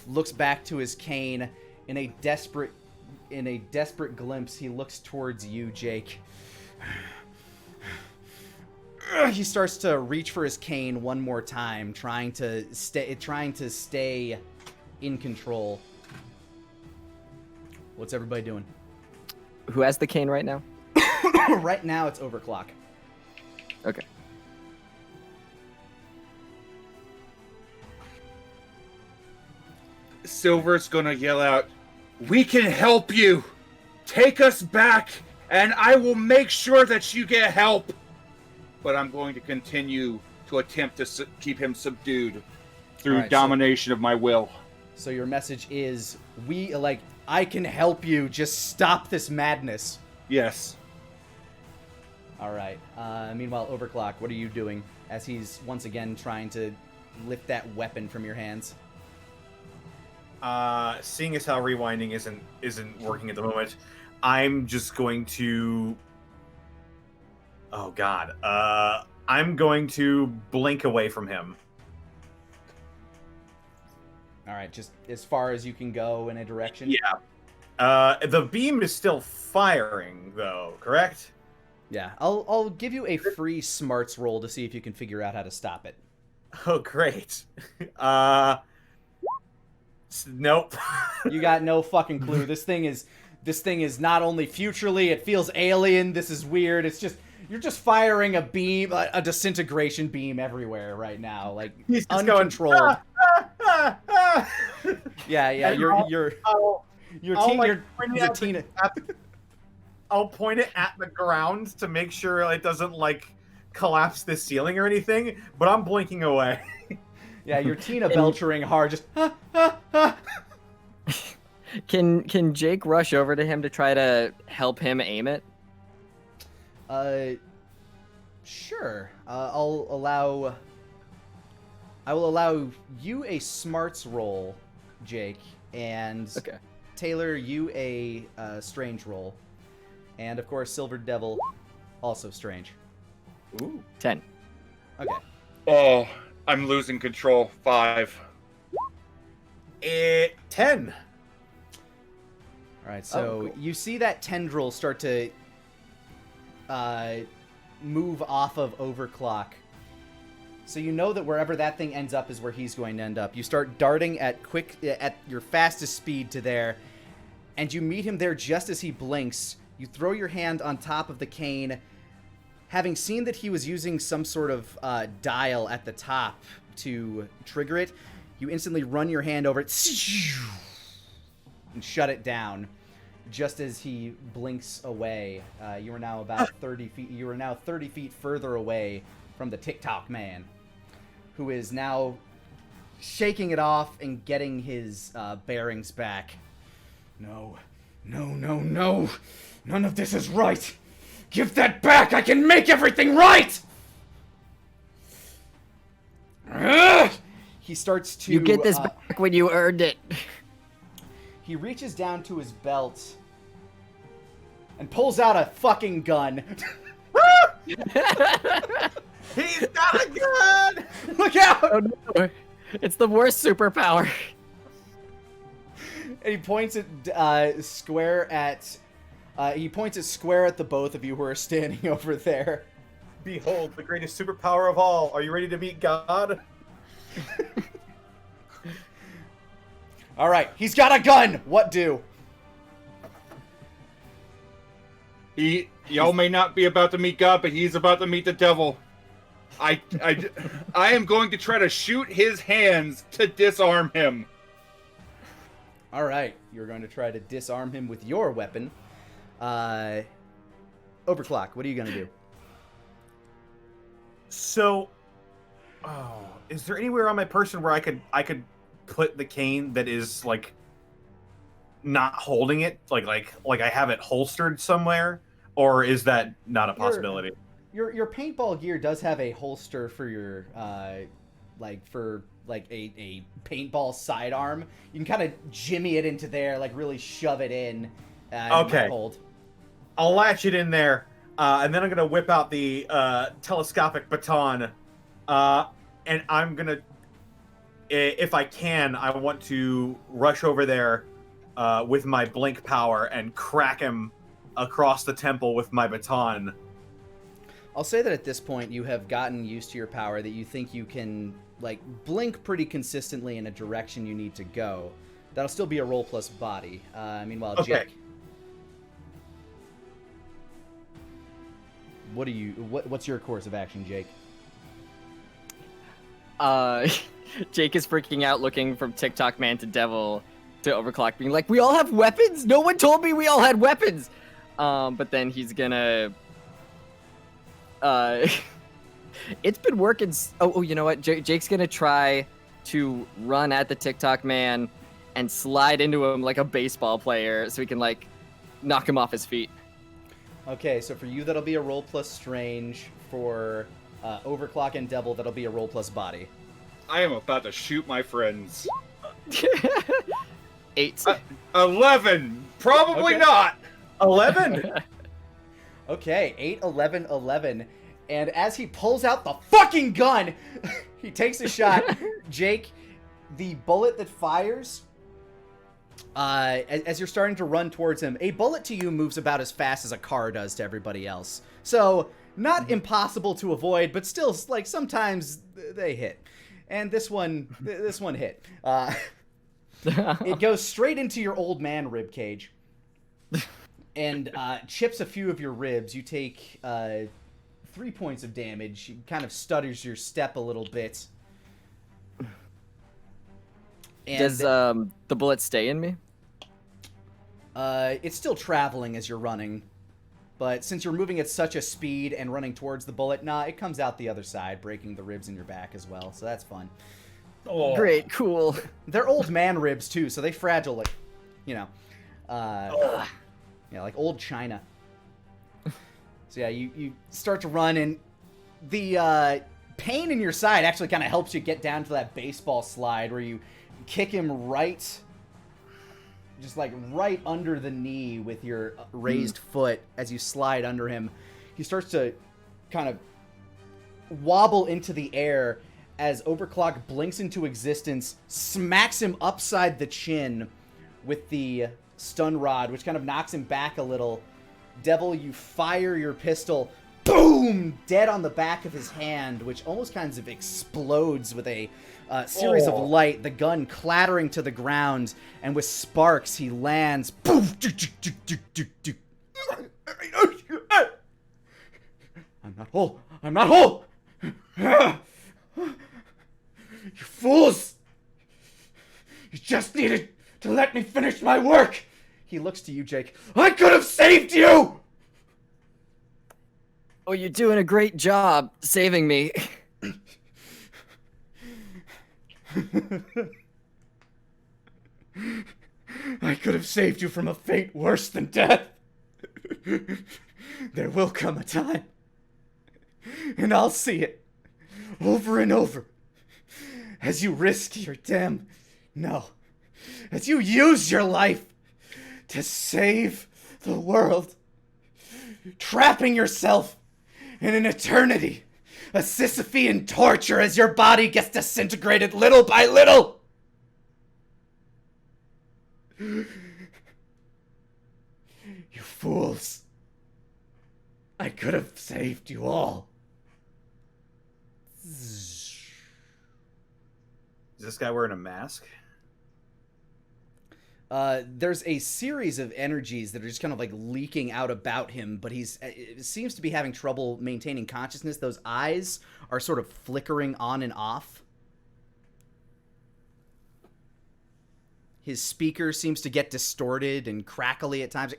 looks back to his cane. In a desperate glimpse, he looks towards you, Jake. He starts to reach for his cane one more time, trying to stay in control. What's everybody doing? Who has the cane right now? Right now, it's Overclock. Okay. Silver's gonna yell out, "We can help you! Take us back, and I will make sure that you get help!" But I'm going to continue to attempt to keep him subdued through Alright, domination of my will. So your message is, I can help you, just stop this madness. Yes. Alright, meanwhile, Overclock, what are you doing as he's once again trying to lift that weapon from your hands? Seeing as how rewinding isn't working at the moment, I'm just going to... Oh, God. I'm going to blink away from him. Alright, just as far as you can go in a direction? Yeah. The beam is still firing, though, correct? Yeah, I'll give you a free smarts roll to see if you can figure out how to stop it. Oh, great. Nope. You got no fucking clue. This thing is not only futurely, it feels alien. This is weird. It's just you're just firing a beam, a disintegration beam everywhere right now, like He's just uncontrolled. Going, ah, ah, ah. Yeah. And Your Tina. I'll point it at the ground to make sure it doesn't like collapse the ceiling or anything, but I'm blinking away. Yeah, your Tina belchering hard, just Can Jake rush over to him to try to help him aim it? Sure. I will allow you a smarts roll, Jake, and Okay. Taylor, you a strange roll, and of course Silver Devil, also strange. Ooh. 10. Okay. Oh, I'm losing control. 5. 10. All right. So cool. you see that tendril start to move off of Overclock. So you know that wherever that thing ends up is where he's going to end up. You start darting at your fastest speed to there, and you meet him there just as he blinks. You throw your hand on top of the cane. Having seen that he was using some sort of dial at the top to trigger it, you instantly run your hand over it and shut it down. Just as he blinks away, you are now about 30 feet. You are now 30 feet further away from the TikTok man, who is now shaking it off and getting his bearings back. No. None of this is right. Give that back. I can make everything right. He starts to... You get this back when you earned it. He reaches down to his belt and pulls out a fucking gun. He's got a gun! Look out! Oh, no. It's the worst superpower. And he points it square at... he points it square at the both of you who are standing over there. Behold, the greatest superpower of all. Are you ready to meet God? All right, he's got a gun. What do? Y'all may not be about to meet God, but he's about to meet the devil. I am going to try to shoot his hands to disarm him. All right, you're going to try to disarm him with your weapon. Overclock, what are you going to do? So, is there anywhere on my person where I could put the cane that is like not holding it, like I have it holstered somewhere, or is that not a possibility? Your paintball gear does have a holster for your a paintball sidearm. You can kind of jimmy it into there, like really shove it in. Okay. Hold. I'll latch it in there, and then I'm gonna whip out the telescopic baton, and I'm gonna, if I can, I want to rush over there with my blink power and crack him across the temple with my baton. I'll say that at this point you have gotten used to your power, that you think you can like blink pretty consistently in a direction you need to go. That'll still be a roll plus body. Meanwhile, Okay. Jake, what's your course of action, Jake? Jake is freaking out, looking from TikTok man to devil to Overclock, being like, "We all have weapons? No one told me we all had weapons." But then he's gonna. It's been working. Oh, you know what? Jake's gonna try to run at the TikTok man and slide into him like a baseball player, so he can like knock him off his feet. Okay, so for you that'll be a roll plus strange. For Overclock and Devil, that'll be a roll plus body. I am about to shoot my friends. 8. 11. Probably Okay. not. 11. Okay, 8, 11, 11. And as he pulls out the fucking gun, he takes a shot. Jake, the bullet that fires, as you're starting to run towards him, a bullet to you moves about as fast as a car does to everybody else. So, not impossible to avoid, but still, like, sometimes they hit. And this one hit. It goes straight into your old man ribcage and chips a few of your ribs. You take 3 points of damage. It kind of stutters your step a little bit. And Does the bullet stay in me? it's still traveling as you're running. But since you're moving at such a speed and running towards the bullet, it comes out the other side, breaking the ribs in your back as well. So that's fun. Oh. Great, cool. They're old man ribs too, so they fragile like, like old china. So yeah, you start to run, and the pain in your side actually kind of helps you get down to that baseball slide where you kick him right under the knee with your raised foot as you slide under him. He starts to kind of wobble into the air as Overclock blinks into existence, smacks him upside the chin with the stun rod, which kind of knocks him back a little. Devil, you fire your pistol. Boom! Dead on the back of his hand, which almost kind of explodes with a series of light, the gun clattering to the ground, and with sparks, he lands. Poof! I'm not whole! You fools! You just needed to let me finish my work! He looks to you, Jake. I could have saved you! Oh, you're doing a great job saving me. I could have saved you from a fate worse than death. There will come a time, and I'll see it over and over, as you risk your as you use your life to save the world, trapping yourself in an eternity, a Sisyphean torture as your body gets disintegrated little by little. You fools. I could have saved you all. Is this guy wearing a mask? There's a series of energies that are just kind of like leaking out about him, but he seems to be having trouble maintaining consciousness. Those eyes are sort of flickering on and off. His speaker seems to get distorted and crackly at times.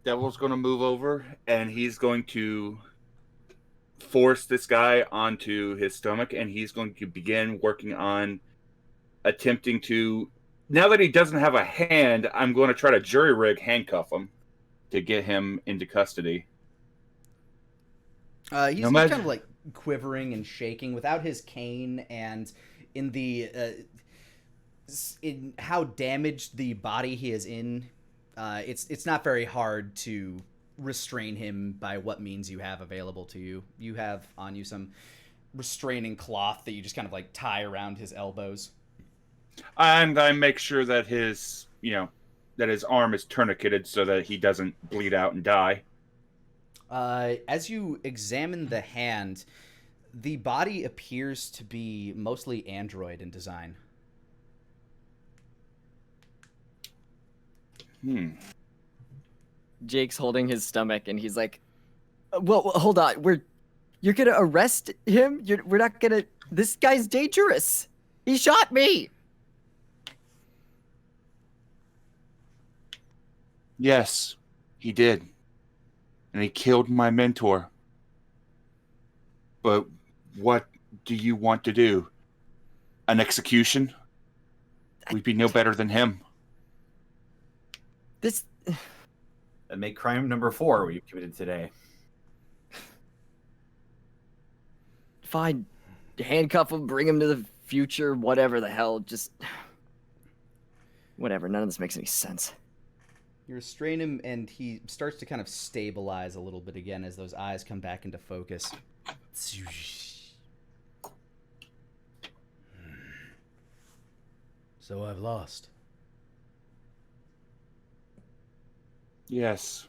Devil's going to move over, and he's going to force this guy onto his stomach, and he's going to begin working on attempting to, now that he doesn't have a hand, I'm going to try to jury rig handcuff him to get him into custody. He's kind of like quivering and shaking without his cane, and in how damaged the body he is in, it's not very hard to restrain him by what means you have available to you. You have on you some restraining cloth that you just kind of like tie around his elbows. And I make sure that his arm is tourniqueted so that he doesn't bleed out and die. As you examine the hand, the body appears to be mostly android in design. Jake's holding his stomach, and he's like, well, hold on. You're gonna arrest him? We're not gonna. This guy's dangerous. He shot me. Yes, he did. And he killed my mentor. But what do you want to do? An execution? We'd be no better than him. This. That make crime number 4 you committed today. Fine. Handcuff him, bring him to the future, whatever the hell. Just. Whatever. None of this makes any sense. You restrain him, and he starts to kind of stabilize a little bit again as those eyes come back into focus. So I've lost. Yes.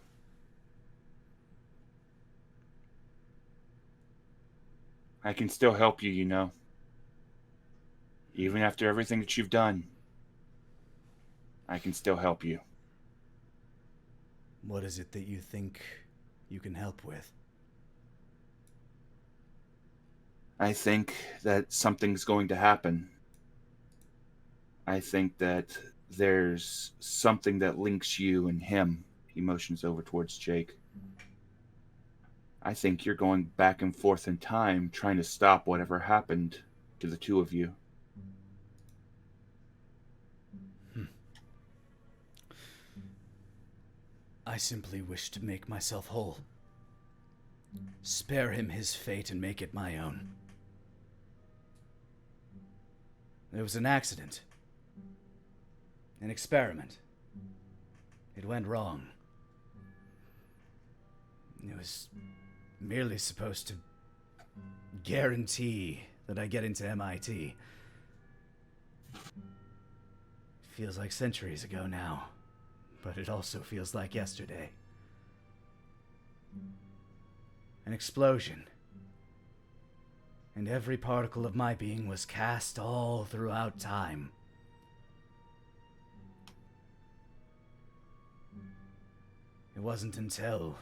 I can still help you, you know. Even after everything that you've done, I can still help you. What is it that you think you can help with? I think that something's going to happen. I think that there's something that links you and him. He motions over towards Jake. I think you're going back and forth in time, trying to stop whatever happened to the two of you. I simply wish to make myself whole. Spare him his fate and make it my own. There was an accident. An experiment. It went wrong. It was merely supposed to guarantee that I get into MIT. Feels like centuries ago now, but it also feels like yesterday. An explosion. And every particle of my being was cast all throughout time. It wasn't until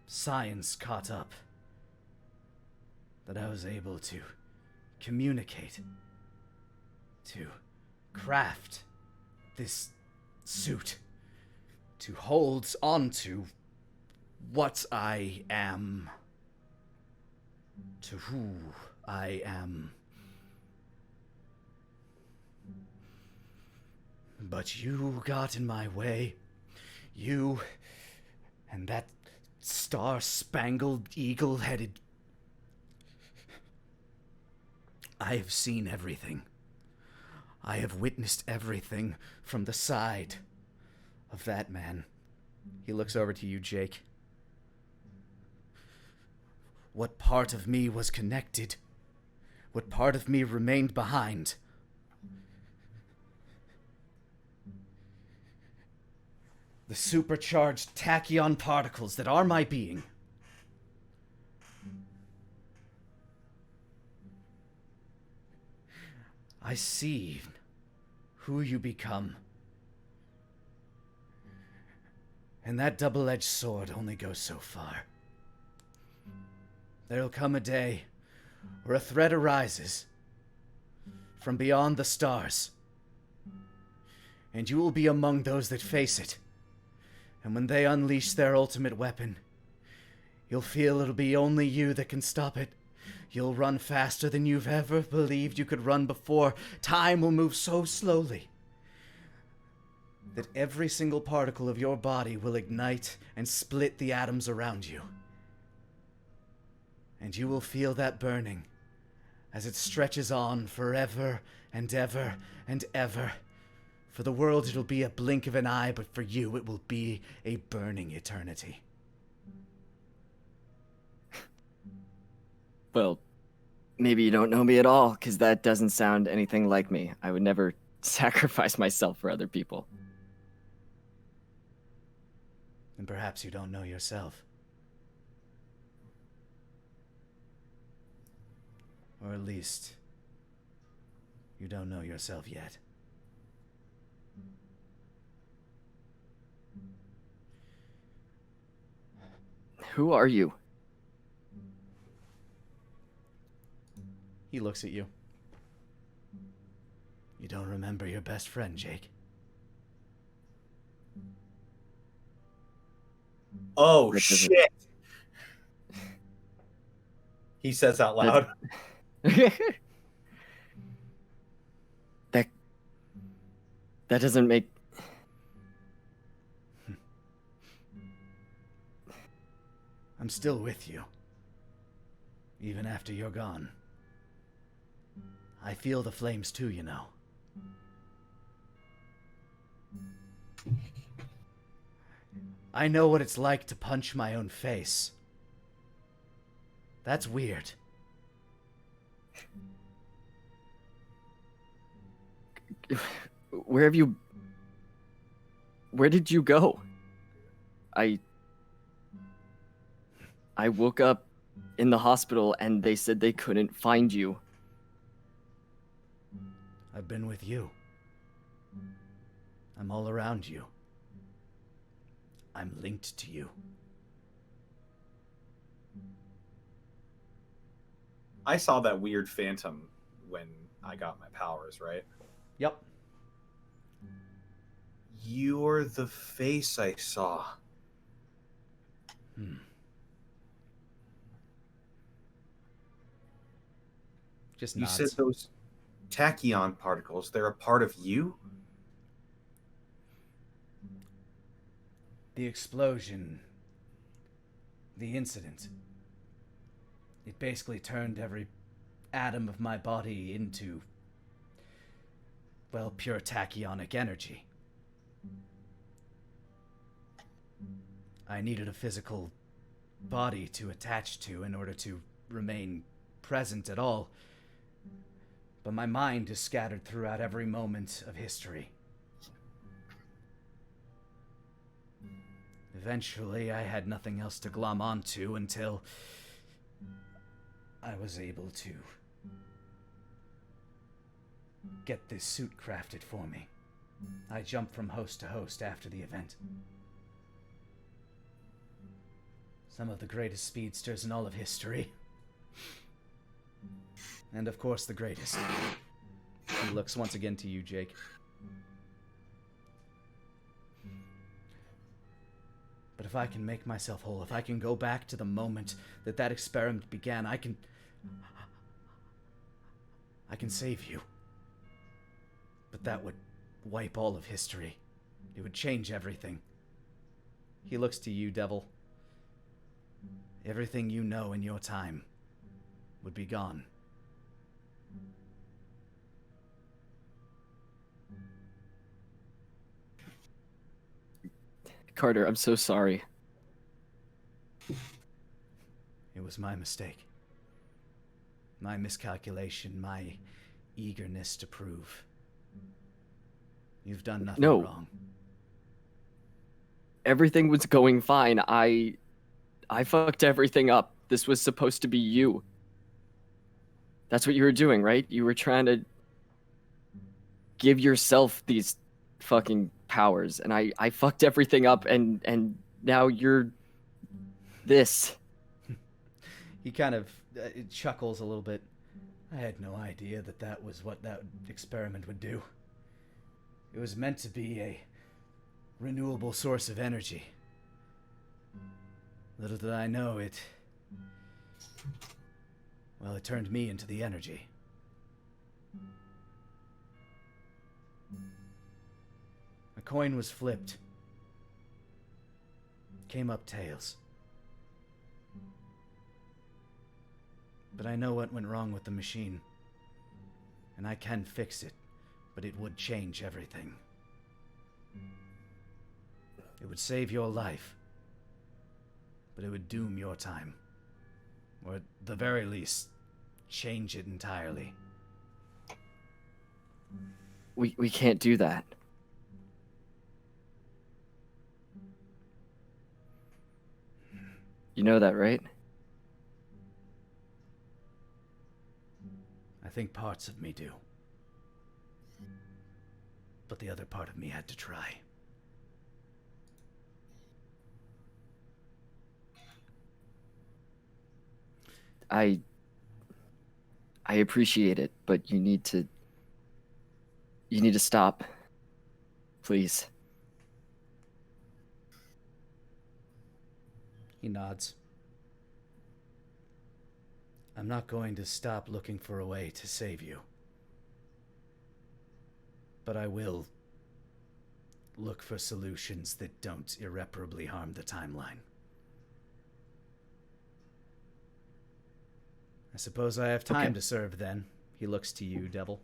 science caught up that I was able to communicate, to craft this suit, to hold onto what I am, to who I am. But you got in my way. You and that star-spangled, eagle-headed... I have seen everything. I have witnessed everything from the side of that man. He looks over to you, Jake. What part of me was connected? What part of me remained behind? The supercharged tachyon particles that are my being. I see who you become. And that double-edged sword only goes so far. There'll come a day where a threat arises from beyond the stars. And you will be among those that face it. And when they unleash their ultimate weapon, you'll feel it'll be only you that can stop it. You'll run faster than you've ever believed you could run before. Time will move so slowly that every single particle of your body will ignite and split the atoms around you. And you will feel that burning as it stretches on forever and ever and ever. For the world, it'll be a blink of an eye, but for you, it will be a burning eternity. Well, maybe you don't know me at all, because that doesn't sound anything like me. I would never sacrifice myself for other people. And perhaps you don't know yourself. Or at least, you don't know yourself yet. Who are you? He looks at you. You don't remember your best friend, Jake? Oh, That doesn't- shit. He says out loud. that doesn't make. I'm still with you. Even after you're gone. I feel the flames too, you know. I know what it's like to punch my own face. That's weird. Where did you go? I woke up in the hospital and they said they couldn't find you. I've been with you. I'm all around you. I'm linked to you. I saw that weird phantom when I got my powers, right? Yep. You're the face I saw. Just You nods. said those tachyon particles, they're a part of you? The explosion, the incident, it basically turned every atom of my body into, well, pure tachyonic energy. I needed a physical body to attach to in order to remain present at all, but my mind is scattered throughout every moment of history. Eventually, I had nothing else to glom onto until I was able to get this suit crafted for me. I jumped from host to host after the event. Some of the greatest speedsters in all of history. And of course, the greatest. He looks once again to you, Jake. But if I can make myself whole, if I can go back to the moment that that experiment began, I can save you. But that would wipe all of history. It would change everything. He looks to you, Devil. Everything you know in your time would be gone. Carter, I'm so sorry. It was my mistake. My miscalculation, my eagerness to prove. You've done nothing No. wrong. Everything was going fine. I fucked everything up. This was supposed to be you. That's what you were doing, right? You were trying to give yourself these fucking powers, and I fucked everything up, and now you're this. He kind of chuckles a little bit. I had no idea that that was what that experiment would do. It was meant to be a renewable source of energy. Little did I know it... Well, it turned me into the energy. A coin was flipped. Came up tails. But I know what went wrong with the machine. And I can fix it, but it would change everything. It would save your life, but it would doom your time. Or at the very least, change it entirely. We can't do that. You know that, right? I think parts of me do. But the other part of me had to try. I appreciate it, but you need to stop. Please. He nods. I'm not going to stop looking for a way to save you. But I will look for solutions that don't irreparably harm the timeline. I suppose I have time to serve then. He looks to you, Devil.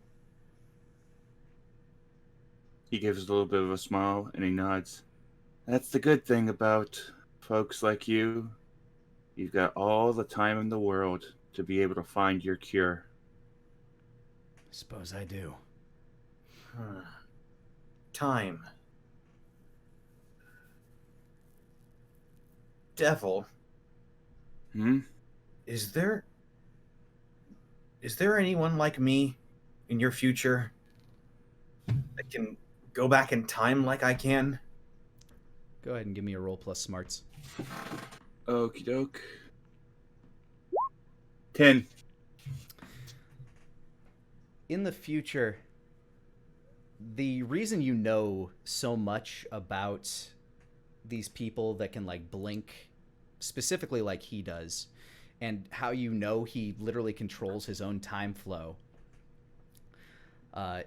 He gives a little bit of a smile and he nods. That's the good thing about folks like you. You've got all the time in the world to be able to find your cure. I suppose I do. Time. Devil. Is there anyone like me in your future that can go back in time like I can? Go ahead and give me a roll plus smarts. Okie doke. 10. In the future, the reason you know so much about these people that can like blink, specifically like he does, and how you know he literally controls his own time flow.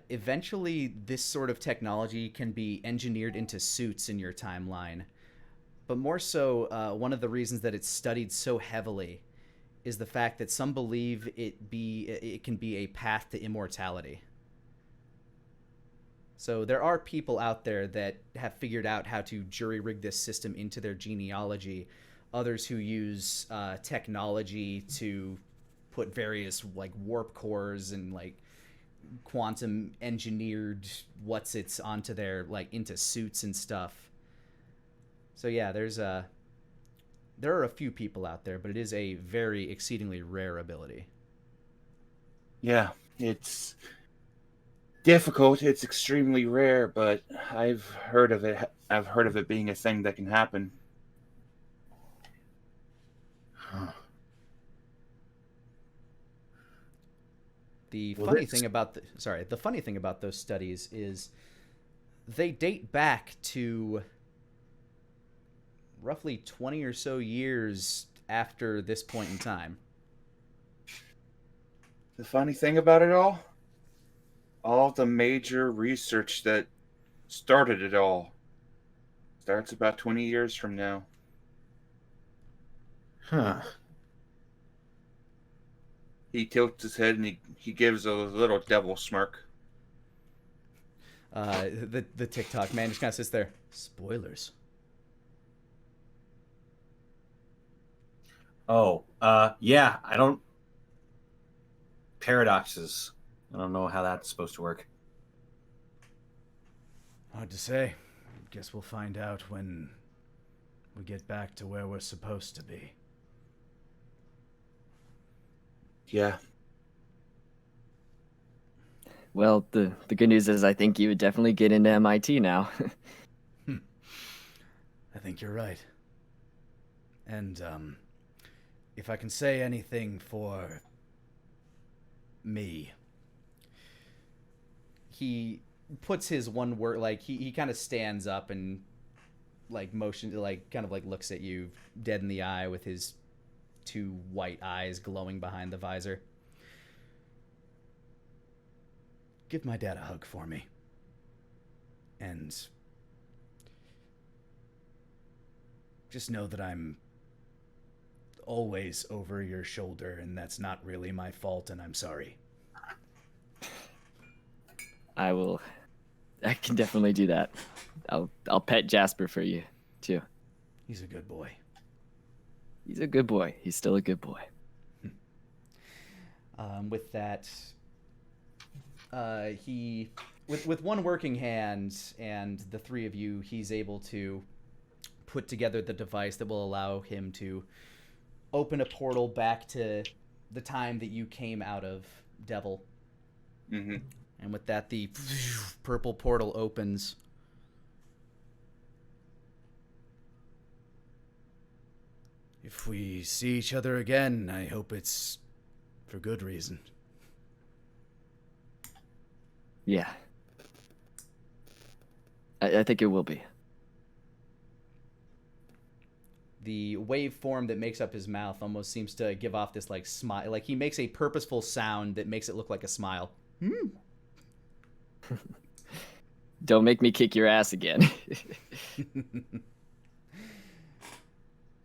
Eventually, this sort of technology can be engineered into suits in your timeline. But more so, one of the reasons that it's studied so heavily is the fact that some believe it can be a path to immortality. So there are people out there that have figured out how to jury-rig this system into their genealogy. Others who use technology to put various like warp cores and like quantum engineered what's-its onto their like into suits and stuff. So yeah, there are a few people out there, but it is a very exceedingly rare ability. Yeah, it's difficult. It's extremely rare, but I've heard of it. I've heard of it being a thing that can happen. The funny thing about those studies is they date back to roughly 20 or so years after this point in time. The funny thing about it all the major research that started it all starts about 20 years from now. Huh. He tilts his head and he gives a little devil smirk. The TikTok man just kind of sits there. Spoilers. Oh, yeah, I don't... Paradoxes. I don't know how that's supposed to work. Hard to say. Guess we'll find out when we get back to where we're supposed to be. Yeah. Well, the good news is I think you would definitely get into MIT now. I think you're right. And, if I can say anything for me. He puts his one word, like, he kind of stands up and, like, kind of, like, looks at you dead in the eye with his two white eyes glowing behind the visor. Give my dad a hug for me. And just know that I'm always over your shoulder, and that's not really my fault, and I'm sorry. I can definitely do that. I'll pet Jasper for you, too. He's a good boy. He's a good boy. He's still a good boy. With that, he, with one working hand and the three of you, he's able to put together the device that will allow him to open a portal back to the time that you came out of, Devil. Mm-hmm. And with that, the purple portal opens. If we see each other again, I hope it's for good reason. Yeah. I think it will be. The waveform that makes up his mouth almost seems to give off this like smile. Like he makes a purposeful sound that makes it look like a smile. Don't make me kick your ass again.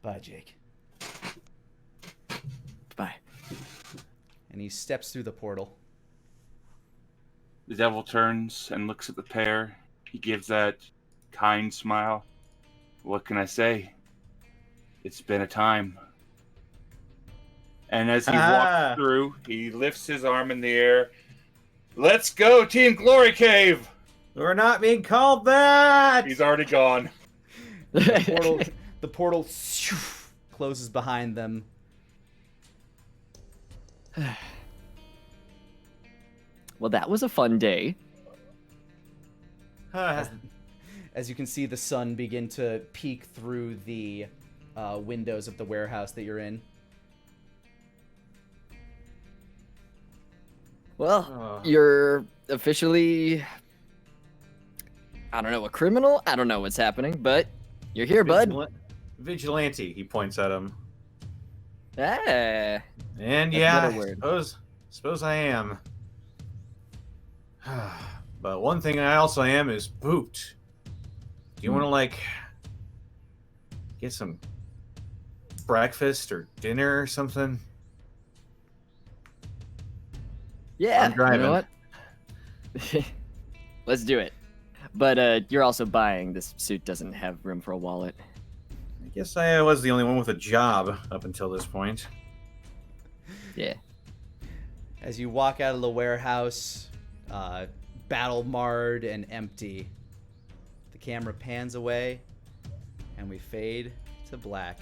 Bye, Jake. Bye. And he steps through the portal. The devil turns and looks at the pair. He gives that kind smile. What can I say? It's been a time. And as he walks through, he lifts his arm in the air. Let's go, Team Glory Cave! We're not being called that! He's already gone. The portal closes behind them. Well, that was a fun day. As you can see the sun begin to peek through the windows of the warehouse that you're in. Well, you're officially, I don't know, a criminal? I don't know what's happening, but you're here, bud. Vigilante, he points at him. Ah. And That's yeah, not a word. suppose I am. But one thing I also am is pooped. Do you want to, like, get some breakfast or dinner or something? Yeah, I'm driving. you know what? Let's do it. But you're also buying. This suit doesn't have room for a wallet. I guess I was the only one with a job up until this point. Yeah. As you walk out of the warehouse, battle marred and empty, the camera pans away and we fade to black.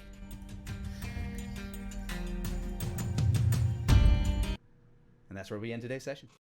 And that's where we end today's session.